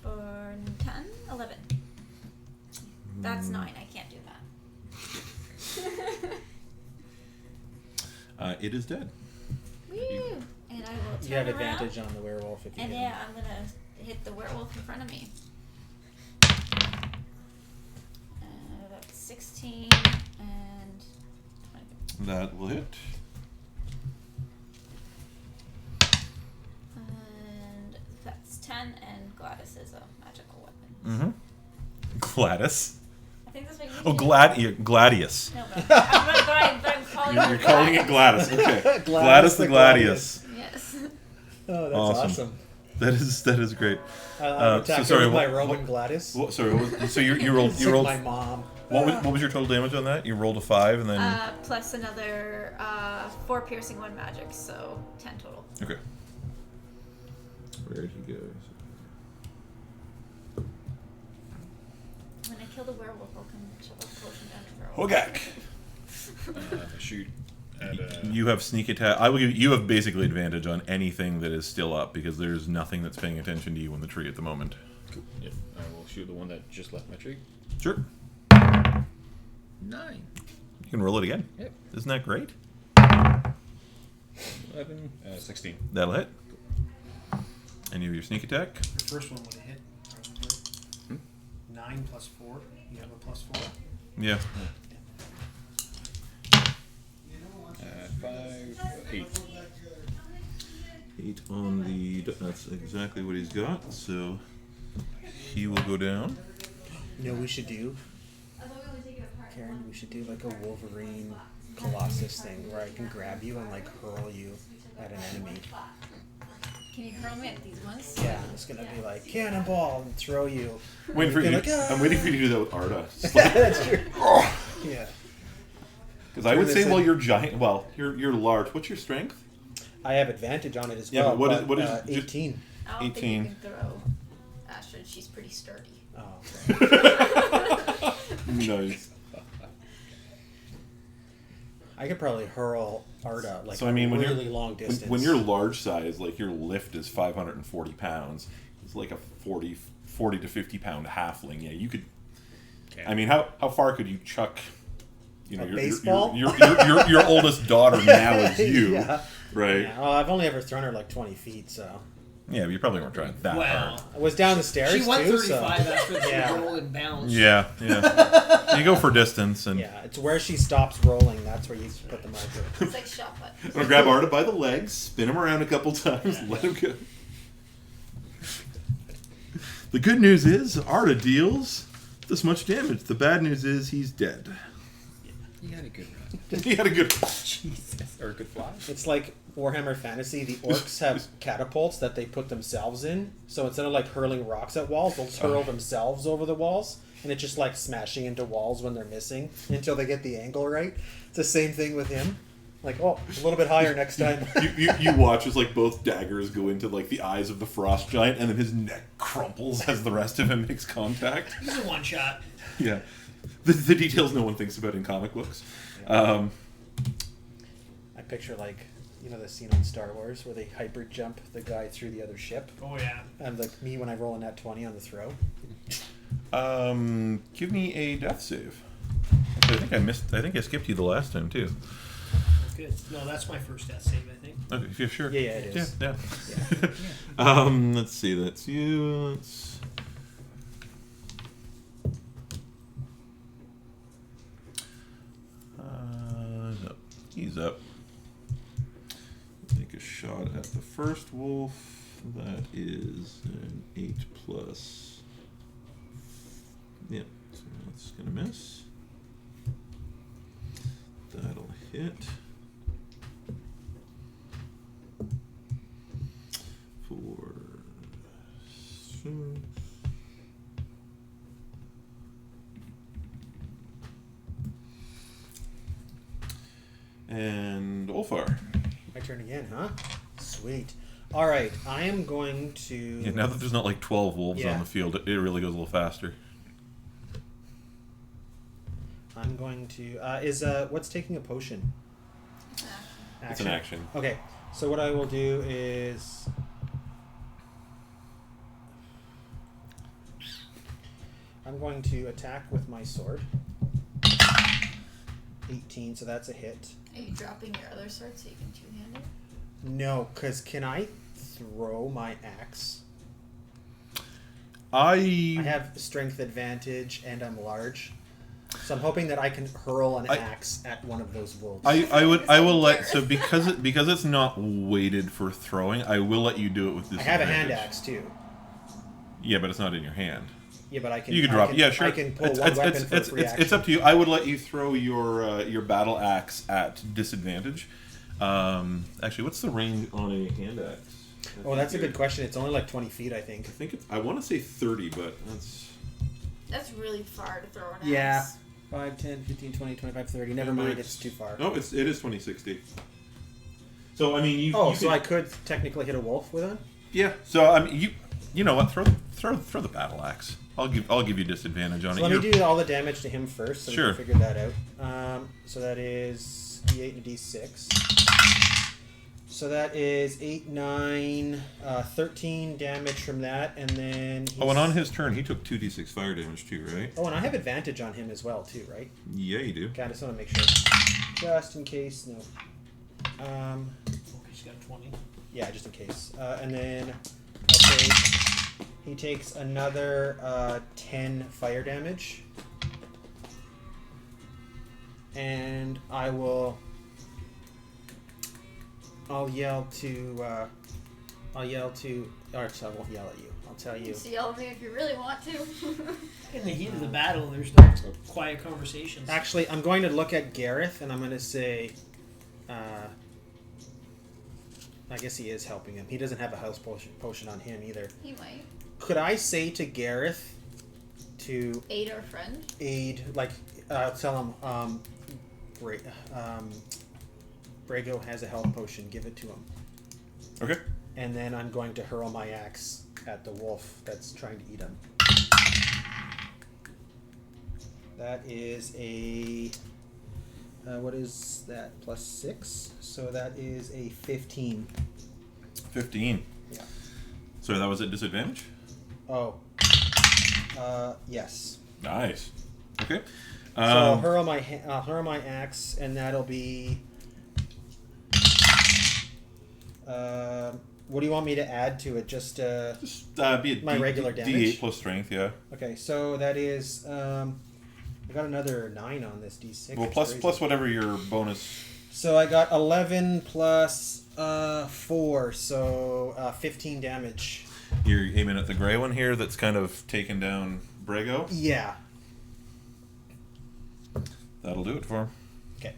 For 10, 11. That's 9. I can't do that. It is dead. Woo! And I will turn You have around. advantage on the werewolf if you And hit yeah, him. I'm gonna hit the werewolf in front of me. That's 16 and 20. That will hit. And that's 10, and Gladys is a magical weapon. Mm-hmm. Gladys. I think that's what you Oh, did. Gladius. No, but I'm calling You're calling it Gladys. Okay. Gladys Gladys the the Gladius. Yes. Oh, that's Awesome. awesome. That is great. I'll attack so sorry, with my what- Roman Gladys. Sorry. So you rolled. It's You like rolled. my mom. What was your total damage on that? You rolled a 5 and then. Plus another 4 piercing, 1 magic, so 10 total. Okay. Where did he go? When I kill the werewolf, I'll come and shove a potion down the werewolf. Hogak. Shoot at You have sneak attack. I will give you have basically advantage on anything that is still up because there's nothing that's paying attention to you in the tree at the moment. Cool. Yep. I will shoot the one that just left my tree. Sure. 9. You can roll it again. Yep. Isn't that great? 11. 16. That'll hit. And you have your sneak attack. The first one would have hit. 9 plus 4. You have a plus 4. Yeah. 5, 8. 8 on the. That's exactly what he's got. So he will go down. You know what we should do? Karen, we should do like a Wolverine Colossus thing where I can grab you and like hurl you at an enemy. Can you hurl me at these ones? Yeah, it's gonna be like cannonball and throw you. Waiting for you. You're like, I'm waiting for you to do that with Arda. That's true. Yeah. Because I would Turn say, this well, in. you're giant. Well, you're large. What's your strength? I have advantage on it as Yeah, well. but what is 18? I don't 18. think you can throw Astrid. She's pretty sturdy. Oh, okay. Nice. I could probably hurl Arda like So I mean, when really you're long distance. when you're large size, like your lift is 540 pounds. It's like a 40 to 50 pound halfling. Yeah, you could. Okay. I mean, how far could you chuck? You know, A baseball? your oldest daughter now is you, Yeah. right? Yeah. Oh, I've only ever thrown her like 20 feet, so Yeah, but you probably weren't trying that hard. I was down the stairs She went too. 35 after the Yeah. roll and bounce. Yeah. You go for distance and So yeah, it's where she stops rolling. That's where you put the marker. It's like shot put. I'm gonna grab Arda by the legs, spin him around a couple times, let him go. The good news is Arda deals this much damage. The bad news is he's dead. He had a good run. He had a good. Jesus. Or a good fly. It's like Warhammer Fantasy. The orcs have catapults that they put themselves in. So instead of like hurling rocks at walls, they'll hurl themselves over the walls. And it's just like smashing into walls when they're missing until they get the angle right. It's the same thing with him. Like, oh, a little bit higher next time. You watch as like both daggers go into like the eyes of the frost giant, and then his neck crumples as the rest of him makes contact. He's a one shot. Yeah, the details no one thinks about in comic books. I picture like, you know, the scene on Star Wars where they hyper jump the guy through the other ship. Oh yeah. And like me when I roll a nat 20 on the throw. Give me a death save. Actually, I think I skipped you the last time too. That's good. No, that's my first death save, I think. Okay, yeah, sure. Yeah, it is. Yeah. Yeah. Let's see. That's you. No, he's up. Take a shot at the first wolf. That is an 8 plus. Yep, so that's gonna miss. That'll hit. 4, 6. And Ulfar. My turn again, huh? Sweet. All right, I am going to. Yeah, now that there's not like 12 wolves on the field, it really goes a little faster. I'm going to. What's taking a potion? It's an action. Okay, so what I will do is. I'm going to attack with my sword. 18, so that's a hit. Are you dropping your other sword so you can two-hand it? No, because can I throw my axe? I have strength advantage and I'm large. So I'm hoping that I can hurl an axe at one of those wolves. I will let because it's not weighted for throwing. I will let you do it with this. I have a hand axe too. Yeah, but it's not in your hand. Yeah, but I can. You can drop. Yeah, sure. I can pull one weapon for free action. It's up to you. I would let you throw your battle axe at disadvantage. Actually, what's the range on a hand axe? Oh, that's a good question. It's only like 20 feet, I think. I want to say 30, but that's really far to throw an axe. Yeah. 5, 10, 15, 20, 25, 30. Never mind, it's too far. No, it is 20, 60. So, I mean, you... so I could technically hit a wolf with it? Yeah. So, I mean, you know what? Throw the battle axe. I'll give you disadvantage on it. Let me do all the damage to him first, so we can figure that out. So that is D8 and D6. So that is 8, 9, 13 damage from that, and then... and on his turn, he took 2d6 fire damage too, right? Oh, and I have advantage on him as well too, right? Yeah, you do. Okay, I just want to make sure. Just in case, no. He's got 20. Yeah, just in case. And then he takes another 10 fire damage. And I'll yell to, or so I won't yell at you. I'll tell you. You can yell at me if you really want to. In the heat of the battle, there's no quiet conversations. Actually, I'm going to look at Gareth and I'm going to say, I guess he is helping him. He doesn't have a health potion on him either. He might. Could I say to Gareth to aid our friend? Tell him, Brego has a health potion. Give it to him. Okay. And then I'm going to hurl my axe at the wolf that's trying to eat him. That is a... what is that? Plus 6? So that is a 15. 15. Yeah. So that was at disadvantage? Oh. Yes. Nice. Okay. So I'll hurl my axe, and that'll be... what do you want me to add to it? Just be my regular damage? D8 plus strength, yeah. Okay, so that is... I got another 9 on this D6. Well, plus whatever your bonus... So I got 11 plus 4, so 15 damage. You're aiming at the gray one here that's kind of taken down Brego. Yeah. That'll do it for him. Okay.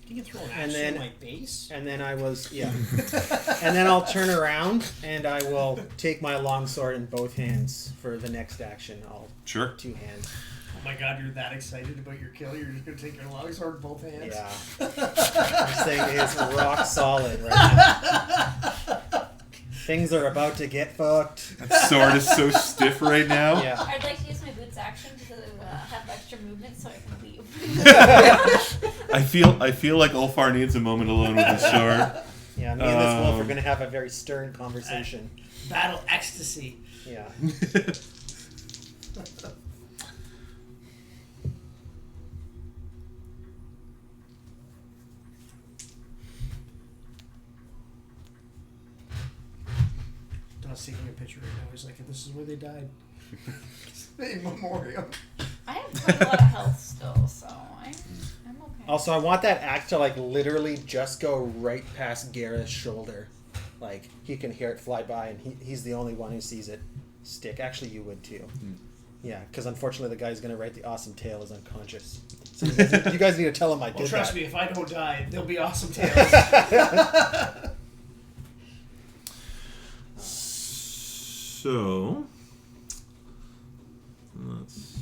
You can throw an And axe then- on my base. And then and then I'll turn around and I will take my longsword in both hands for the next action. I'll Sure. two hands. Oh my god, you're that excited about your kill, you're just gonna take your longsword in both hands? Yeah. This thing is rock solid right now. Things are about to get fucked. That sword is so stiff right now. Yeah. I'd like to use my boots action to have extra movement so I can leave. I feel like Ulfar needs a moment alone with his sword. Yeah, me and this wolf are going to have a very stern conversation. Battle ecstasy. Yeah. Don's taking a picture right now. He's like, this is where they died. In memoriam. I have quite a lot of health still, so I'm okay. Also, I want that axe to like literally just go right past Gareth's shoulder. Like he can hear it fly by, and he's the only one who sees it stick. Actually, you would too. Yeah, because unfortunately, the guy who's going to write the awesome tale is unconscious. So you guys need to tell him I did Well, trust that. me, if I don't die, there'll be awesome tales. So let's.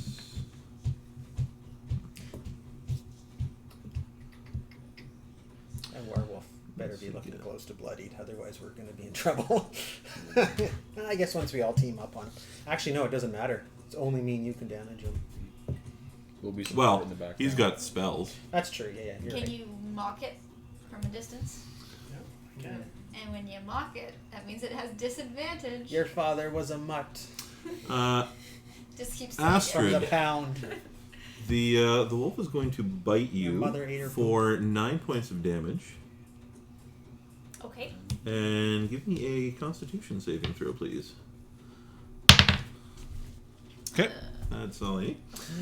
A werewolf better be looking close to bloodied, otherwise we're going to be in trouble. I guess once we all team up on him. Actually, no, it doesn't matter. It's only me and you can damage him. Will be some Well, in the background. he's got spells. That's true. Yeah, you're Can right. you mock it from a distance? Okay. And when you mock it, that means it has disadvantage. Your father was a mutt Just keep saying Astrid. from the pound. The wolf is going to bite Your you mother ate her for 9 points of damage. it. Okay. And give me a Constitution saving throw, please. Okay, that's all I need.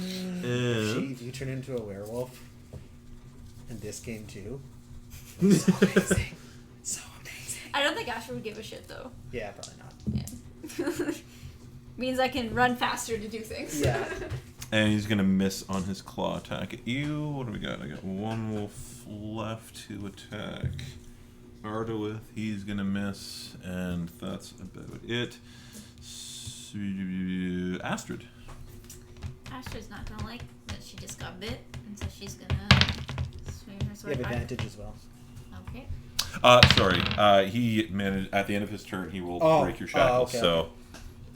And Jeez, you turn into a werewolf. In this game too. So amazing. I don't think Asher would give a shit though. Yeah, probably not. Yeah. Means I can run faster to do things. Yeah. and he's gonna miss on his claw attack at you. What do we got? I got one wolf left to attack Arda with. He's gonna miss, and that's about it. Astrid. Astrid's not gonna like that she just got bit, and so she's gonna swing her You sword. have back. advantage as well. Okay. Sorry. He managed at the end of his turn. He will break your shackles. okay, so, okay.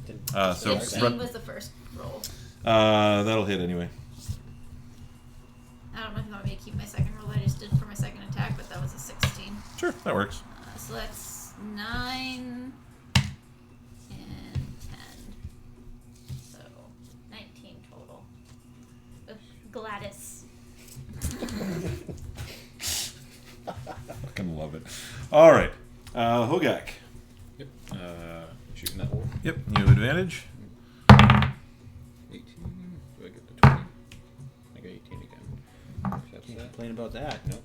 Didn't- so 15 was the first roll. that'll hit anyway. I don't know if you want me to keep my second roll that I just did for my second attack, but that was a 16. Sure, that works. So that's 9 and 10. So 19 total. With Gladys. Fucking love it. All right, Hogak. Yep. Shooting that wolf. Yep, you have advantage. 18. Do I get the 20? I got 18 again. That's Can't that. complain about that. Nope.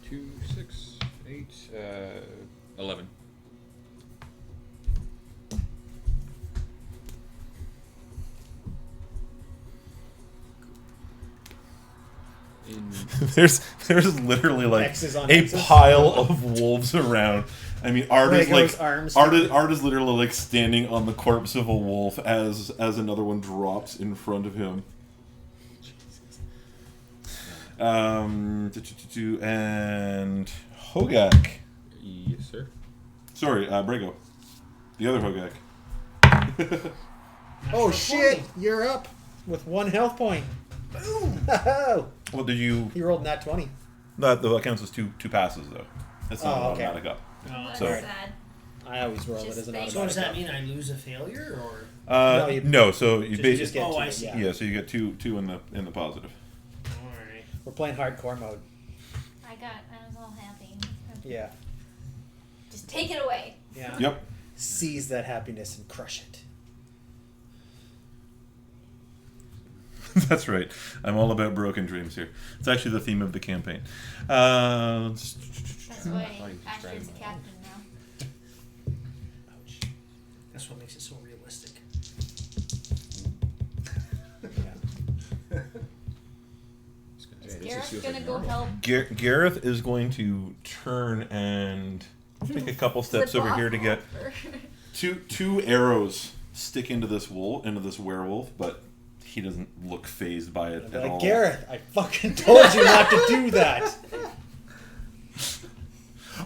2, 6, 8, 11. there's literally like X's on a X's. pile of wolves around. I mean, Arda's Brego's like arms. Arda's literally like standing on the corpse of a wolf as another one drops in front of him. And Hogak. Yes, sir. Sorry, Brego. The other Hogak. Oh shit! You're up with 1 health point. Boom! What did you? He rolled nat 20. That counts as two passes though. That's not Oh, an okay. automatic up. That's So- sad. I always roll it Just as an bang. automatic. So does that up. mean I lose a failure, or? No, you- No, so you So you basically just get Oh, two, I see. yeah, so you get two in the positive. Alright. We're playing hardcore mode. I was all happy. Yeah. Just take it away. Yeah. Yep. Seize that happiness and crush it. That's right. I'm all about broken dreams here. It's actually the theme of the campaign. That's why Why you Astrid's a describe captain now. That's what makes it so realistic. Yeah. This Garrett's feels gonna like go normal. help. Gareth is going to turn and take a couple steps Flip over off here to get Ulfar. two arrows stick into this werewolf, but he doesn't look phased by it at all. Gareth, I fucking told you not to do that.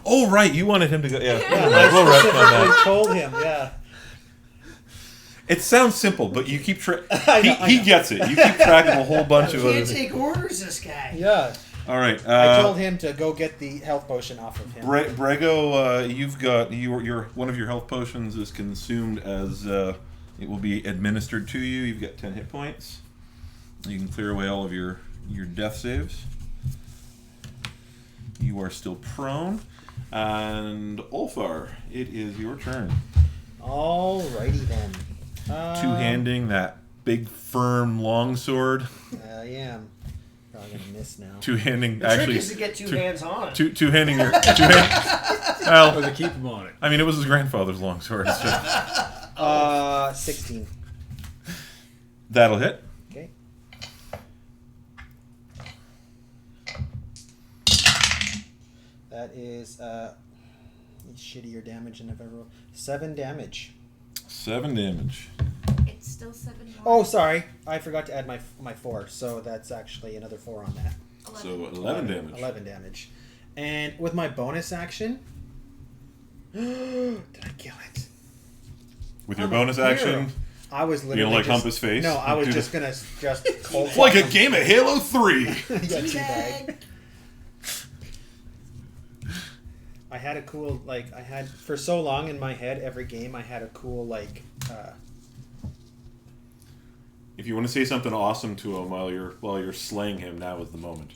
Oh right, you wanted him to go. Yeah, Yeah, we'll I rest on that. specifically told him. Yeah. It sounds simple, but you keep I know. he gets it. You keep track of a whole bunch of other Can't things. take orders, this guy. Yeah. All right. I told him to go get the health potion off of him. Brego, you've got your one of your health potions is consumed as it will be administered to you. You've got 10 hit points. You can clear away all of your death saves. You are still prone, and Ulfar, it is your turn. Alrighty then. Two-handing that big, firm longsword. I am. Probably gonna miss now. Two-handing, The actually. trick is to get two hands on it. Two-handing your. Oh, Well, they keep him on it. I mean, it was his grandfather's longsword. So 16. that'll hit. Okay. That is shittier damage than I've ever rolled. 7 damage. 7 damage. It's still 7 more. Oh, sorry. I forgot to add my 4, so that's actually another 4 on that. 11. So 11 damage. 11 damage. And with my bonus action... Did I kill it? With your I'm a bonus hero. action, I was you literally gonna like just, hump his face? No, I was Do just the- gonna cold It's like a game of Halo 3. yeah, teabag. I had a cool for so long in my head every game I had a cool If you want to say something awesome to him while you're slaying him, now is the moment.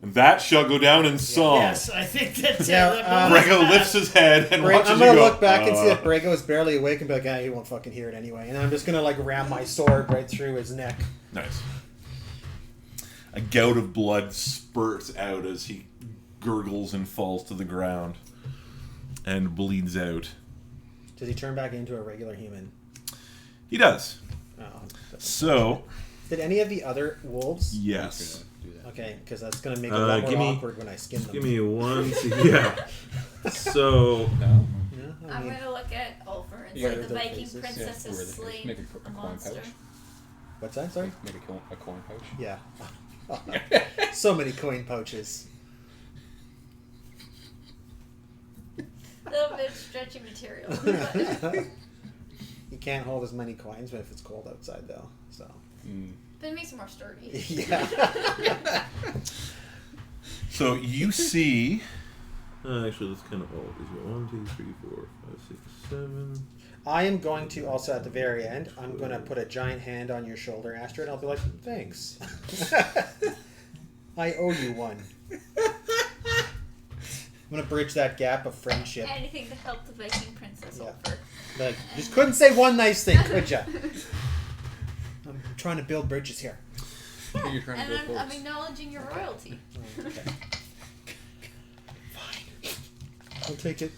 And that shall go down in song. Yes, I think that's Yeah, it. Brego lifts his head and watches I'm you gonna go. look back and see that Brego is barely awake and be like, he won't fucking hear it anyway. And I'm just gonna ram my sword right through his neck. Nice. A gout of blood spurts out as he gurgles and falls to the ground and bleeds out. Does he turn back into a regular human? He does. Oh, So, did any of the other wolves? yes. Do that. Okay, because that's gonna make it a lot more give me- awkward when I skin them. Give me a 1. Yeah. So, No. Yeah, I I'm mean, gonna look at Ulfar and You say gotta the resurfaces. Viking Yeah, princess has resurfaces. slain Make a a coin monster. pouch. what's that? Sorry. Make a coin pouch. Yeah. So many coin pouches. A little bit stretchy material. But You can't hold as many coins if it's cold outside, though. So. it makes it more sturdy. Yeah. So you see. Actually, that's kind of old. Is it 1, 2, 3, 4, 5, 6, 7? I am going to also at the very end. I'm going to put a giant hand on your shoulder, Astrid. I'll be like, thanks. I owe you one. I'm going to bridge that gap of friendship. Anything to help the Viking princess Yeah. Ulfar. Like, just couldn't say one nice thing, could ya? I'm trying to build bridges here. I think you're trying to And build I'm forts. acknowledging your royalty. Okay. Fine. I'll take it.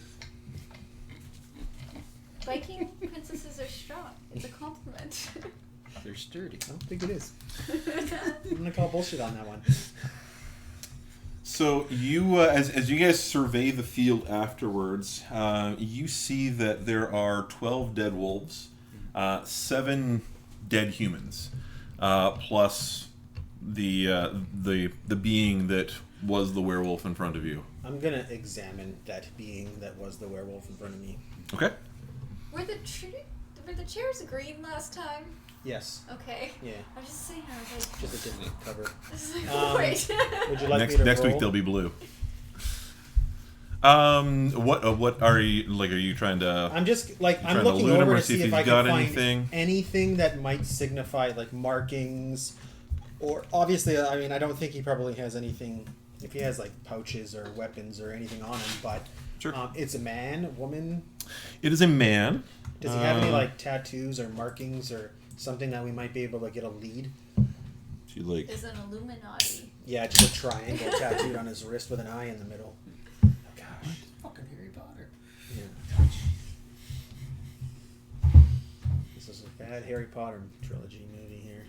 Viking princesses are strong. It's a compliment. They're sturdy. I don't think it is. I'm going to call bullshit on that one. So you, as you guys survey the field afterwards, you see that there are 12 dead wolves, 7 dead humans, plus the being that was the werewolf in front of you. I'm going to examine that being that was the werewolf in front of me. Okay. Were the chairs green last time? Yes. Okay. Yeah. I was just saying, I was like, Just a different cover. this is like Um, wait. Would you like next me to next roll? week they'll be blue. What are you like? Are you trying to? I'm just I'm trying to looking loot him over or to see if see if he's I got can find anything? anything that might signify markings, or obviously, I mean, I don't think he probably has anything. If he has pouches or weapons or anything on him, but Sure. it's a man, a woman. It is a man. Does he have any tattoos or markings or something that we might be able to get a lead? She like Is an Illuminati. Yeah, just a triangle tattooed on his wrist with an eye in the middle. Oh, gosh. Fucking Harry Potter. Yeah. bad Harry Potter trilogy movie here.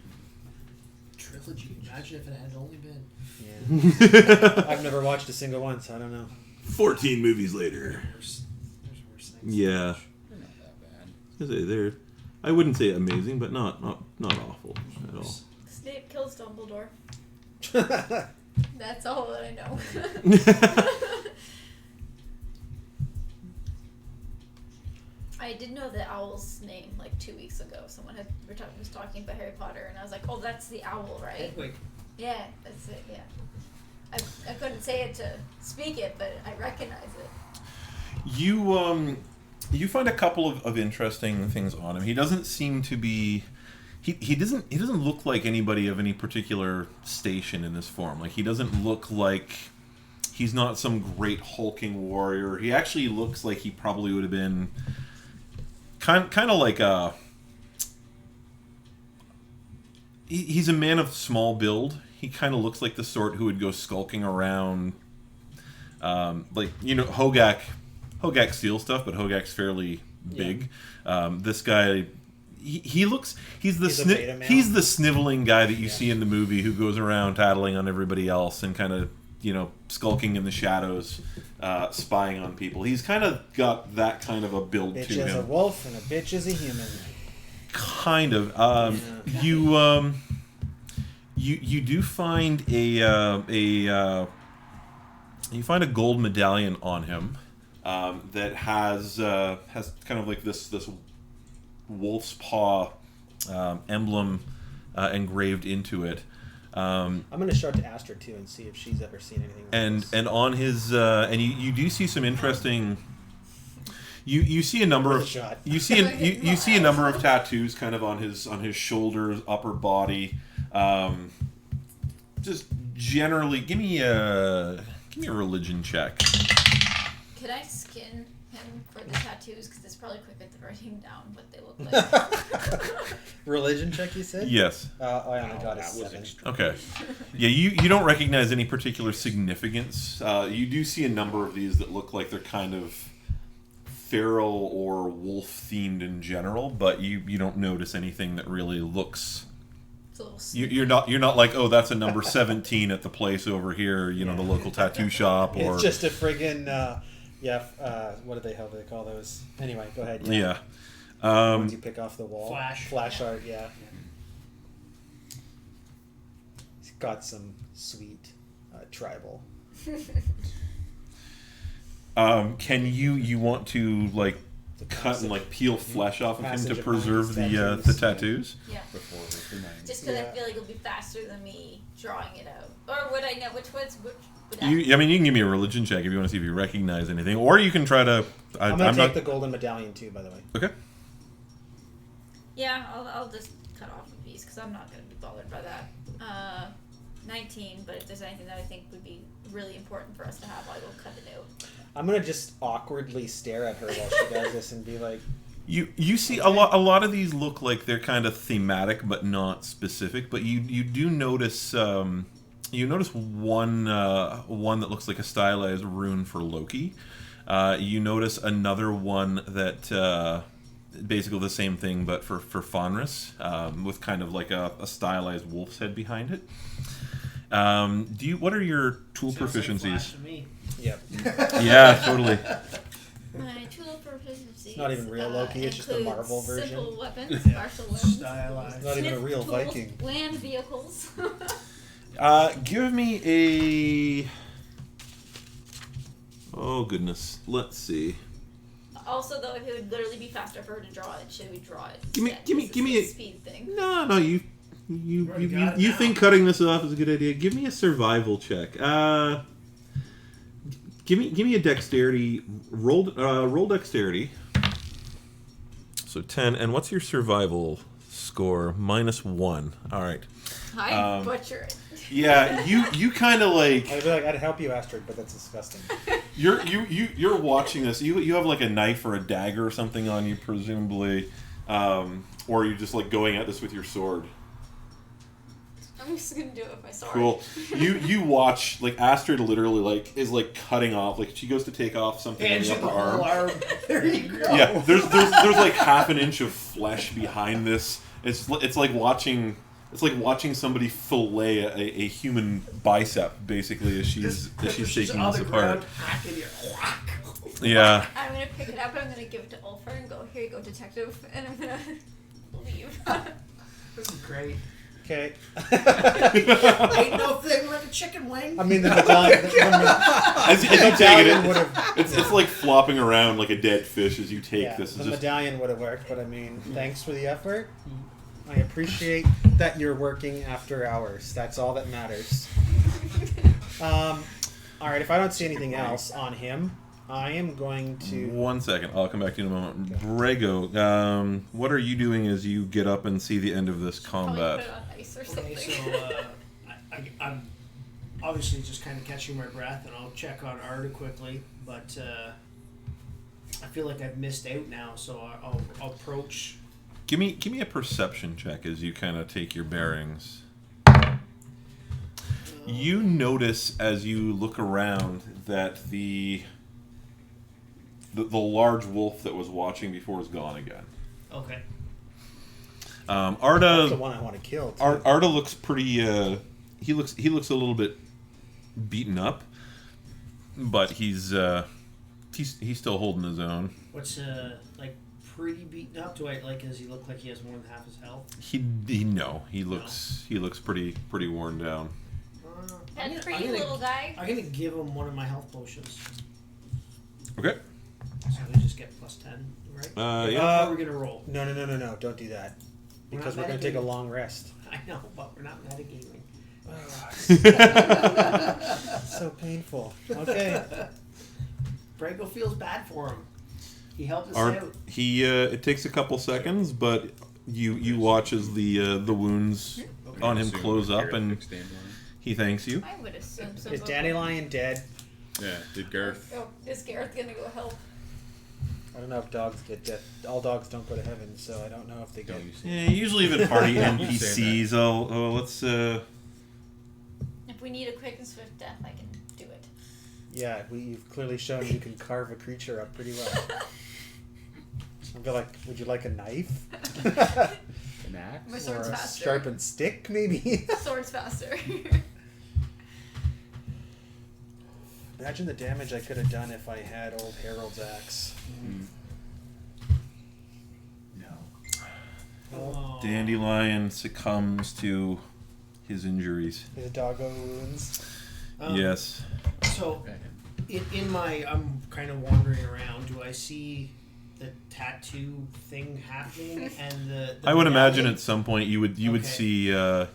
Trilogy. Imagine if it had only been. Yeah. I've never watched a single one, so I don't know. 14 movies later. There's worse things. Yeah. They're not that bad. I was gonna say they're, I wouldn't say amazing, but not awful at all. Snape kills Dumbledore. That's all that I know. I did know the owl's name like 2 weeks ago. Someone was talking about Harry Potter, and I was like, "Oh, that's the owl, right?" Hedwig. Yeah, that's it. Yeah, I couldn't say it to speak it, but I recognize it. You find a couple of interesting things on him. He doesn't seem to be. He doesn't look like anybody of any particular station in this form. Like he doesn't look like he's not some great hulking warrior. He actually looks like he probably would have been kind of like a. He's a man of small build. He kind of looks like the sort who would go skulking around, like Hogak steals stuff, but Hogak's fairly big. This guy. He's the sniveling guy that you see in the movie who goes around tattling on everybody else and kind of skulking in the shadows, spying on people. He's kind of got that kind of a build Bitch to him. is a wolf and a bitch is a human. Kind of. You do find you find a gold medallion on him that has kind of like this wolf's paw emblem engraved into it. I'm gonna show it to Astrid too and see if she's ever seen anything like this. And on his and you do see some interesting. You see a number of you see a number of tattoos kind of on his shoulders, upper body. Just generally, give me a religion check. Could I skin him for the tattoos? Because it's probably quicker than writing down what they look like. Religion check, you said? Yes. I only got a 7. Okay. Yeah, you don't recognize any particular significance. You do see a number of these that look like they're kind of feral or wolf themed in general, but you don't notice anything that really looks. You're not like, oh, that's a number 17 at the place over here, the local tattoo shop, or it's just a friggin' what do they call those? Anyway, go ahead. Yeah. Ones you pick off the wall. Flash art. Yeah. He's got some sweet tribal. Can you want to like cut and like peel flesh off of him to preserve the tattoos? Yeah. Before the 90s. Just because I feel like it'll be faster than me drawing it out. Or would I know which ones? Would you can give me a religion check if you want to see if you recognize anything, or you can try to. I'm gonna take the golden medallion too, by the way. Okay. Yeah, I'll just cut off a piece because I'm not gonna be bothered by that. 19, but if there's anything that I think would be really important for us to have, I will cut it out. I'm gonna just awkwardly stare at her while she does this and be like. You see a lot of these look like they're kind of thematic but not specific, but you do notice you notice one that looks like a stylized rune for Loki. You notice another one that basically the same thing but for Fenris, with kind of like a stylized wolf's head behind it. What are your tool proficiencies? Like Flash to me. Yep. Yeah, totally. My tool proficiencies. It's not even real Loki, it's just the Marvel version. Simple weapons, martial weapons. Stylized. It's not even a real tools, Viking. Land vehicles. Give me a. Oh goodness, let's see. Also, though, if it would literally be faster for her to draw it, should we draw it? Give me a a speed thing. No, you think cutting this off is a good idea. Give me a survival check. Give me a dexterity roll dexterity. So 10, and what's your survival score? -1. All right. I butcher it. Yeah, you kind of like. I'd be like, I'd help you, Astrid, but that's disgusting. You're watching this. You have like a knife or a dagger or something on you, presumably, or you're just like going at this with your sword. I'm I'm just gonna do it with my sword. Cool. You watch like Astrid literally like is like cutting off, like she goes to take off something in Hands the in the upper whole arm. arm. There you go. Yeah, there's like half an inch of flesh behind this. It's like watching somebody fillet a human bicep basically as she's taking on this the apart. ground, hacking you. Whack. Yeah. I'm gonna pick it up and I'm gonna give it to Ulfar and go, here you go, detective, and I'm gonna leave. This is great. Okay. Ain't no thing like a chicken wing. I mean, the medallion. As you take medallion it, would have. it's like flopping around like a dead fish as you take Yeah, this. the It's just medallion would have worked, but I mean, thanks for the effort. I appreciate that you're working after hours. That's all that matters. All right. If I don't see anything else on him, I am going to. 1 second. I'll come back to you in a moment. Brego, what are you doing as you get up and see the end of this Probably combat? put it on ice or something. Okay, so I'm obviously just kind of catching my breath, and I'll check on Arda quickly, but I feel like I've missed out now, so I'll approach. Give me a perception check as you kind of take your bearings. You notice as you look around that the large wolf that was watching before is gone again. Okay. That's the Arda one I want to kill. Too. Arda looks pretty. He looks a little bit beaten up, but he's still holding his own. What's like pretty beaten up? Does he look like he has more than half his health? He looks pretty worn down. That I'm pretty gonna- little guy. I'm gonna give him one of my health potions. Okay. So we just get plus 10, right? Yeah. How are we gonna roll? No. Don't do that. We're Because not we're going to take a metagaming. long rest. I know, but we're not metagaming. So painful. Okay. Brego feels bad for him. He helped us Art, out. it takes a couple seconds, but you watch as the wounds on him Assume close up, Garrett and fixed Dandelion. he thanks you. I would assume so. Is but- Dandelion dead? Yeah, did Gareth. Oh, is Gareth gonna go help? I don't know if dogs get death. All dogs don't go to heaven, so I don't know if they get. Don't you see? Yeah, usually the party You NPCs. Let's. If we need a quick and swift death, I can do it. Yeah, you've clearly shown you can carve a creature up pretty well. I'd be like, would you like a knife? An axe? My Or sword's a faster. sharpened stick, maybe? Sword's faster. Imagine the damage I could have done if I had old Harold's axe. No. Oh. Dandelion succumbs to his injuries. His doggo wounds. Yes. So, in my, I'm kind of wandering around. Do I see the tattoo thing happening and the I would imagine medallion? at some point you would Okay. see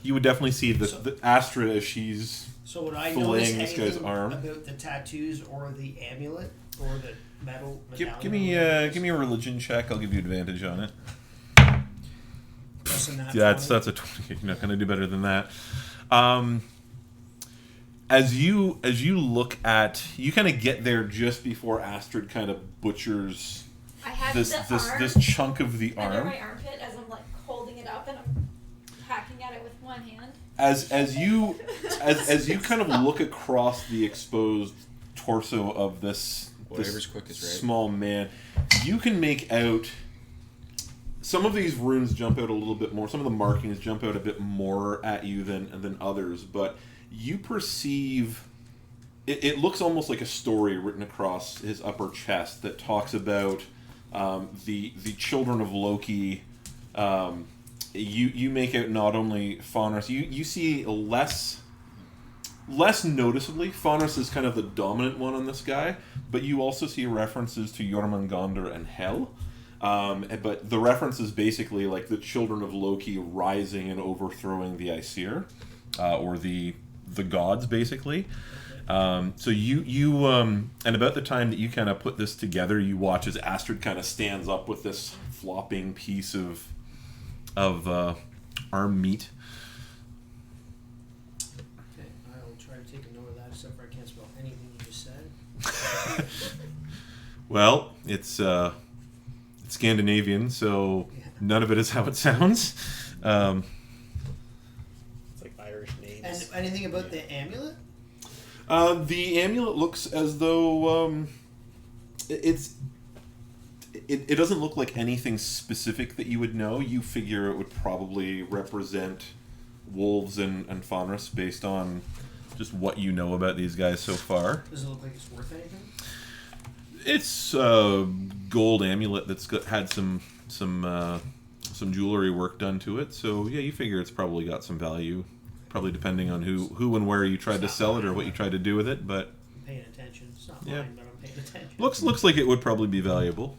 you would definitely see So- the Astrid as she's So would I filleting notice this anything guy's arm. about the tattoos or the amulet or the metal medallion? give me a religion check. I'll give you advantage on it. Plus a nat Yeah, 20. that's a 20. You're not going to do better than that. As you look at, you kind of get there just before Astrid kind of butchers I have this the this arm this chunk of the under arm. my armpit as I'm like holding it up and I'm hacking at it with one hand. As you kind of look across the exposed torso of this Whatever's quickest, right? small man, you can make out some of these runes jump out a little bit more. Some of the markings jump out a bit more at you than others, but you perceive it looks almost like a story written across his upper chest that talks about the children of Loki. You make out not only Faunus, you see less noticeably. Faunus is kind of the dominant one on this guy, but you also see references to Jormungandr and Hel. But the reference is basically like the children of Loki rising and overthrowing the Aesir, or the gods, basically. So you and about the time that you kind of put this together, you watch as Astrid kind of stands up with this flopping piece of arm meat. Okay, I will try to take a note of that, except for I can't spell anything you just said. Well, it's Scandinavian, so Yeah. none of it is how it sounds. It's like Irish And anything about the amulet? The amulet looks as though it doesn't look like anything specific that you would know. You figure it would probably represent wolves and Fonris based on just what you know about these guys so far. Does it look like it's worth anything? It's a gold amulet that's had some jewelry work done to it. So yeah, you figure it's probably got some value. Probably depending on who and where you tried to sell it or what you tried to do with it, but I'm paying attention. It's not Yeah. mine, but I'm paying attention. looks like it would probably be valuable.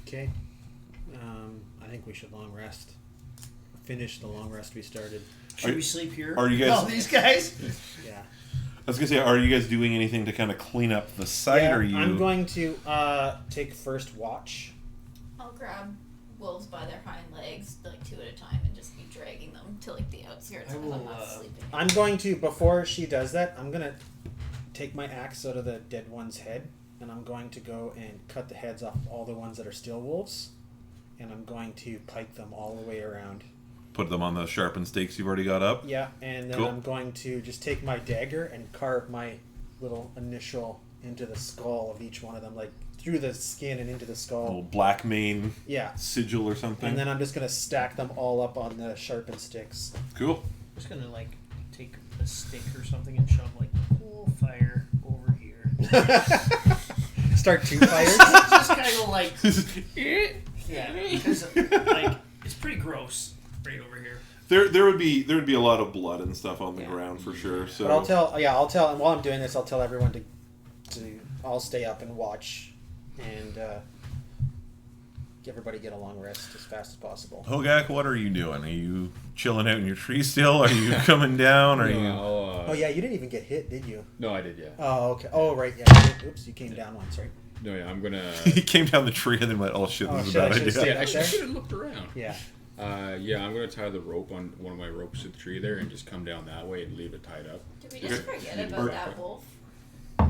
Okay. I think we should long rest. Finish the long rest we started. Should we sleep here? Are you guys? Oh, these guys? Yeah. I was gonna say, are you guys doing anything to kind of clean up the site? Yeah, Or you? I'm going to take first watch. I'll grab wolves by their hind legs, like 2 at a time, and just be dragging them to like the outskirts I if will, I'm not sleeping. I'm going to, before she does that, I'm going to take my axe out of the dead one's head, and I'm going to go and cut the heads off all the ones that are still wolves, and I'm going to pike them all the way around. Put them on the sharpened stakes you've already got up. Yeah, and then Cool. I'm going to just take my dagger and carve my little initial into the skull of each one of them, like through the skin and into the A skull. little black mane Yeah. sigil or something. And then I'm just going to stack them all up on the sharpened sticks. Cool. I'm just gonna like take a stick or something and shove like cool fire over here. Start two fires. Just kind of like yeah, because like it's pretty gross right over here. There would be a lot of blood and stuff on the Yeah. ground for sure. So But I'll tell, and while I'm doing this, I'll tell everyone to I'll stay up and watch, and everybody get a long rest as fast as possible. Hogak, what are you doing? Are you chilling out in your tree still? Are you coming down? Are No, you? Oh yeah, you didn't even get hit, did you? No, I did, yeah. Oh okay. Oh right, yeah. You did. Oops, you came down once, right? No, yeah, I'm gonna. He came down the tree and then went, "Oh shit, Oh, this is shit, a I bad should've idea." Yeah, I there? should have looked around. Yeah. Yeah, I'm gonna tie the rope on one of my ropes to the tree there and just come down that way and leave it tied up. Did we just Okay. forget about that wolf?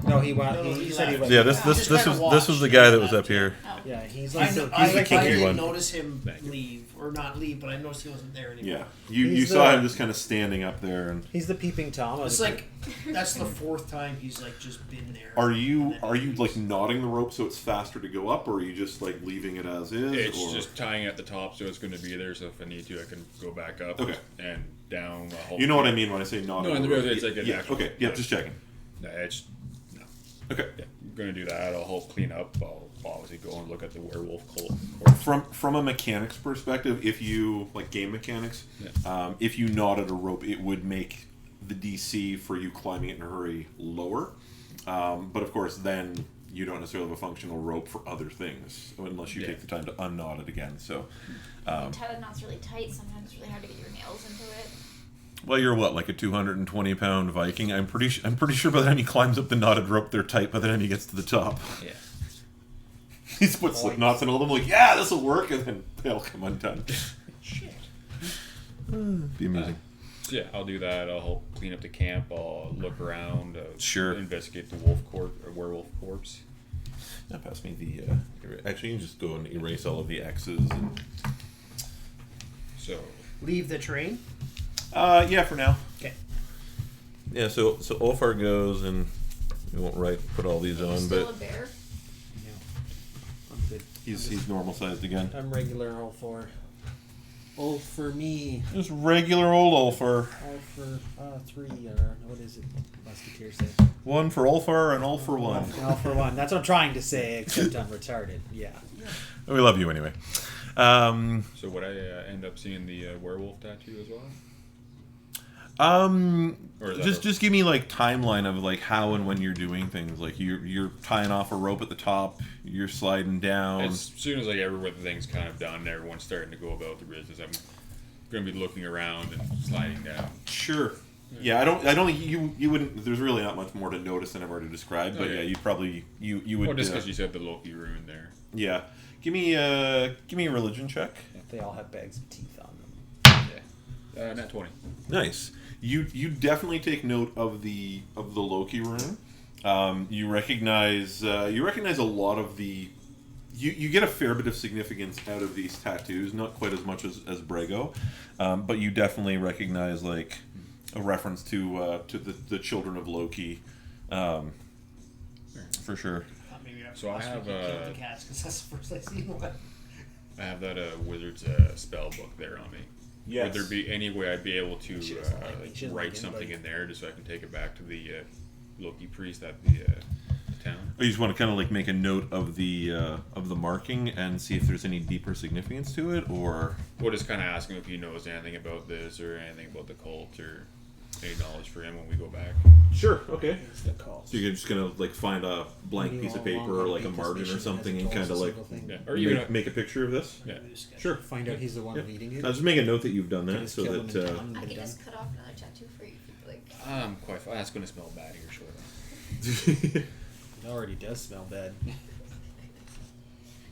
No, he went. No, he he said he left. went. Yeah, this Just this kinda was the watched. guy that was up here. Oh. Yeah, he's I, like kn- the, I, he's the I kinky kinky didn't one. notice him Thank you. leave or not leave, but I noticed he wasn't there anymore. Yeah, you He's saw the- him just kind of standing up there. And He's the peeping tom. of It's the like that's the 4th time he's like just been there. are And you then like knotting the rope so it's faster to go up, or are you just like leaving it as is? It's or? just tying at the top, so it's going to be there. So if I need to, I can go back up Okay. and down. You know what I mean when I say knotting. No, in the rope. middle, it's like an yeah. actual- Okay. Yeah, just checking. No, it's no. Okay. Yeah, I'm going to do that. I'll help clean up. I'll obviously go and look at the werewolf corpse. From a mechanics perspective, if you like game mechanics, Yeah. if you knotted a rope, it would make the DC for you climbing it in a hurry lower. But of course, then you don't necessarily have a functional rope for other things unless you Yeah. take the time to unknot it again. So, Tie the knots really tight. Sometimes it's really hard to get your nails into it. well, you're what, like a 220-pound Viking? I'm pretty sure by the time he climbs up the knotted rope, they're tight. By the time he gets to the top, Yeah. he's put slip knots in all of them. Like, yeah, this will work, and then they'll come undone. Shit. Be amazing. So yeah, I'll do that. I'll help clean up the camp. I'll look around. Sure. Investigate the werewolf corpse. Now pass me the. Actually, you can just go and erase all of the X's. And, So leave the train. yeah, for now. Okay. Yeah, so Ulfar goes, and we won't put all these on, Still but a bear. Yeah. I'm good. he's normal sized again. I'm regular all for. All for me. Just regular old Ulfar. All for 3. What is it? Musketeer say. 1 for Ulfar and all for 1. All for 1. That's what I'm trying to say. Except I'm retarded. Yeah. We love you anyway. so would I end up seeing the werewolf tattoo as well? Or is that Just give me like timeline of like how and when you're doing things. Like you're tying off a rope at the top, you're sliding down. As soon as like everything's kind of done, everyone's starting to go about the business. I'm going to be looking around and sliding down. Sure. Yeah, I don't. You wouldn't. There's really not much more to notice than I've already described. But Okay. yeah, you'd probably you would. Well, just because you said the Loki rune there. Yeah, give me a religion check. They all have bags of teeth on them. Yeah. Nat 20. Nice. You definitely take note of the Loki rune. You recognize a lot of the You get a fair bit of significance out of these tattoos, not quite as much as Brego, but you definitely recognize like a reference to the children of Loki, for sure. So I have the cats because that's the first I seen one. I have that wizard's spell book there on me. Yes. Would there be any way I'd be able to She doesn't like me. She doesn't write like something anybody. in there just so I can take it back to the Loki priest at the town? Or you just want to kind of like make a note of the marking and see if there's any deeper significance to it, or We'll just kind of ask him if he knows anything about this or anything about the cult or any knowledge for him when we go back. sure, okay. It's the call. So you're just gonna like find a blank piece of paper or like a margin or something and kind of like Yeah. Or even make a picture of this. yeah. Sure. Find out he's the one leading it. I'll just make a note that you've done Can that just so kill him that in town and I be could done. just cut off another tattoo for you. Like, I'm quite fine. That's going to smell bad here shortly. It already does smell bad.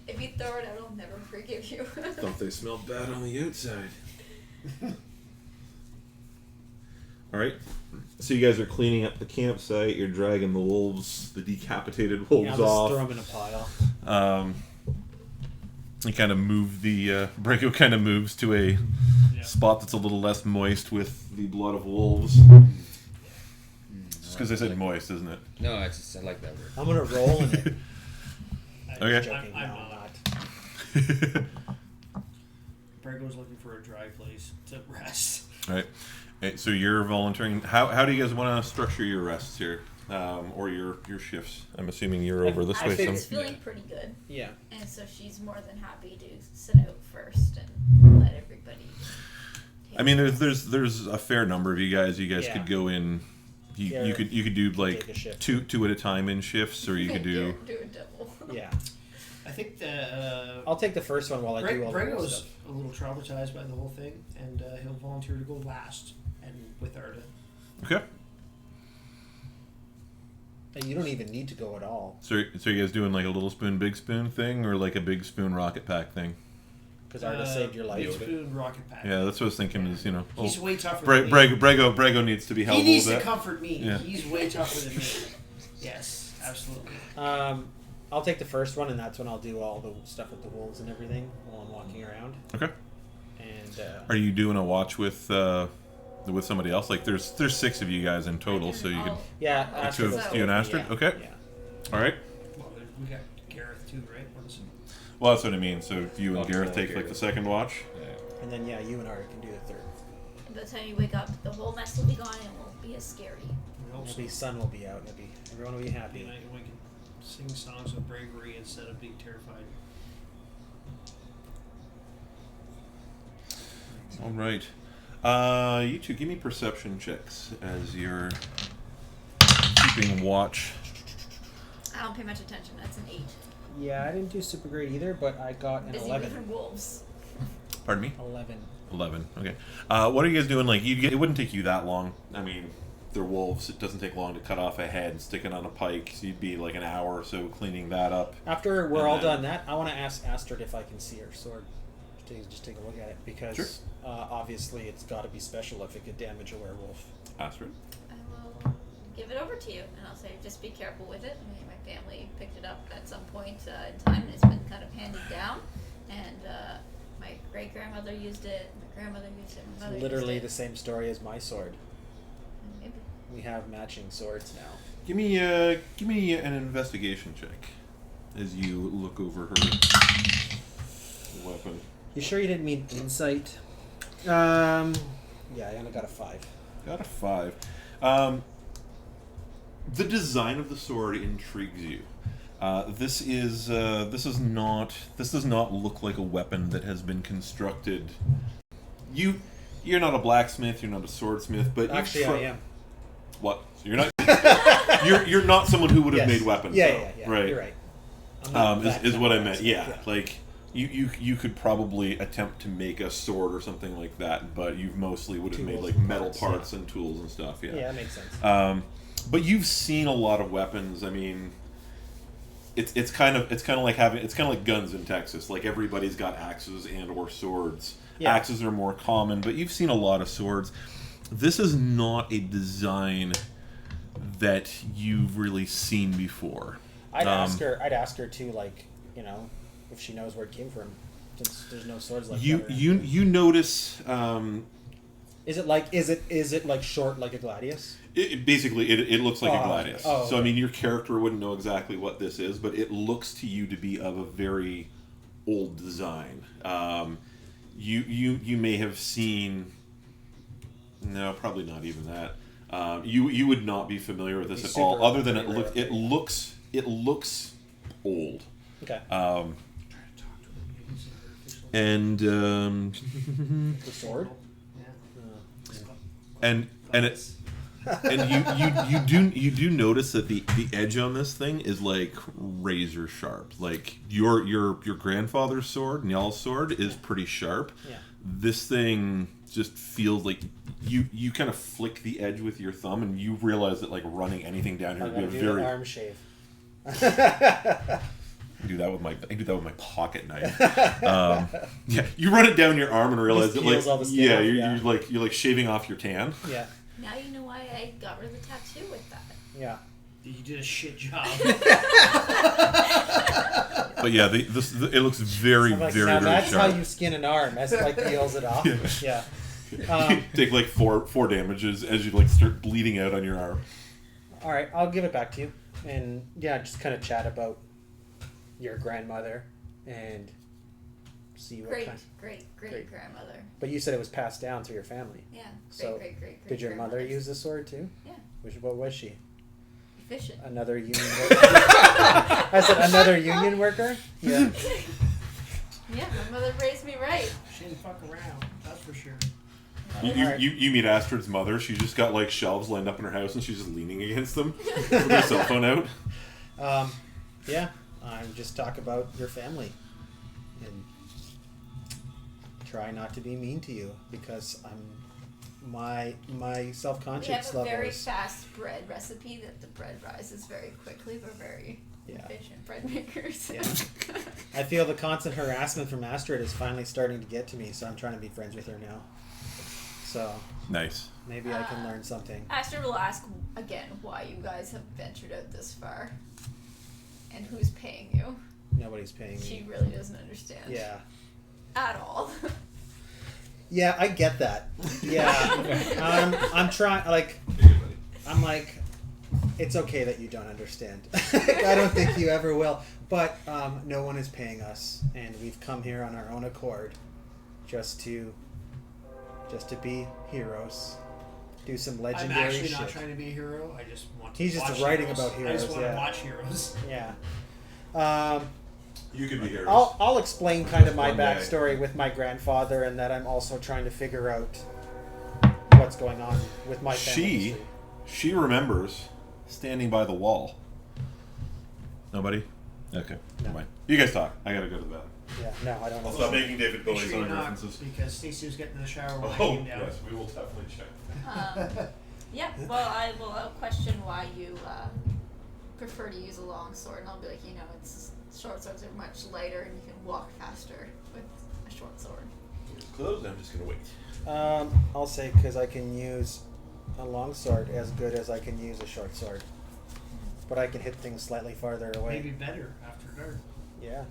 if you throw it out, I'll never forgive you. thought they smelled bad on the outside. All right. So you guys are cleaning up the campsite. You're dragging the wolves, the decapitated wolves Yeah, I'll just off. throw them in a pile. You kind of move the Brego kind of moves to a Yeah. spot that's a little less moist with the blood of wolves. Just because I said moist, isn't it? No, I just I like that word. I'm gonna roll in it. Okay. Joking. I'm No, not. Brego's looking for a dry place to rest. All right. Okay, so you're volunteering. How do you guys want to structure your rests here, or your shifts? I'm assuming you're over this I way. was Some. feeling pretty good, Yeah. and so she's more than happy to sit out first and let everybody. I mean, there's a fair number of you guys. You guys Yeah. could go in. You Yeah. could do like Take a shift. two at a time in shifts, or you could do. do a double. Yeah. I think the I'll take the first one while I do all the wolf Brego's stuff. a little traumatized by the whole thing, and he'll volunteer to go last and with Arda. Okay. And you don't even need to go at all So you guys doing like a little spoon, big spoon thing, or like a big spoon rocket pack thing? because Arda saved your life. Big spoon rocket pack. Yeah, that's what I was thinking. Is He's way tougher Bre- than me. Brego needs to be held He a needs little to bit. comfort me. Yeah. He's way tougher than me. Yes, absolutely. I'll take the first one, and that's when I'll do all the stuff with the wolves and everything while I'm walking around. Okay. And Are you doing a watch with somebody else? Like there's 6 of you guys in total, so you could. yeah, Oh, Astrid two will of stay you and with me, Astrid? yeah. Okay. Yeah. All right. Well, we got Gareth too, right? What is it? Well, that's what I mean. So you and Okay, Gareth take okay. like the second watch. Yeah. And then you and Arda can do the third. By the time you wake up, the whole mess will be gone and it won't be as scary. We hope so. Maybe sun will be out. Everyone will be happy. And we can sing songs of bravery instead of being terrified. All right. You two, give me perception checks as you're keeping watch. I don't pay much attention. That's an 8. Yeah, I didn't do super great either, but I got an Busy 11. moving wolves. Pardon me. 11. 11. Okay. What are you guys doing? Like, it wouldn't take you that long. I mean, they're wolves. It doesn't take long to cut off a head and stick it on a pike. So you'd be like an hour or so cleaning that up. After we're And all then- done that, I want to ask Astrid if I can see her sword. Just take a look at it, because Sure. obviously it's got to be special if it could damage a werewolf. Astrid. I will give it over to you, and I'll say just be careful with it. I mean, my family picked it up at some point in time, and it's been kind of handed down. And my great grandmother used it. My grandmother used it. My mother Literally used the same story as my sword. it. Maybe. We have matching swords now. Give me an investigation check as you look over her weapon. You sure you didn't mean insight? Yeah, I only got a 5. Got a 5. The design of the sword intrigues you. This does not look like a weapon that has been constructed. You're not a blacksmith. You're not a swordsmith, but Actually, I am. What? So you're not. you're not someone who would have Yes. made weapons. Yeah, though, Right. You're right. I'm not that Is kind what of I meant. person. Yeah, like you could probably attempt to make a sword or something like that, but you mostly would have made Tools like and metal parts, parts and tools and stuff. Yeah, that makes sense. But you've seen a lot of weapons. I mean, it's kind of like guns in Texas. Like everybody's got axes and or swords. Yeah. Axes are more common, but you've seen a lot of swords. This is not a design that you've really seen before. I'd ask her too, like, if she knows where it came from, since there's no swords like You that. you notice. Is it like short like a gladius? Basically, it looks like a gladius. Oh, So I okay. mean, your character wouldn't know exactly what this is, but it looks to you to be of a very old design. You may have seen. No, probably not even that. You would not be familiar with this Be at all, super other than unfamiliar with it looks old. Okay. And The sword. and it's and you do notice that the edge on this thing is like razor sharp. Like your grandfather's sword, Njaal's sword, is pretty sharp. Yeah. This thing just feels like you kind of flick the edge with your thumb, and you realize that like running anything down here I would be gotta a do very an arm shave. I do that with my pocket knife. Yeah, you run it down your arm and realize Just that like peels all the skin yeah, off, you're like shaving off your tan. Yeah. Now you know why I got rid of the tattoo with that. Yeah. You did a shit job. But yeah, it looks very I'm like, very now very that's sharp. how you skin an arm. That's like peels it off. Yeah. You take like four damages as you like start bleeding out on your arm. All right, I'll give it back to you, and yeah, just kind of chat about your grandmother and see what Great, kind. great Great. grandmother. But you said it was passed down through your family. Yeah. So, Great. Did your mother use the sword too? Yeah. What was she? Efficient. Another union worker? I said another union worker? Yeah. Yeah, my mother raised me right. She didn't fuck around, that's for sure. You meet Astrid's mother. She's just got like shelves lined up in her house, and she's just leaning against them with her cell phone out. Yeah, I just talk about your family and try not to be mean to you because my We self-conscious have a level very is fast bread recipe that the bread rises very quickly. We're very efficient bread makers. Yeah. I feel the constant harassment from Astrid is finally starting to get to me, so I'm trying to be friends with her now. So Nice. maybe I can learn something. Astrid will ask again why you guys have ventured out this far and who's paying you. Nobody's paying She me. really doesn't understand. Yeah. At all. Yeah, I get that. Yeah. I'm trying, like, I'm like, it's okay that you don't understand. I don't think you ever will. But no one is paying us, and we've come here on our own accord just to be heroes. Do some I'm legendary actually shit. not trying to be a hero. I just want to He's just watch writing heroes. about I heroes, just want yeah. to watch heroes. Yeah. You could be heroes. I'll explain kind of my One day. backstory with my grandfather, and that I'm also trying to figure out what's going on with my family history. She remembers standing by the wall. Nobody? Okay, never mind. You guys talk. I gotta go to the bathroom. Yeah, no, I don't know. I'll stop making David Make Bowie sure song you're not, references. because Stacey was getting in the shower when I Oh, came down. yes, we will definitely check. Yeah, well, I'll question why you prefer to use a long sword, and I'll be like, it's short swords are much lighter, and you can walk faster with a short sword. Doors closed. I'm just gonna wait. I'll say because I can use a long sword as good as I can use a short sword, but I can hit things slightly farther away. Maybe better after dark. Yeah.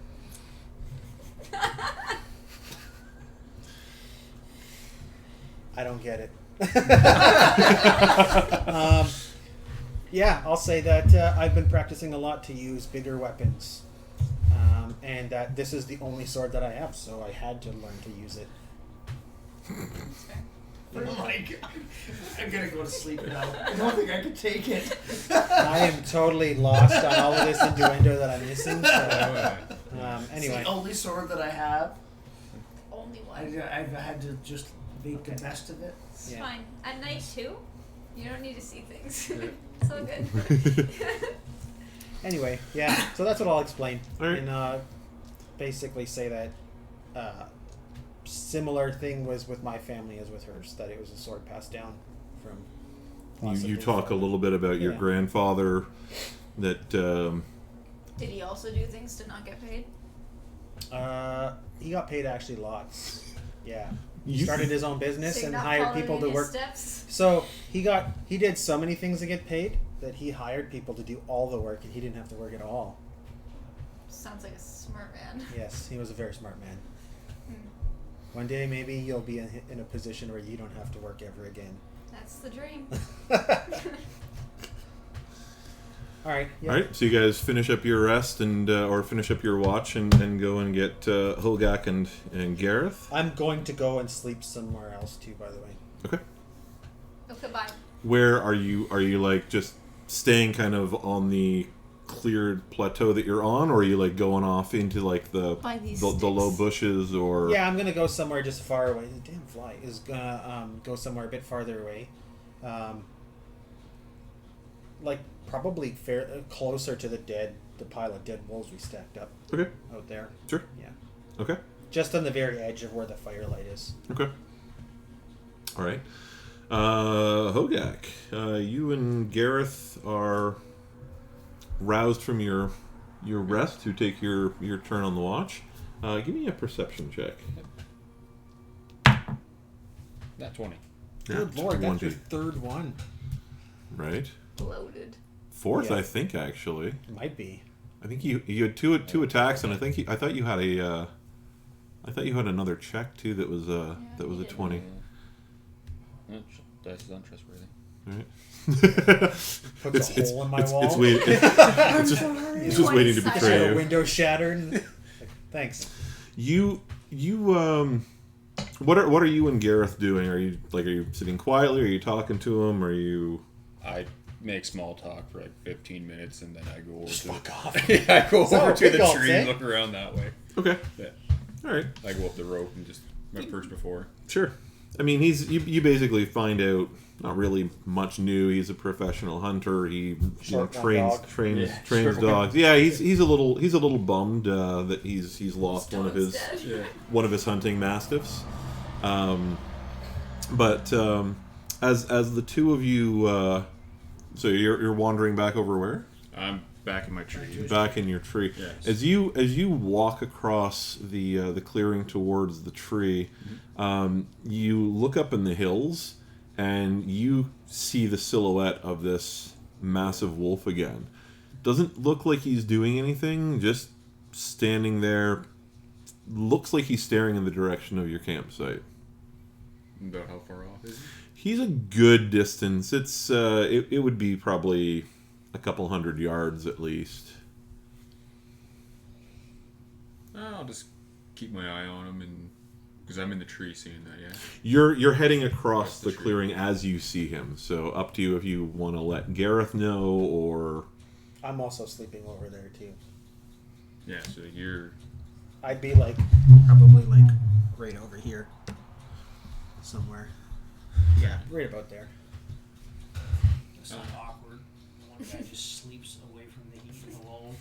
I don't get it. Yeah, I'll say that I've been practicing a lot to use bigger weapons, and that this is the only sword that I have, so I had to learn to use it. That's fair. Oh my god. I'm gonna go to sleep now. I don't think I can take it. I am totally lost on all of this innuendo that I'm missing. So, It's anyway, the only sword that I have. Only one. I've had to just make the best of it. It's Yeah. fine. At night too, you don't need to see things. It's all good. anyway, yeah. So that's what I'll explain, Alright. and basically say that similar thing was with my family as with hers. That it was a sword passed down from. You possibly talk a from- little bit about your Yeah. grandfather. That Did he also do things to not get paid? He got paid actually lots. Yeah. He You- started his own business So you're and not hired following people to his work. steps? So he did so many things to get paid that he hired people to do all the work, and he didn't have to work at all. Sounds like a smart man. Yes, he was a very smart man. Hmm. One day, maybe you'll be in a position where you don't have to work ever again. That's the dream. All right. Yeah. All right, so you guys finish up your rest and or finish up your watch and go and get Hogak and Gareth. I'm going to go and sleep somewhere else too. By the way. Okay. Okay, bye. Where are you? Are you like just staying kind of on the cleared plateau that you're on, or are you like going off into like the By these the low sticks. bushes, or Yeah, I'm gonna go somewhere just far away. The damn fly is gonna go somewhere a bit farther away, like probably closer to the pile of dead wolves we stacked up Okay, out there. sure. Yeah, Okay, just on the very edge of where the firelight is. okay. All right. Hogak, you and Gareth are roused from your rest to take your turn on the watch. Give me a perception check. That 20. Good Yeah, lord, that's 20. your third one. Right. Bloated. Fourth, Yeah. I think actually. It might be. I think you had two attacks, and I thought you had a I thought you had another check too that was a you a did. 20. That's untrustworthy. Right. Puts a hole in my wall. It's just waiting to Twenty-side. betray A you. window shattered. Thanks. You what are you and Gareth doing? Are you sitting quietly? Are you talking to him? Are you? I make small talk for like 15 minutes, and then I go over Just to fuck off. I go So, over to the big gulps, tree eh? and look around that way. Okay. Yeah. All right. I go up the rope and just my perch before. Sure. I mean, you basically find out not really much new. He's a professional hunter. He Short one trains dog. trains Yeah, trains short dogs. Yeah, he's a little bummed that he's lost one of his Stone's dead. one of his hunting mastiffs. But as the two of you, so you're wandering back over where? I'm back in my tree. Back in your tree. Yes. As you walk across the clearing towards the tree, you look up in the hills and you see the silhouette of this massive wolf again. Doesn't look like he's doing anything, just standing there. Looks like he's staring in the direction of your campsite. About how far off is He's a good distance. It's it would be probably a couple hundred yards at least. he? I'll just keep my eye on him, and because I'm in the tree seeing that. Yeah. You're heading across Across the the tree. clearing as you see him. So up to you if you want to let Gareth know or I'm also sleeping over there too. Yeah. So you're. I'd be like probably like right over here somewhere. Yeah, right about there. It's not awkward. One guy just sleeps away from the heat alone.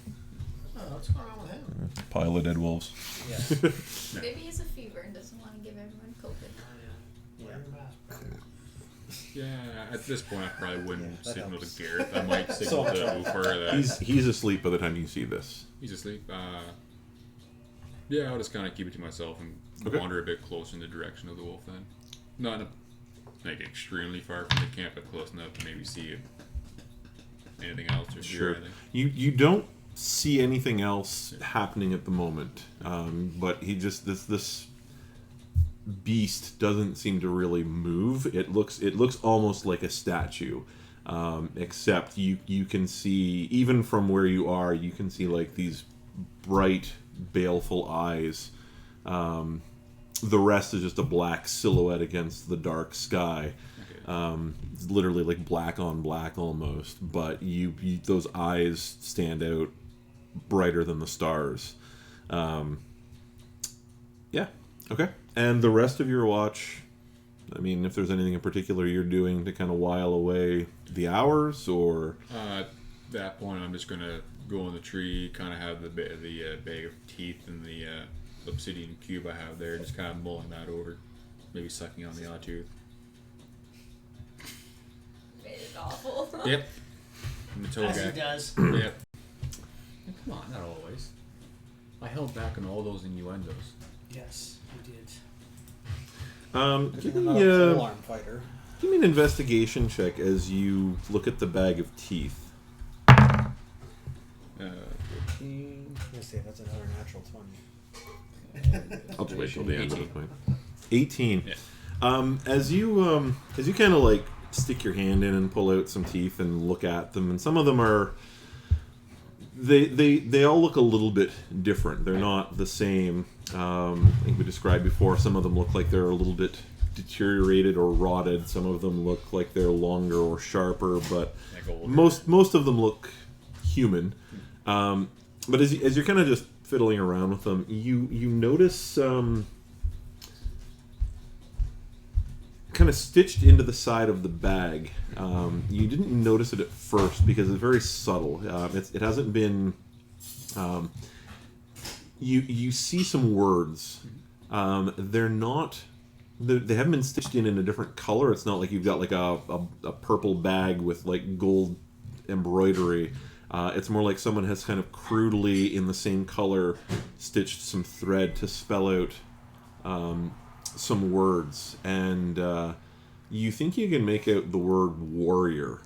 Oh, what's going on with him? pile of dead wolves. Yeah. Maybe he's a fever and doesn't want to give everyone COVID. Oh, yeah. Wear your mask. Yeah. At this point, I probably wouldn't Yeah, that signal helps. to Gareth. I might signal So to much Ulfar that He's asleep by the time you see this. he's asleep. Yeah, I'll just kind of keep it to myself and Okay. wander a bit closer in the direction of the wolf. Then, not like extremely far from the camp, but close enough to maybe see anything else or hear Sure. anything. You don't see anything else happening at the moment, but he just this beast doesn't seem to really move. It looks almost like a statue, except you can see, even from where you are, you can see like these bright, baleful eyes. The rest is just a black silhouette against the dark sky. Okay. It's literally like black on black almost, but you those eyes stand out brighter than the stars. Yeah. Okay. And the rest of your watch, I mean, if there's anything in particular you're doing to kind of while away the hours, or At that point, I'm just gonna go in the tree, kind of have the bag of teeth and the obsidian cube I have there, just kind of mulling that over, maybe sucking on the odd tooth. Made it awful. Yep. I'm the toe As guy. he does. Yep. Come on, not always. I held back on all those innuendos. Yes, he did. give I'm me not a full-arm fighter. give me an investigation check as you look at the bag of teeth. 15. Yeah, gonna say that's another natural 20. I'll just wait till the end of the point. 18. Yeah. As you kind of like stick your hand in and pull out some teeth and look at them, and some of them are they all look a little bit different. They're not the same. I think we described before. Some of them look like they're a little bit deteriorated or rotted. Some of them look like they're longer or sharper, but most of them look human. But as you're kind of just fiddling around with them, you notice kind of stitched into the side of the bag. You didn't notice it at first because it's very subtle. It hasn't been. You see some words. They're not. They haven't been stitched in a different color. It's not like you've got like a purple bag with like gold embroidery. It's more like someone has kind of crudely, in the same color, stitched some thread to spell out some words. And you think you can make out the word warrior,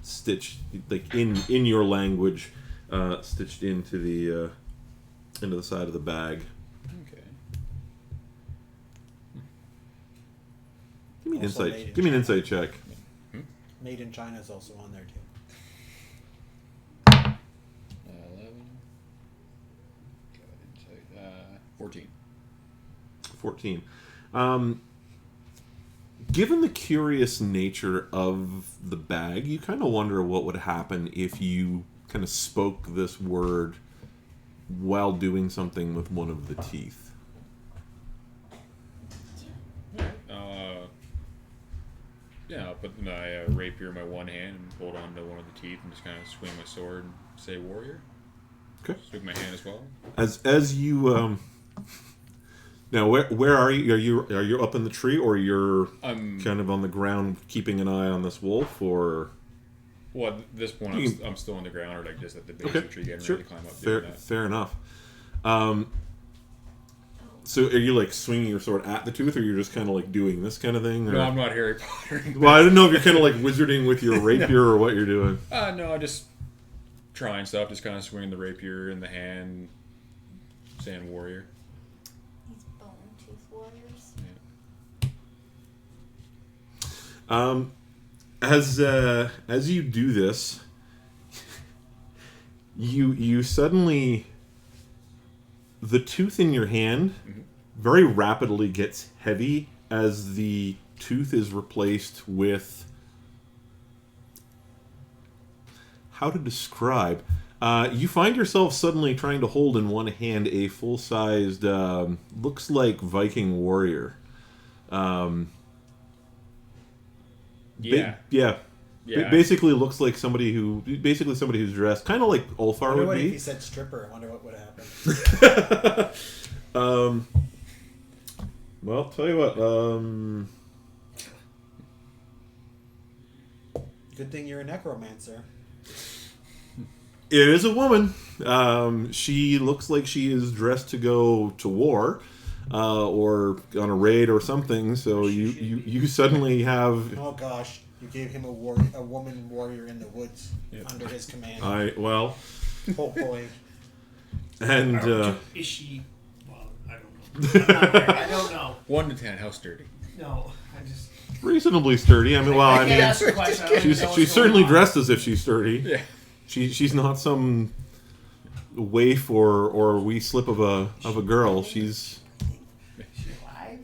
stitched like in your language, stitched into the side of the bag. Okay. Give me an Also insight. made in Give me an China. insight check. Made in China is also on there too. 11. 14. 14. Given the curious nature of the bag, you kind of wonder what would happen if you kind of spoke this word while doing something with one of the teeth. Yeah, I'll put my rapier in my one hand and hold on to one of the teeth and just kind of swing my sword and say warrior. Okay. Swing my hand as well. As you now, where are you? Are you up in the tree, or you're kind of on the ground keeping an eye on this wolf, or? Well, at this point, I'm still on the ground, or like just at the base of the tree, getting ready to climb up. Fair enough. So are you like swinging your sword at the tooth, or you're just kind of like doing this kind of thing? Or? No, I'm not Harry Potter. Well, I didn't know if you're kind of like wizarding with your rapier or what you're doing. No, just trying stuff, just kind of swinging the rapier in the hand, saying warrior. These bone tooth warriors. Yeah. As you do this, you suddenly, the tooth in your hand very rapidly gets heavy as the tooth is replaced with, how to describe, you find yourself suddenly trying to hold in one hand a full-sized, looks like Viking warrior. Yeah. Basically looks like somebody who's dressed kind of like Ulfar would If be. he said stripper, I wonder what would happen. Well, tell you what. Good thing you're a necromancer. It is a woman. She looks like she is dressed to go to war, or on a raid or something. So you suddenly have. Oh gosh, you gave him a woman warrior in the woods under his command. Well. Oh boy. And is she? Well, I don't know. I don't know. 1 to 10, how sturdy? No, I just. reasonably sturdy. I mean, well, I mean, ask a question. I don't know what's she's certainly going on. dressed as if she's sturdy. Yeah. She's not some waif or wee slip of a girl. She's. Is she alive?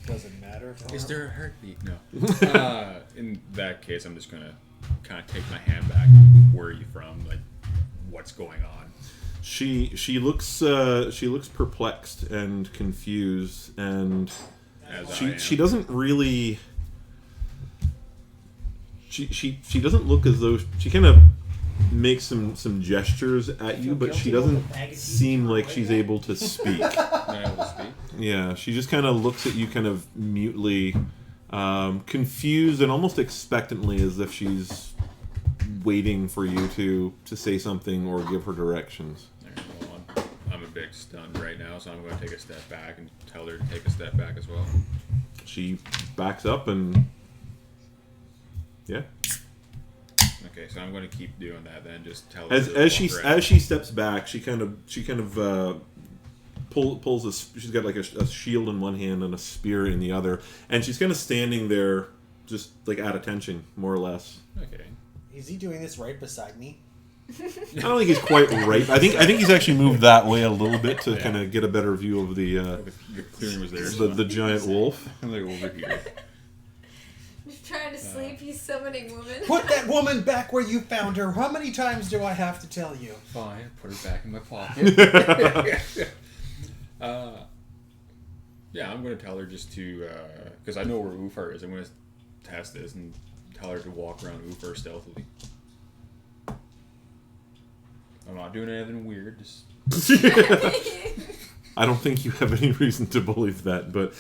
Doesn't matter. Is there a heartbeat? No. In that case, I'm just gonna kind of take my hand back. Where are you from? Like, what's going on? She looks perplexed and confused, and she doesn't really. She doesn't look as though she kind of makes some gestures at you, but she doesn't seem like she's able to speak. Not able to speak. Yeah, she just kind of looks at you kind of mutely, confused and almost expectantly, as if she's waiting for you to say something or give her directions. Well, I'm a bit stunned right now, so I'm going to take a step back and tell her to take a step back as well. She backs up and... Yeah. Okay, so I'm going to keep doing that then. Just tell her As to as she walk around. as she steps back, she kind of pulls a. She's got like a shield in one hand and a spear in the other, and she's kind of standing there, just like at attention, more or less. Okay. Is he doing this right beside me? I don't think he's quite right. I think he's actually moved that way a little bit to Yeah. kind of get a better view of the Your clearing was there. the giant wolf. I'm like over here. He's trying to sleep. He's summoning women. Put that woman back where you found her. How many times do I have to tell you? Fine, put her back in my pocket. Yeah, I'm going to tell her just to, because I know where Ulfar is. I'm going to test this and tell her to walk around Ulfar stealthily. I'm not doing anything weird. Just I don't think you have any reason to believe that, but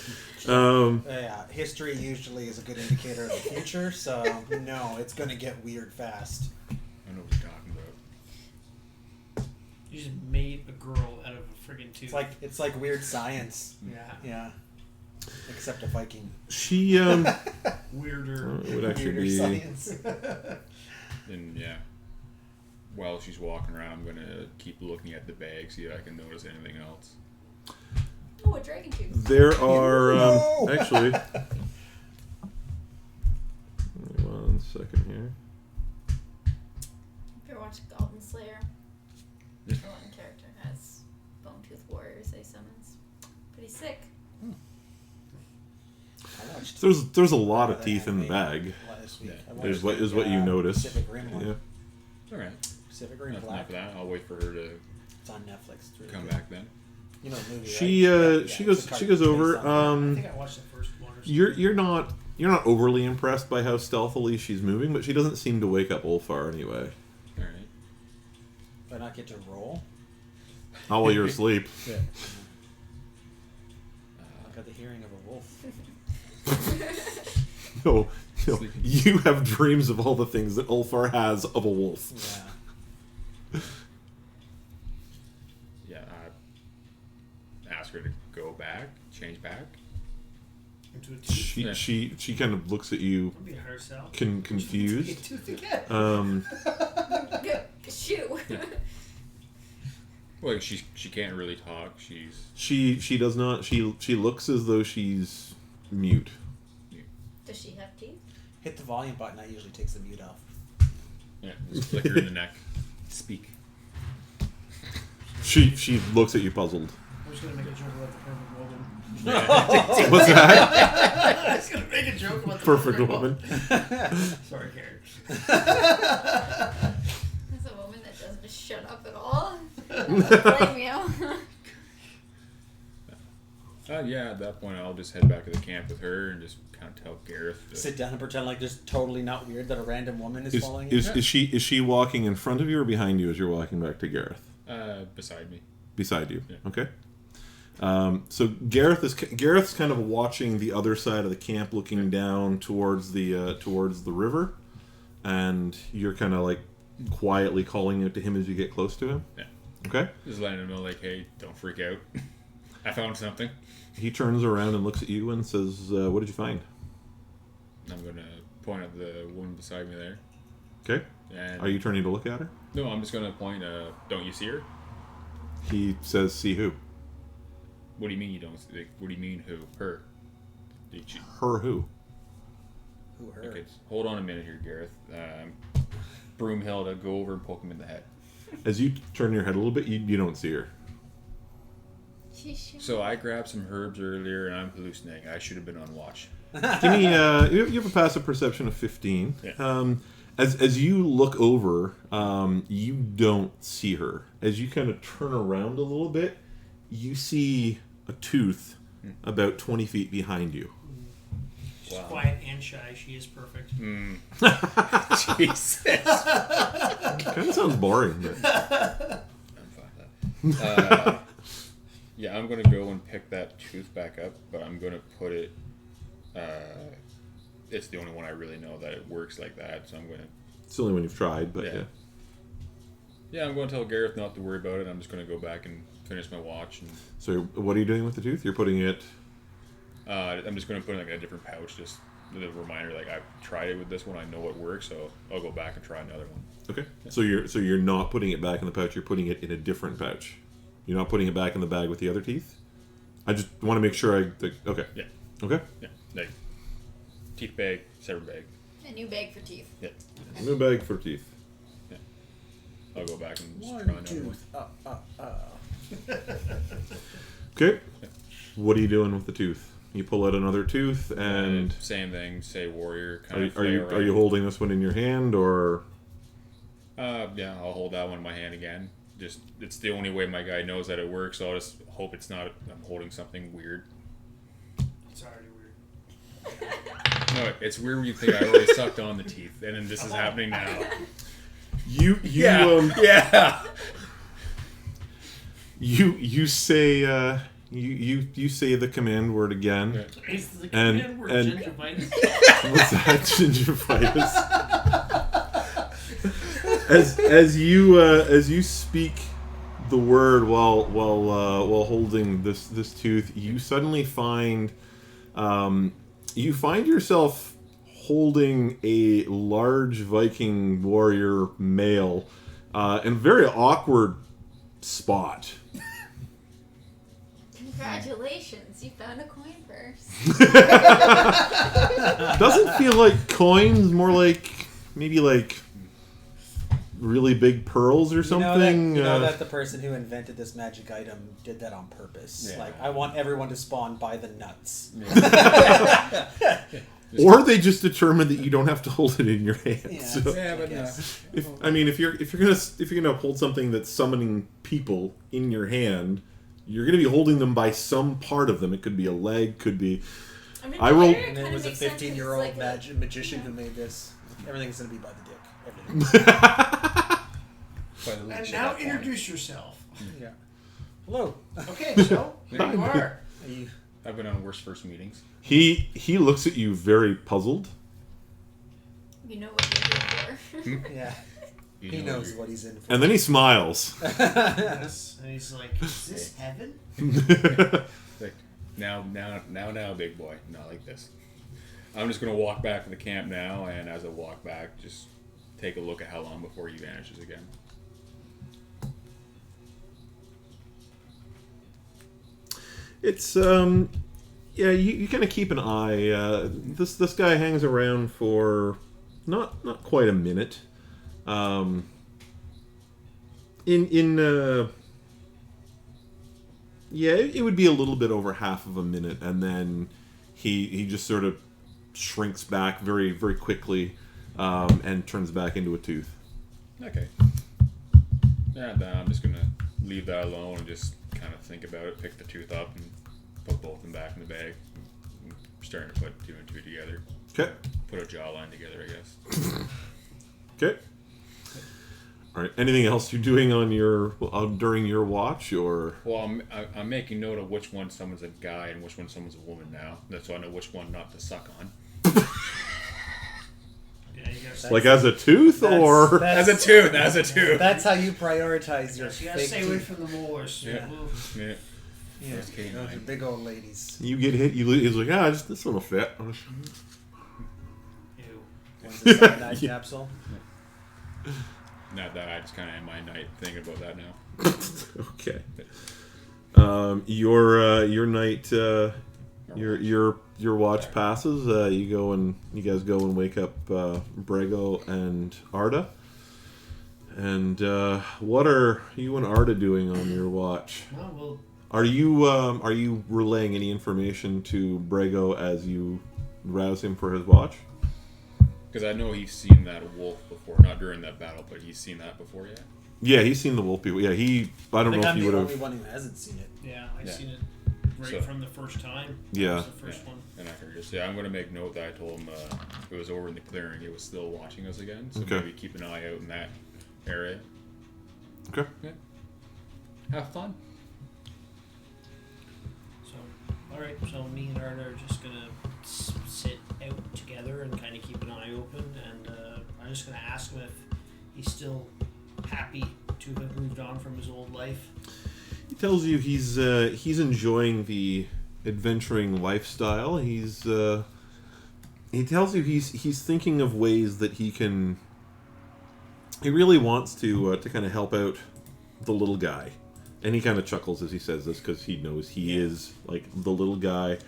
Yeah, history usually is a good indicator of the future, so no, it's gonna get weird fast. I know what you're talking about. You just made a girl out of a friggin' tooth. It's like weird science. Yeah. Yeah. Except a Viking. she Weirder. it would actually Weirder be science. And yeah, while she's walking around, I'm going to keep looking at the bag, see if I can notice anything else. Oh, a dragon tooth. there are No! actually. Wait 1 second here. If you're watching Goblin Slayer, the one character has bone tooth warriors they summons. Pretty sick. I watched There's a lot of another teeth in the anime bag. last week. Yeah. I watched Is what you notice. Pacific Rim one. Yeah. Alright. Pacific Rim Enough Black. of that. I'll wait for her to It's on Netflix. It's really come good. back then. You know the movie, She right? she Yeah, goes it's a she cartoon goes based over. on- I think I watched the first one or something. You're not overly impressed by how stealthily she's moving, but she doesn't seem to wake up Ulfar anyway. Alright. Do I not get to roll? Not while you're asleep. Yeah. I got the hearing of a wolf. No, you have dreams of all the things that Ulfar has of a wolf. Yeah. Yeah, ask her to go back, change back. Into a tooth. She kind of looks at you, That'd be a hard sell. confused. Take a tooth again. Good. Shoot. Well, she can't really talk. She's She does not. She looks as though she's mute. Does she have teeth? Hit the volume button. That usually takes the mute off. yeah, just flick her in the neck. Speak. She looks at you puzzled. I was gonna make a joke about the perfect woman. What's that? I was gonna make a joke about the Perfect woman. Sorry, Karen. There's a woman that doesn't just shut up at all. Blame you. Yeah, at that point, I'll just head back to the camp with her and just kind of tell Gareth. Sit down and pretend like just totally not weird that a random woman is following you. Is she walking in front of you or behind you as you're walking back to Gareth? Beside me. Beside you. Yeah. Okay. So Gareth's kind of watching the other side of the camp, looking down towards the river, and you're kind of like quietly calling out to him as you get close to him. Yeah. Okay. Just letting him know, like, hey, don't freak out. I found something. He turns around and looks at you and says, "What did you find?" I'm gonna point at the woman beside me there. Okay. And Are you turning to look at her? No, I'm just gonna point. Don't you see her? He says, "See who? What do you mean you don't? Like, what do you mean who? Her? Did she? Her who?" Who her? Okay, hold on a minute here, Gareth. Broomhilda, go over and poke him in the head. As you turn your head a little bit, you don't see her. So I grabbed some herbs earlier and I'm hallucinating. I should have been on watch. Give me. You have a passive perception of 15. Yeah. As you look over, you don't see her. As you kind of turn around a little bit, you see a tooth about 20 feet behind you. She's Wow. quiet and shy. She is perfect. Jesus. Kind of sounds boring. But... I'm fine with that. Yeah, I'm gonna go and pick that tooth back up, but I'm gonna put it. It's the only one I really know that it works like that, so I'm gonna. It's the only one you've tried, but yeah. Yeah, I'm gonna tell Gareth not to worry about it. I'm just gonna go back and finish my watch, and So what are you doing with the tooth? You're putting it. I'm just gonna put it in like a different pouch, just the reminder, like I've tried it with this one, I know it works, so I'll go back and try another one. Okay. So you're not putting it back in the pouch. You're putting it in a different pouch. You're not putting it back in the bag with the other teeth. I just want to make sure okay. Yeah. Okay. Yeah. Like teeth bag, separate bag. A new bag for teeth. Yeah. New bag for teeth. Yeah. I'll go back and just try One another one. tooth. Okay. What are you doing with the tooth? You pull out another tooth, and same thing. Say warrior. are you holding this one in your hand, or? Yeah, I'll hold that one in my hand again. Just it's the only way my guy knows that it works. So I'll just hope it's not. I'm holding something weird. It's already weird. No, it's weird when you think I already sucked on the teeth, and then this is happening now. You Yeah. You say you say the command word again. Yeah. It's the And- command word and- gingivitis. What's that? Gingivitis. As you speak the word while holding this tooth, you suddenly find yourself holding a large Viking warrior male in a very awkward spot. Congratulations, you found a coin purse. Doesn't feel like coins, more like maybe like really big pearls or something. You know that the person who invented this magic item did that on purpose. Yeah. Like, I want everyone to spawn by the nuts. Or they just determined that you don't have to hold it in your hand. Yeah, So Yeah, but I if you're gonna hold something that's summoning people in your hand, you're gonna be holding them by some part of them. It could be a leg, could be. I mean, I rolled- it And kinda it was a makes sense 15-year-old 'cause it's like magician who made this. Everything's gonna be by the dick. Everything. And now introduce yourself. Yeah. Hello. Okay, so here you are. Are you? I've been on worse first meetings. He looks at you very puzzled. You know what you're here for. Yeah. You He know knows you're- what he's in for. And then he smiles. Yes. And he's like, is this heaven? Like, now, big boy. Not like this. I'm just gonna walk back to the camp now, and as I walk back, just take a look at how long before he vanishes again. It's yeah, you kind of keep an eye. This guy hangs around for not quite a minute. Yeah, it would be a little bit over half of a minute, and then he just sort of shrinks back very very quickly, and turns back into a tooth. Okay. Yeah, then I'm just gonna leave that alone and just kind of think about it, pick the tooth up, and put both of them back in the bag. I'm starting to put two and two together. Okay. Put a jawline together, I guess. Okay. All right. Anything else you're doing on your during your watch, or? Well, I'm making note of which one someone's a guy and which one someone's a woman now. That's so I know which one not to suck on. Yeah, you gotta Like as a tooth, or As a tooth. That's how you prioritize your you gotta fake stay away teeth. from the molars. Yeah. Yeah. Yeah, Those canine. those are big old ladies. you get hit, he's like, this one will fit. Ew. One's a cyanide capsule. Not that I just kind of in my night thinking about that now. Okay. Your night, your watch passes. You guys go and wake up Brego and Arda. And what are you and Arda doing on your watch? Well, Are you relaying any information to Brego as you rouse him for his watch? Because I know he's seen that wolf before, not during that battle, but he's seen that before, yeah. Yeah, he's seen the wolf people. Yeah, I don't know if I'm he the would only have. one who hasn't seen it. yeah, I've Yeah. seen it right So- from the first time. Yeah. That was the first one. And I can just, I'm going to make note that I told him it was over in the clearing, it was still watching us again, so Okay. maybe keep an eye out in that area. Okay. Yeah. Have fun. So, all right. So me and Arda are just gonna sit out together and kind of keep an eye open, and I'm just gonna ask him if he's still happy to have moved on from his old life. He tells you he's enjoying the adventuring lifestyle. He's he tells you he's thinking of ways that he really wants to kind of help out the little guy, and he kind of chuckles as he says this because he knows he is like the little guy,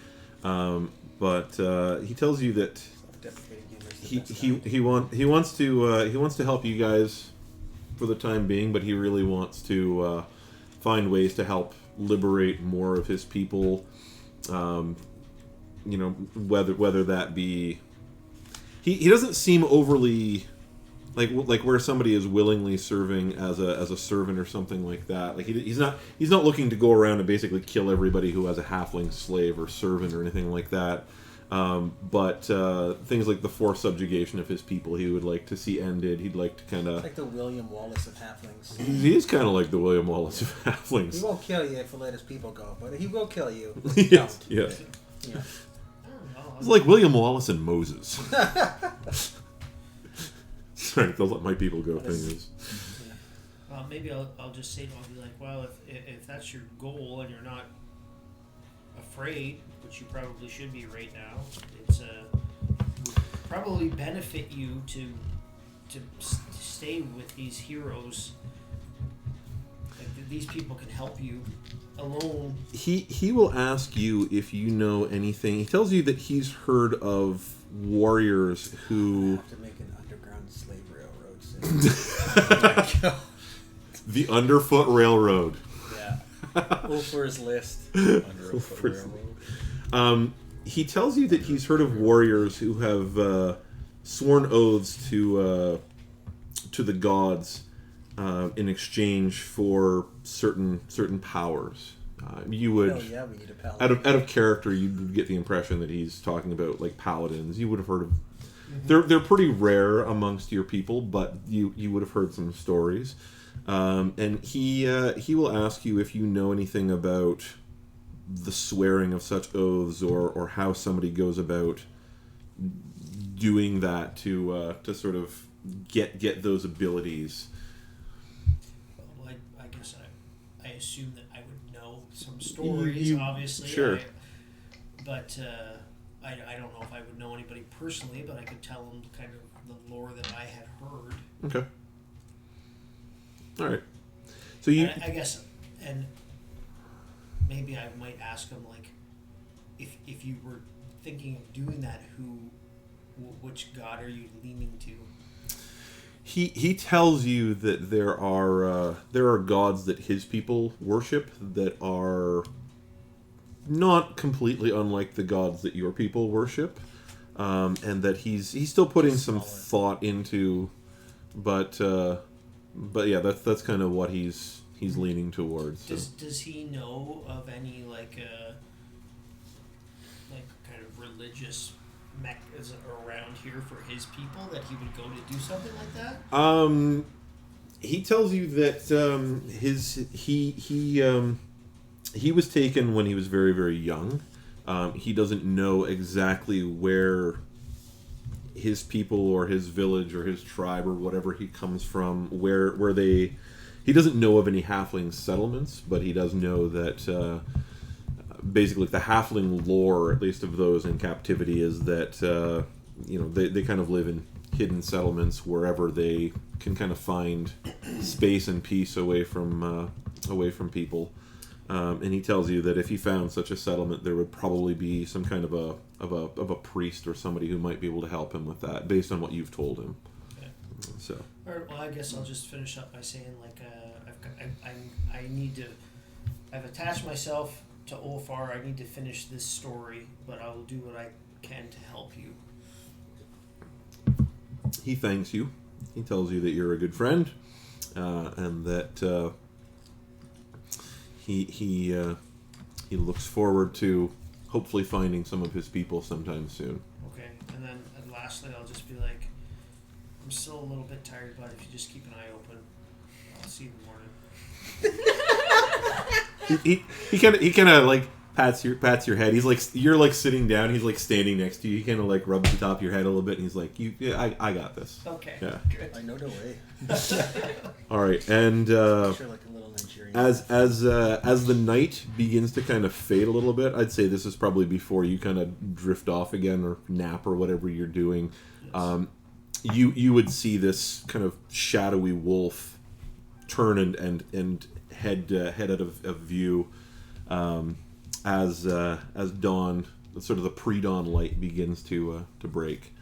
but he tells you that he wants to help you guys for the time being, but he really wants to find ways to help liberate more of his people. You know, whether that be, he doesn't seem overly like where somebody is willingly serving as a servant or something like that. Like he's not looking to go around and basically kill everybody who has a halfling slave or servant or anything like that. But things like the forced subjugation of his people, he would like to see ended. He'd like to kind of like the William Wallace of halflings. He is kind of like the William Wallace of halflings. He won't kill you if you let his people go, but he will kill you. Yes, yeah. Yeah. It's like William Wallace and Moses. Sorry, they'll let my people go thing is. Well, maybe I'll just say to him, I'll be like, well, if that's your goal and you're not afraid, which you probably should be right now, it's would probably benefit you to stay with these heroes. Like these people can help you. Alone. He will ask you if you know anything. He tells you that he's heard of warriors who have to make an underground slave railroad soon. The Underfoot Railroad. Yeah. Ulfar's list. Ulfar's railroad. He tells you that he's heard of warriors who have sworn oaths to the gods in exchange for certain powers. You would, we need a paladin. out of character, you would get the impression that he's talking about like paladins. You would have heard of. They're pretty rare amongst your people, but you would have heard some stories. And he will ask you if you know anything about the swearing of such oaths, or how somebody goes about doing that to sort of get those abilities. Well, I guess I assume that I would know some stories, obviously. Sure. But I don't know if I would know anybody personally, but I could tell them kind of the lore that I had heard. Okay. All right. So you, I guess, and maybe I might ask him, like, if you were thinking of doing that, which god are you leaning to? He tells you that there are gods that his people worship that are not completely unlike the gods that your people worship, and that he's still putting some thought into, but yeah, that's kind of what he's leaning towards. So. Does he know of any like kind of religious mechanism around here for his people that he would go to do something like that? He tells you that he was taken when he was very, very young. He doesn't know exactly where his people or his village or his tribe or whatever he comes from, where they... He doesn't know of any halfling settlements, but he does know that basically the halfling lore, at least of those in captivity, is that they kind of live in hidden settlements wherever they can kind of find space and peace away from people. And he tells you that if he found such a settlement, there would probably be some kind of a priest or somebody who might be able to help him with that, based on what you've told him. Okay. So. All right, well, I guess I'll just finish up by saying, like, I've attached myself to Ulfar. I need to finish this story, but I will do what I can to help you. He thanks you. He tells you that you're a good friend, and that he looks forward to hopefully finding some of his people sometime soon. Okay, and then lastly, I'll just be like, I'm still a little bit tired, but if you just keep an eye open, I'll see you in the morning. he kind of like pats your head. He's like, you're like sitting down. He's like standing next to you. He kind of like rubs the top of your head a little bit, and he's like, I got this. Okay. Yeah. Good. I know the way. All right, and Sure, like a little Nigerian as the night begins to kind of fade a little bit, I'd say this is probably before you kind of drift off again or nap or whatever you're doing. You would see this kind of shadowy wolf turn and head out of view as dawn, sort of the pre-dawn light begins to break,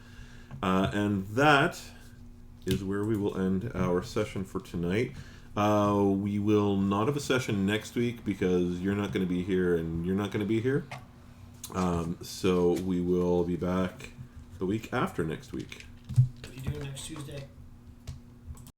and that is where we will end our session for tonight. We will not have a session next week because you're not going to be here and you're not going to be here. So we will be back the week after next week. What are you doing next Tuesday?